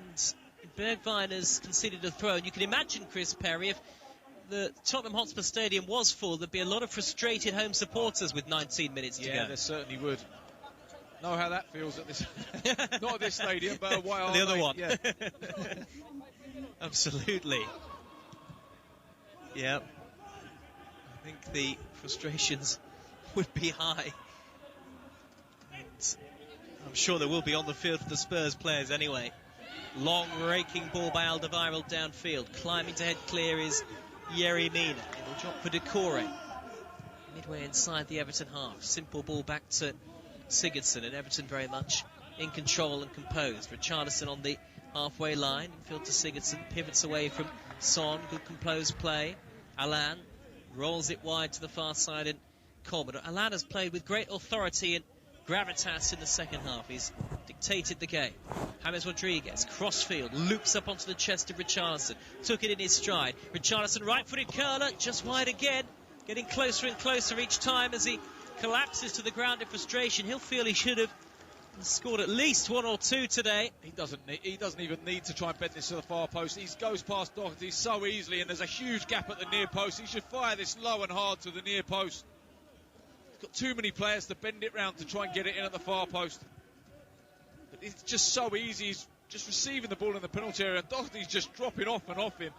And Bergwijn has conceded a throw. And you can imagine, Chris Perry, if the Tottenham Hotspur Stadium was full, there'd be a lot of frustrated home supporters with 19 minutes to go. Yeah, there certainly would. Know how that feels at this... not at this stadium, but away. The other one. Yeah. Absolutely. Yeah. I think the frustrations would be high. And I'm sure there will be on the field for the Spurs players anyway. Long raking ball by Alderweireld downfield. Climbing to head clear is Yerry Mina. It'll drop for Doucouré. Midway inside the Everton half. Simple ball back to Sigurdsson, and Everton very much in control and composed. Richarlison on the halfway line. Infield to Sigurdsson. Pivots away from Son. Good composed play. Alan rolls it wide to the far side, and Coleman. Alan has played with great authority and gravitas in the second half. He's dictated the game. James Rodriguez, crossfield, loops up onto the chest of Richarlison. Took it in his stride. Richarlison, right-footed curler, just wide again. Getting closer and closer each time as he collapses to the ground in frustration. He'll feel he should have scored at least 1 or 2 today. He doesn't even need to try and bend this to the far post. He goes past Doherty so easily, and there's a huge gap at the near post. He should fire this low and hard to the near post. He's got too many players to bend it round to try and get it in at the far post. But it's just so easy. He's just receiving the ball in the penalty area, and Doherty's just dropping off and off him.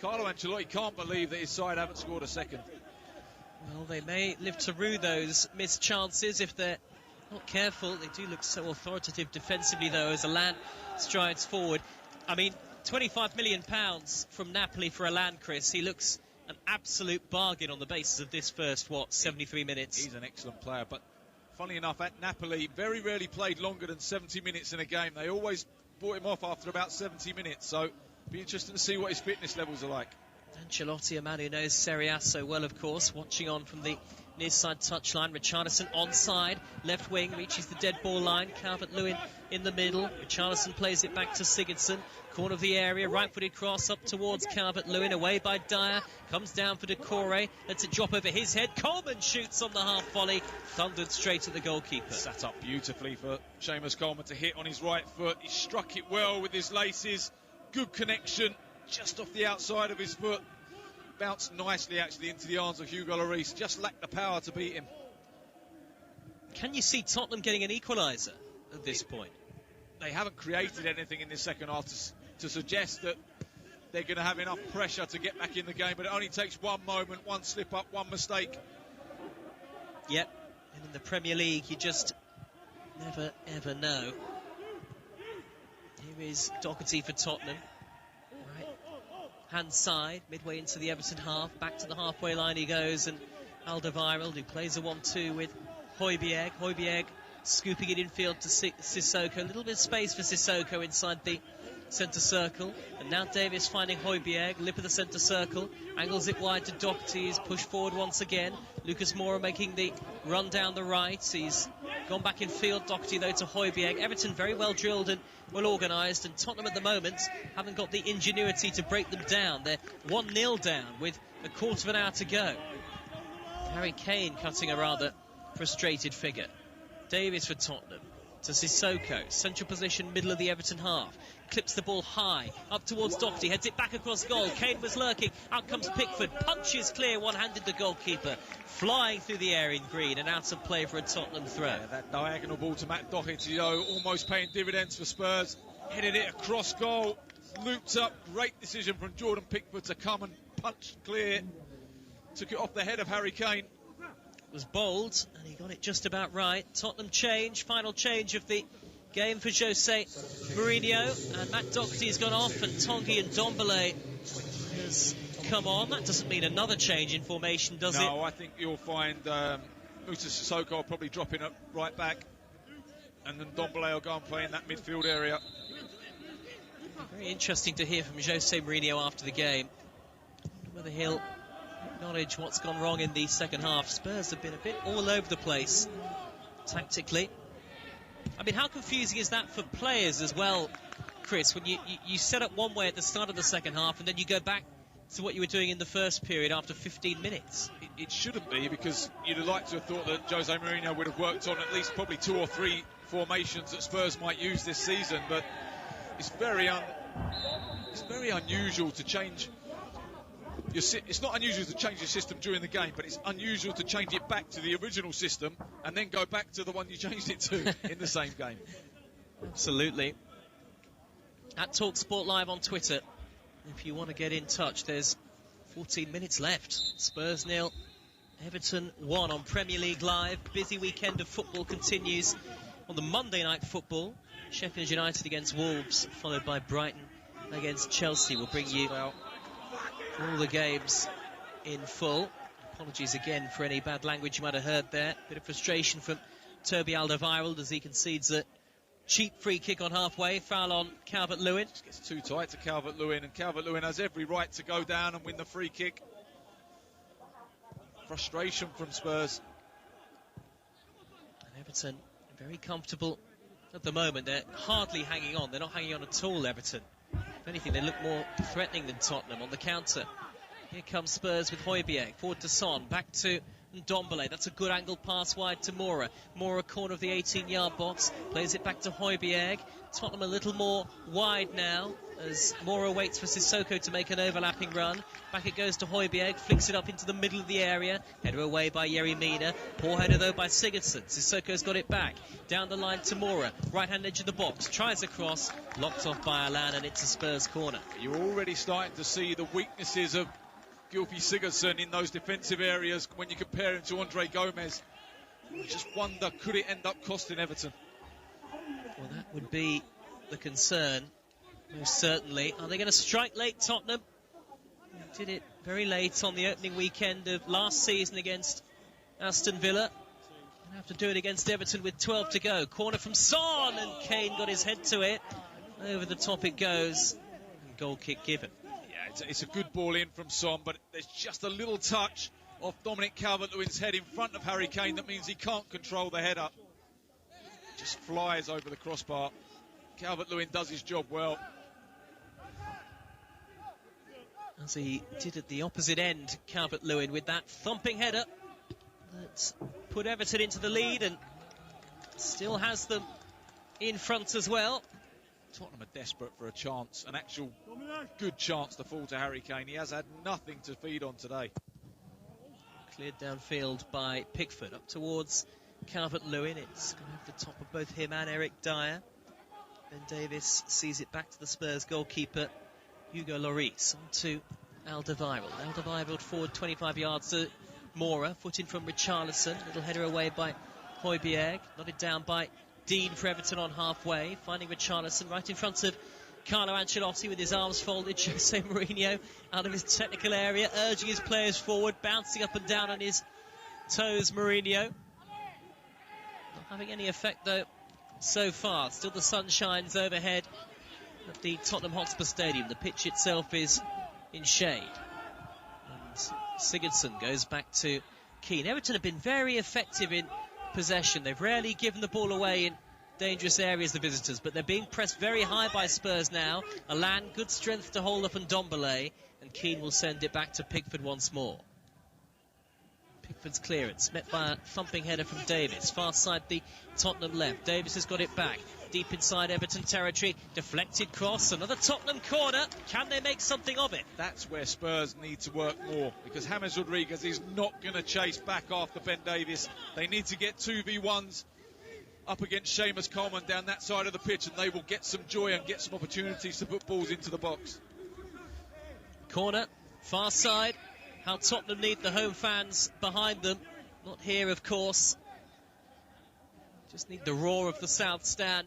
Carlo Ancelotti can't believe that his side haven't scored a second. Well, they may live to rue those missed chances if they're not careful. They do look so authoritative defensively, though, as Allan strides forward. I mean, £25 million from Napoli for Allan, Chris. He looks an absolute bargain on the basis of this first, 73 minutes. He's an excellent player, but funny enough, at Napoli, very rarely played longer than 70 minutes in a game. They always brought him off after about 70 minutes, so it'll be interesting to see what his fitness levels are like. Ancelotti, a man who knows Serie A so well, of course, watching on from the near side touchline. Richarlison onside, left wing, reaches the dead ball line. Calvert-Lewin in the middle. Richarlison plays it back to Sigurdsson. Corner of the area, right-footed cross up towards Calvert-Lewin, away by Dyer. Comes down for Decore, lets it drop over his head. Coleman shoots on the half volley, thundered straight at the goalkeeper. Sat up beautifully for Seamus Coleman to hit on his right foot. He struck it well with his laces. Good connection, just off the outside of his foot. Bounced nicely, actually, into the arms of Hugo Lloris. Just lacked the power to beat him. Can you see Tottenham getting an equaliser at this point? They haven't created anything in this second half to suggest that they're going to have enough pressure to get back in the game, but it only takes one moment, one slip up, one mistake. Yep, and in the Premier League you just never ever know. Here is Doherty for Tottenham. Right hand side, midway into the Everton half, back to the halfway line he goes, and Alderweireld, who plays a 1-2 with Højbjerg. Højbjerg scooping it infield to Sissoko. A little bit of space for Sissoko inside the centre circle. And now Davis finding Højbjerg, lip of the centre circle. Angles it wide to Doherty. He's pushed forward once again. Lucas Moura making the run down the right. He's gone back in field. Doherty, though, to Højbjerg. Everton very well drilled and well organised. And Tottenham at the moment haven't got the ingenuity to break them down. They're 1-0 down with a quarter of an hour to go. Harry Kane cutting a rather frustrated figure. Davis for Tottenham to Sissoko, central position, middle of the Everton half, clips the ball high up towards Doherty, heads it back across goal. Kane was lurking, out comes Pickford, punches clear, one-handed the goalkeeper, flying through the air in green and out of play for a Tottenham throw. Yeah, that diagonal ball to Matt Doherty, though, almost paying dividends for Spurs. Headed it across goal, looped up, great decision from Jordan Pickford to come and punch clear. Took it off the head of Harry Kane. Was bold, and he got it just about right. Tottenham change, final change of the game for Jose Mourinho, and Matt Doherty has gone off, and Tanguy Ndombele has come on. That doesn't mean another change in formation, does it? No, I think you'll find Moussa Sissoko will probably drop in at right back, and then Ndombele will go and play in that midfield area. Very interesting to hear from Jose Mourinho after the game. I wonder whether he'll acknowledge what's gone wrong in the second half. Spurs have been a bit all over the place tactically. I mean, how confusing is that for players as well, Chris, when you set up one way at the start of the second half and then you go back to what you were doing in the first period after 15 minutes? It shouldn't be, because you'd have liked to have thought that Jose Mourinho would have worked on at least probably 2 or 3 formations that Spurs might use this season, but it's very unusual to change. It's not unusual to change your system during the game, but it's unusual to change it back to the original system and then go back to the one you changed it to in the same game. Absolutely. At TalkSport Live on Twitter, if you want to get in touch, there's 14 minutes left. Spurs 0, Everton 1 on Premier League Live. Busy weekend of football continues on the Monday night football. Sheffield United against Wolves, followed by Brighton against Chelsea. We'll bring you all the games in full. Apologies again for any bad language you might have heard there. Bit of frustration from Toby Alderweireld as he concedes a cheap free kick on halfway. Foul on Calvert-Lewin. Just gets too tight to Calvert-Lewin, and Calvert-Lewin has every right to go down and win the free kick. Frustration from Spurs. And Everton very comfortable at the moment. They're hardly hanging on. They're not hanging on at all, Everton. If anything, they look more threatening than Tottenham on the counter. Here comes Spurs with Højbjerg. Forward to Son. Back to Ndombele. That's a good angled pass wide to Moura. Moura, corner of the 18-yard box. Plays it back to Højbjerg. Tottenham a little more wide now as Moura waits for Sissoko to make an overlapping run. Back it goes to Højbjerg. Flicks it up into the middle of the area. Header away by Yerry Mina. Poor header, though, by Sigurdsson. Sissoko's got it back. Down the line to Moura. Right-hand edge of the box. Tries a cross. Locked off by Allan, and it's a Spurs corner. You're already starting to see the weaknesses of Gylfi Sigurdsson in those defensive areas when you compare him to Andre Gomez. You just wonder, could it end up costing Everton? Well, that would be the concern, most certainly. Are they going to strike late, Tottenham? They did it very late on the opening weekend of last season against Aston Villa. Going to have to do it against Everton with 12 to go. Corner from Son, and Kane got his head to it. Over the top it goes, and goal kick given. Yeah, it's a good ball in from Son, but there's just a little touch off Dominic Calvert-Lewin's head in front of Harry Kane that means he can't control the header. Just flies over the crossbar. Calvert-Lewin does his job well. As he did at the opposite end, Calvert-Lewin, with that thumping header that put Everton into the lead and still has them in front as well. Tottenham are desperate for a chance, an actual good chance to fall to Harry Kane. He has had nothing to feed on today. Cleared downfield by Pickford up towards Calvert-Lewin. It's going to have the top of both him and Eric Dyer. Ben Davies sees it back to the Spurs goalkeeper Hugo Lloris. On to Alderweireld. Alderweireld forward 25 yards to Mora. Foot in from Richarlison. Little header away by Højbjerg. Nodded down by Dean for Everton on halfway. Finding Richarlison right in front of Carlo Ancelotti with his arms folded. Jose Mourinho out of his technical area, urging his players forward, bouncing up and down on his toes, Mourinho. Not having any effect though so far. Still the sun shines overhead at the Tottenham Hotspur Stadium. The pitch itself is in shade. And Sigurdsson goes back to Keane. Everton have been very effective in possession. They've rarely given the ball away in dangerous areas, the visitors, but they're being pressed very high by Spurs now. Alan, good strength to hold up and Ndombele, and Keane will send it back to Pickford once more. Pickford's clearance met by a thumping header from Davies. Far side the Tottenham left. Davies has got it back deep inside Everton territory. Deflected cross, another Tottenham corner. Can they make something of it? That's where Spurs need to work more, because James Rodriguez is not going to chase back after Ben Davies. They need to get 2v1s up against Seamus Coleman down that side of the pitch, and they will get some joy and get some opportunities to put balls into the box. Corner, far side. How Tottenham need the home fans behind them. Not here, of course. Just need the roar of the South Stand.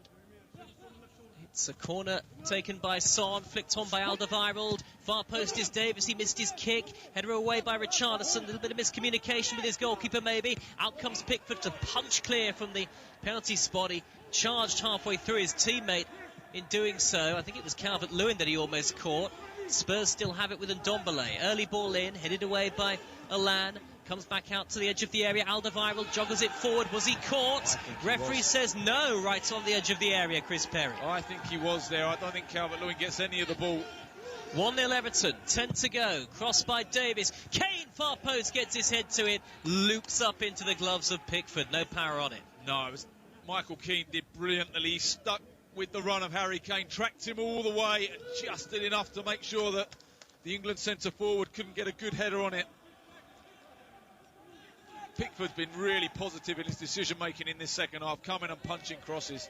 It's a corner taken by Son, flicked on by Alderweireld. Far post is Davies, he missed his kick. Header away by Richarlison, a little bit of miscommunication with his goalkeeper maybe. Out comes Pickford to punch clear from the penalty spot. He charged halfway through his teammate in doing so. I think it was Calvert-Lewin that he almost caught. Spurs still have it with Ndombele. Early ball in, headed away by Alan. Comes back out to the edge of the area. Alderweireld joggers it forward. Was he caught? Referee says no, right on the edge of the area, Chris Perry. I think he was there. I don't think Calvert-Lewin gets any of the ball. 1-0 Everton, 10 to go. Cross by Davies. Kane, far post, gets his head to it. Loops up into the gloves of Pickford. No power on it. No, Michael Keane did brilliantly. He stuck with the run of Harry Kane, tracked him all the way, and just did enough to make sure that the England centre-forward couldn't get a good header on it. Pickford's been really positive in his decision-making in this second half, coming and punching crosses.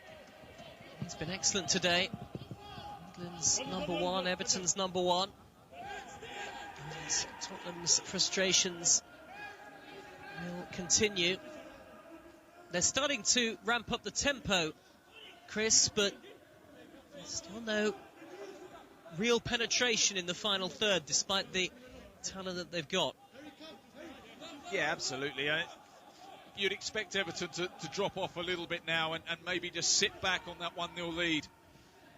He's been excellent today. England's number one, Everton's number one. And Tottenham's frustrations will continue. They're starting to ramp up the tempo, Chris, but there's still no real penetration in the final third, despite the talent that they've got. Yeah, absolutely. You'd expect Everton to drop off a little bit now and maybe just sit back on that 1-0 lead.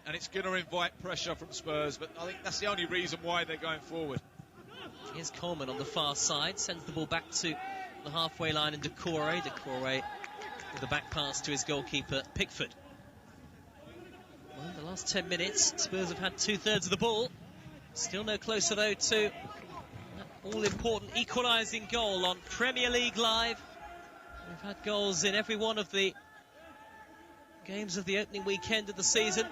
And it's going to invite pressure from Spurs, but I think that's the only reason why they're going forward. Here's Coleman on the far side, sends the ball back to the halfway line in Decore. Decore with the back pass to his goalkeeper, Pickford. Well, in the last 10 minutes, Spurs have had 2/3 of the ball. Still no closer, though, to all-important equalising goal on Premier League Live. We've had goals in every one of the games of the opening weekend of the season.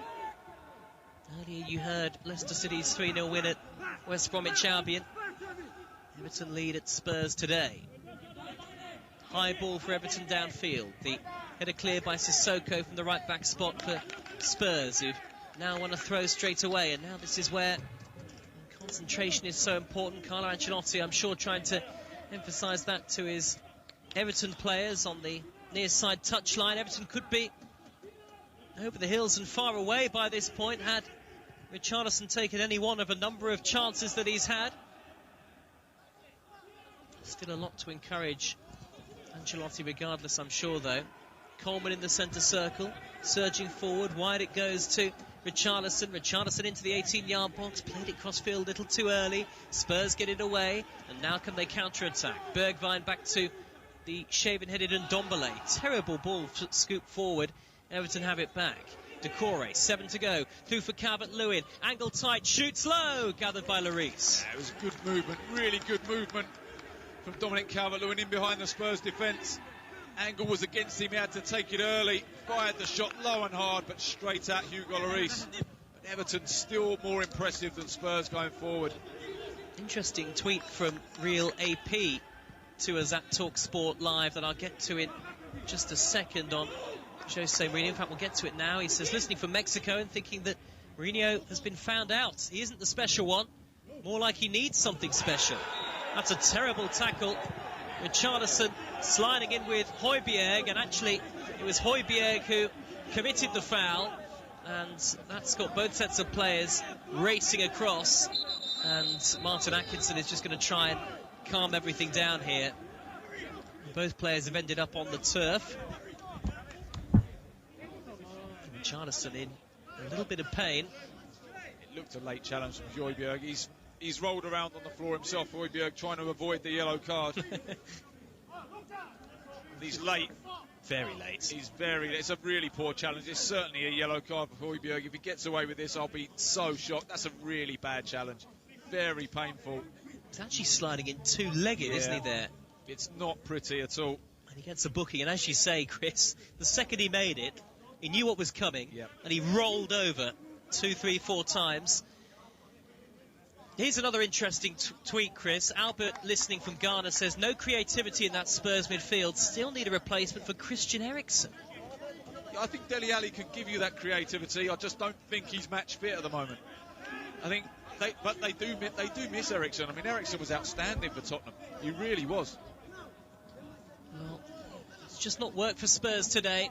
Earlier you heard Leicester City's 3-0 win at West Bromwich Albion. Everton lead at Spurs today. High ball for Everton downfield. The header clear by Sissoko from the right-back spot for Spurs, who now want to throw straight away. And now this is where Concentration is so important. Carlo Ancelotti, I'm sure, trying to emphasise that to his Everton players on the near side touchline. Everton could be over the hills and far away by this point had Richarlison taken any one of a number of chances that he's had. Still a lot to encourage Ancelotti regardless, I'm sure, though. Coleman in the centre circle, surging forward. Wide it goes to Richarlison. Richarlison into the 18-yard box. Played it cross-field a little too early. Spurs get it away. And now can they counter-attack? Bergwijn back to the shaven-headed Ndombele. Terrible ball scoop forward. Everton have it back. Decore, 7 to go. Through for Calvert-Lewin. Angle tight, shoots low. Gathered by Lloris. Yeah, it was good movement, really good movement from Dominic Calvert-Lewin in behind the Spurs defence. Angle was against him, he had to take it early. Fired the shot low and hard, but straight at Hugo Lloris. But Everton still more impressive than Spurs going forward. Interesting tweet from Real AP to us at Talk Sport Live that I'll get to in just a second on Jose Mourinho. In fact, we'll get to it now. He says, listening from Mexico and thinking that Mourinho has been found out. He isn't the special one. More like he needs something special. That's a terrible tackle. Richarlison sliding in with Højbjerg, and actually it was Højbjerg who committed the foul, and that's got both sets of players racing across, and Martin Atkinson is just going to try and calm everything down here. Both players have ended up on the turf. Richarlison in a little bit of pain. It looked a late challenge from Højbjerg. He's rolled around on the floor himself, Højbjerg, trying to avoid the yellow card. He's late. Very late. He's very late. It's a really poor challenge. It's certainly a yellow card for Højbjerg. If he gets away with this, I'll be so shocked. That's a really bad challenge. Very painful. He's actually sliding in two-legged, isn't he, there? It's not pretty at all. And he gets a booking, and as you say, Chris, the second he made it, he knew what was coming, and he rolled over 2, 3, 4 times. Here's another interesting tweet, Chris. Albert, listening from Ghana, says, no creativity in that Spurs midfield. Still need a replacement for Christian Eriksen. Yeah, I think Dele Alli can give you that creativity. I just don't think he's match fit at the moment. I think, they do miss Eriksen. I mean, Eriksen was outstanding for Tottenham. He really was. Well, it's just not worked for Spurs today.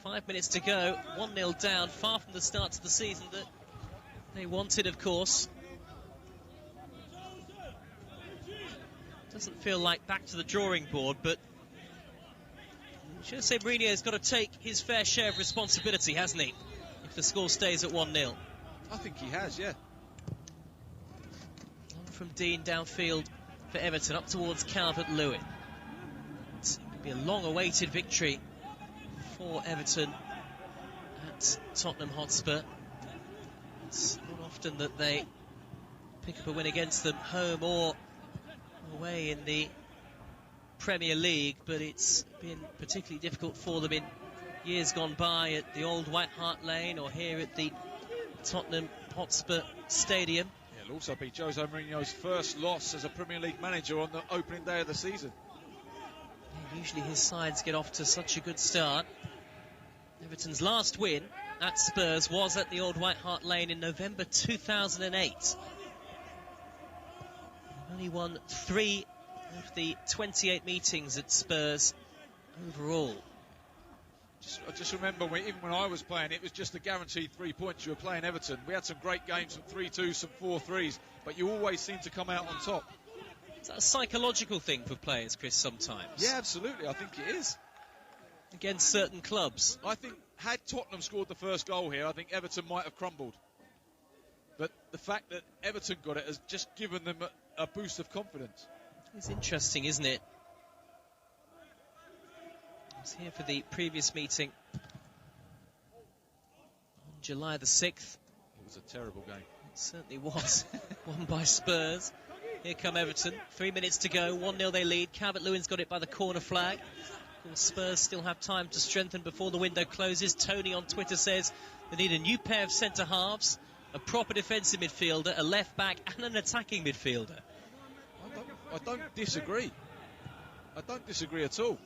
5 minutes to go, 1-0 down, far from the start to the season that they wanted, of course. Doesn't feel like back to the drawing board, but Jose Mourinho's got to take his fair share of responsibility, hasn't he? If the score stays at 1-0. I think he has, yeah. On from Dean downfield for Everton, up towards Calvert-Lewin. It could be a long-awaited victory for Everton at Tottenham Hotspur. It's not often that they pick up a win against them, home or away in the Premier League, but it's been particularly difficult for them in years gone by at the old White Hart Lane or here at the Tottenham Hotspur Stadium. Yeah, it'll also be Jose Mourinho's first loss as a Premier League manager on the opening day of the season. Yeah, usually his sides get off to such a good start. Everton's last win at Spurs was at the old White Hart Lane in November 2008. Only won 3 of the 28 meetings at Spurs overall. I just remember, even when I was playing, it was just a guaranteed 3 points. You were playing Everton. We had some great games, some 3-2s, some 4-3s, but you always seem to come out on top. Is that a psychological thing for players, Chris, sometimes? Yeah, absolutely. I think it is. Against certain clubs. I think had Tottenham scored the first goal here, I think Everton might have crumbled. But the fact that Everton got it has just given them a boost of confidence. It's interesting, isn't it? I was here for the previous meeting on July the 6th. It was a terrible game. It certainly was. Won by Spurs. Here come Everton. 3 minutes to go. 1-0 they lead. Calvert-Lewin's got it by the corner flag. Of course, Spurs still have time to strengthen before the window closes. Tony on Twitter says they need a new pair of centre-halves, a proper defensive midfielder, a left-back and an attacking midfielder. I don't disagree. I don't disagree at all.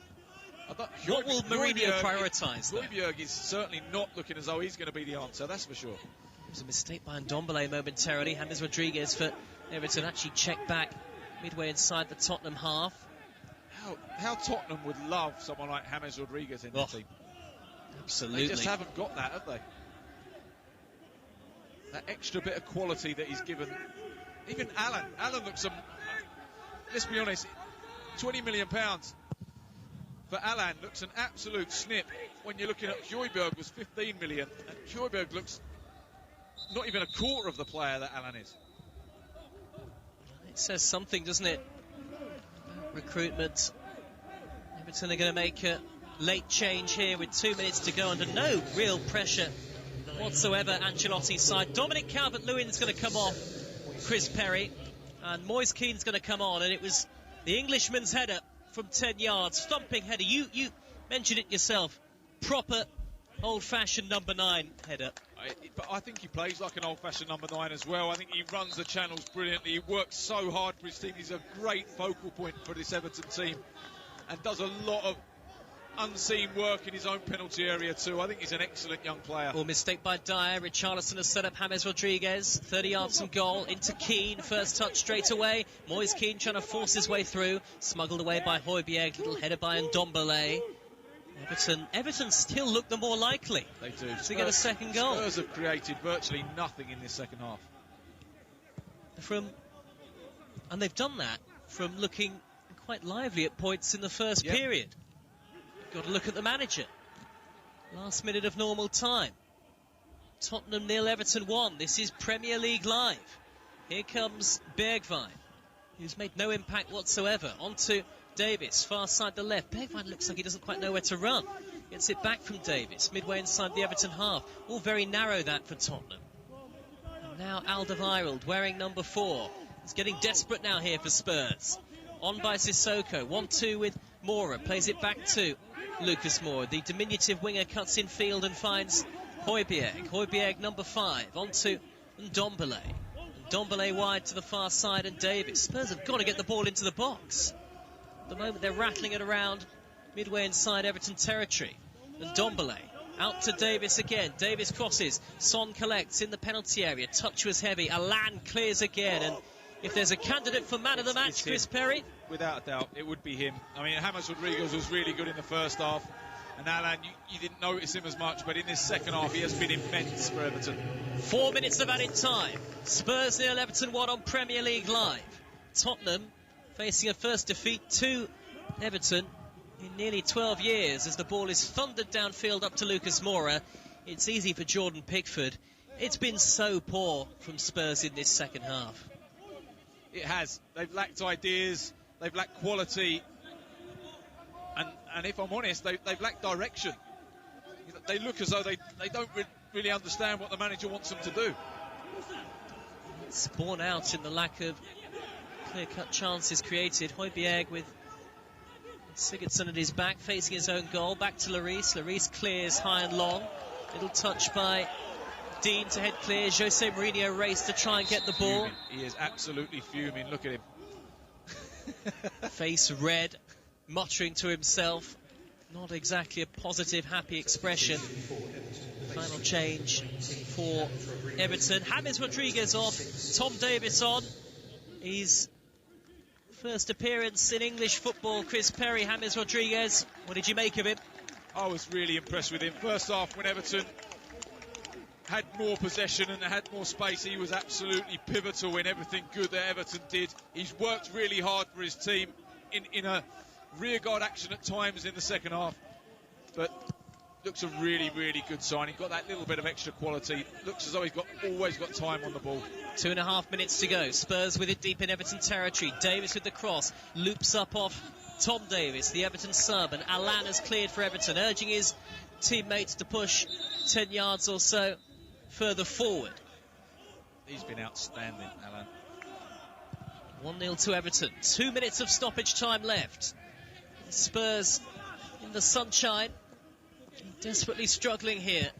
What will Mourinho prioritise, though? Højbjerg is certainly not looking as though he's going to be the answer, that's for sure. It was a mistake by Ndombele momentarily. James Rodriguez for Everton actually checked back midway inside the Tottenham half. How Tottenham would love someone like James Rodriguez in their team. Absolutely. They just haven't got that, have they? That extra bit of quality that he's given. Even Alan looks let's be honest, £20 million for Alan looks an absolute snip when you're looking at Højbjerg was 15 million, and Højbjerg looks not even a quarter of the player that Alan is. It says something, doesn't it? Recruitment. Everton are going to make a late change here with 2 minutes to go under no real pressure whatsoever. Ancelotti's side. Dominic Calvert-Lewin's going to come off Chris Perry, and Moise Keane's going to come on, and it was the Englishman's header from 10 yards. Thumping header. You mentioned it yourself. Proper old-fashioned number 9 header. But I think he plays like an old-fashioned number 9 as well. I think he runs the channels brilliantly. He works so hard for his team. He's a great focal point for this Everton team and does a lot of unseen work in his own penalty area too. I think he's an excellent young player. Well, mistake by Dyer. Richarlison has set up James Rodriguez. 30 yards from goal. Into Keane. First touch straight away. Moise Keane trying to force his way through. Smuggled away by Højbjerg. Little header by Ndombele. Everton still look the more likely. They do. To get a second goal. Spurs have created virtually nothing in this second half. And they've done that from looking quite lively at points in the first period. Got to look at the manager. Last minute of normal time. Tottenham 0, Everton 1. This is Premier League Live. Here comes Bergwijn, who's made no impact whatsoever. On to Davis, far side the left. Bergwijn looks like he doesn't quite know where to run. Gets it back from Davis, midway inside the Everton half. All very narrow that for Tottenham. And now Alderweireld wearing number 4. He's getting desperate now here for Spurs. On by Sissoko. 1-2 with Moura. Plays it back to Lucas Moura. The diminutive winger cuts in field and finds Højbjerg. Højbjerg number 5. On to Ndombele. Ndombele wide to the far side and Davis. Spurs have got to get the ball into the box. At the moment they're rattling it around midway inside Everton territory. Ndombele out to Davis again. Davis crosses. Son collects in the penalty area. Touch was heavy. Alan clears again. And if there's a candidate for man of the match, Chris Perry? Without a doubt, it would be him. I mean, James Rodriguez was really good in the first half. And Alan, you didn't notice him as much, but in this second half, he has been immense for Everton. 4 minutes of added time. Spurs 0, Everton 1 on Premier League Live. Tottenham facing a first defeat to Everton in nearly 12 years as the ball is thundered downfield up to Lucas Moura. It's easy for Jordan Pickford. It's been so poor from Spurs in this second half. It has. They've lacked ideas. They've lacked quality. And if I'm honest, they've lacked direction. They look as though they don't really understand what the manager wants them to do. It's borne out in the lack of clear-cut chances created. Højbjerg with Sigurdsson at his back, facing his own goal. Back to Lloris. Lloris clears high and long. Little touch by Dean to head clear. Jose Mourinho raced to try and get the ball. He is absolutely fuming. Look at him. Face red, muttering to himself. Not exactly a positive, happy expression. Final change for Everton. James Rodriguez off. Tom Davis on. His first appearance in English football. Chris Perry, James Rodriguez. What did you make of him? I was really impressed with him. First half, when Everton had more possession and had more space, he was absolutely pivotal in everything good that Everton did. He's worked really hard for his team in a rearguard action at times in the second half, but looks a really, really good signing. Got that little bit of extra quality. Looks as though he's always got time on the ball. 2.5 minutes to go. Spurs with it deep in Everton territory. Davis with the cross. Loops up off Tom Davis, the Everton sub, and Alan has cleared for Everton, urging his teammates to push 10 yards or so further forward. He's been outstanding, Alan. 1-0 to Everton. 2 minutes of stoppage time left. Spurs in the sunshine, desperately struggling here.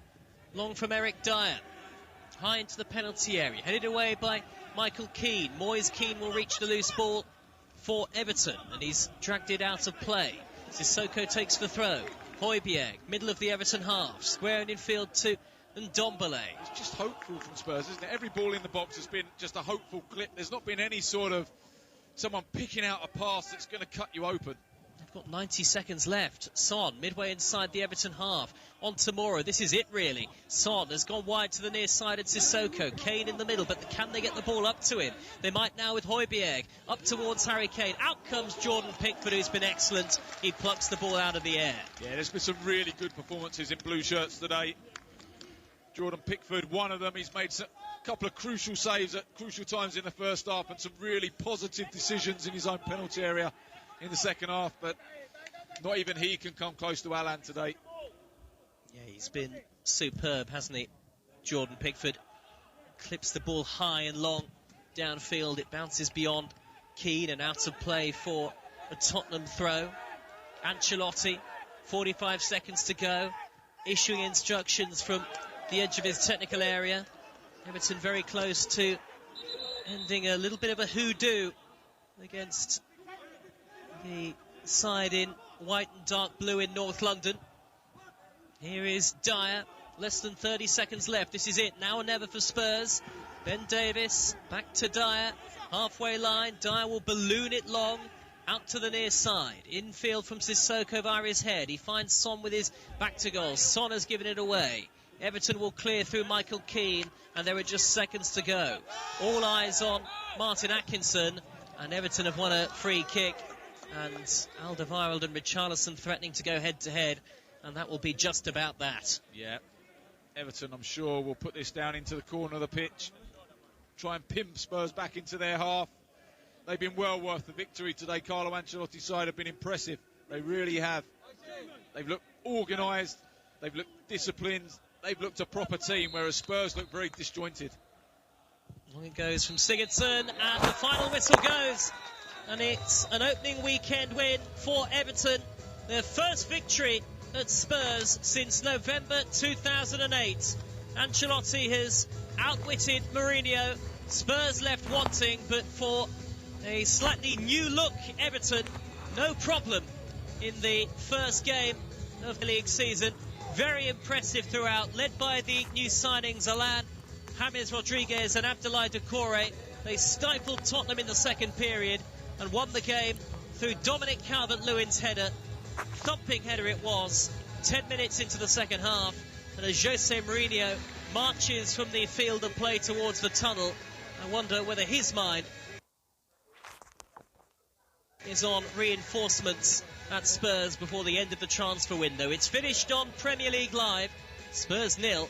Long from Eric Dyer. High into the penalty area. Headed away by Michael Keane. Moise Keane will reach the loose ball for Everton, and he's dragged it out of play. Sissoko takes the throw. Højbjerg, middle of the Everton half. Squaring in field to and Ndombele. It's just hopeful from Spurs, isn't it? Every ball in the box has been just a hopeful clip. There's not been any sort of someone picking out a pass that's going to cut you open. They've got 90 seconds left. Son, midway inside the Everton half. On Tomorrow, this is it really. Son has gone wide to the near side at Sissoko. Kane in the middle, but can they get the ball up to him? They might now with Højbjerg. Up towards Harry Kane. Out comes Jordan Pickford, who's been excellent. He plucks the ball out of the air. Yeah, there's been some really good performances in blue shirts today. Jordan Pickford, one of them. He's made a couple of crucial saves at crucial times in the first half and some really positive decisions in his own penalty area in the second half, but not even he can come close to Alan today. Yeah, he's been superb, hasn't he? Jordan Pickford clips the ball high and long downfield. It bounces beyond Keane and out of play for a Tottenham throw. Ancelotti, 45 seconds to go, issuing instructions from the edge of his technical area. Everton very close to ending a little bit of a hoodoo against the side in white and dark blue in North London. Here is Dyer, less than 30 seconds left. This is it, now or never for Spurs. Ben Davies, back to Dyer, halfway line. Dyer will balloon it long, out to the near side. Infield from Sissoko via his head. He finds Son with his back to goal. Son has given it away. Everton will clear through Michael Keane, and there are just seconds to go. All eyes on Martin Atkinson, and Everton have won a free kick. And Alderweireld and Richarlison threatening to go head-to-head, and that will be just about that. Yeah, Everton, I'm sure, will put this down into the corner of the pitch, try and pimp Spurs back into their half. They've been well worth the victory today. Carlo Ancelotti's side have been impressive. They really have. They've looked organised, they've looked disciplined, they've looked a proper team, whereas Spurs look very disjointed. Long it goes from Sigurdsson, and the final whistle goes. And it's an opening weekend win for Everton. Their first victory at Spurs since November 2008. Ancelotti has outwitted Mourinho. Spurs left wanting, but for a slightly new look Everton, no problem in the first game of the league season. Very impressive throughout, led by the new signings Alan, James Rodriguez and Abdoulaye Doucouré. They stifled Tottenham in the second period and won the game through Dominic Calvert-Lewin's header. Thumping header it was, 10 minutes into the second half. And as Jose Mourinho marches from the field of play towards the tunnel, I wonder whether his mind is on reinforcements at Spurs before the end of the transfer window. It's finished on Premier League Live. Spurs 0,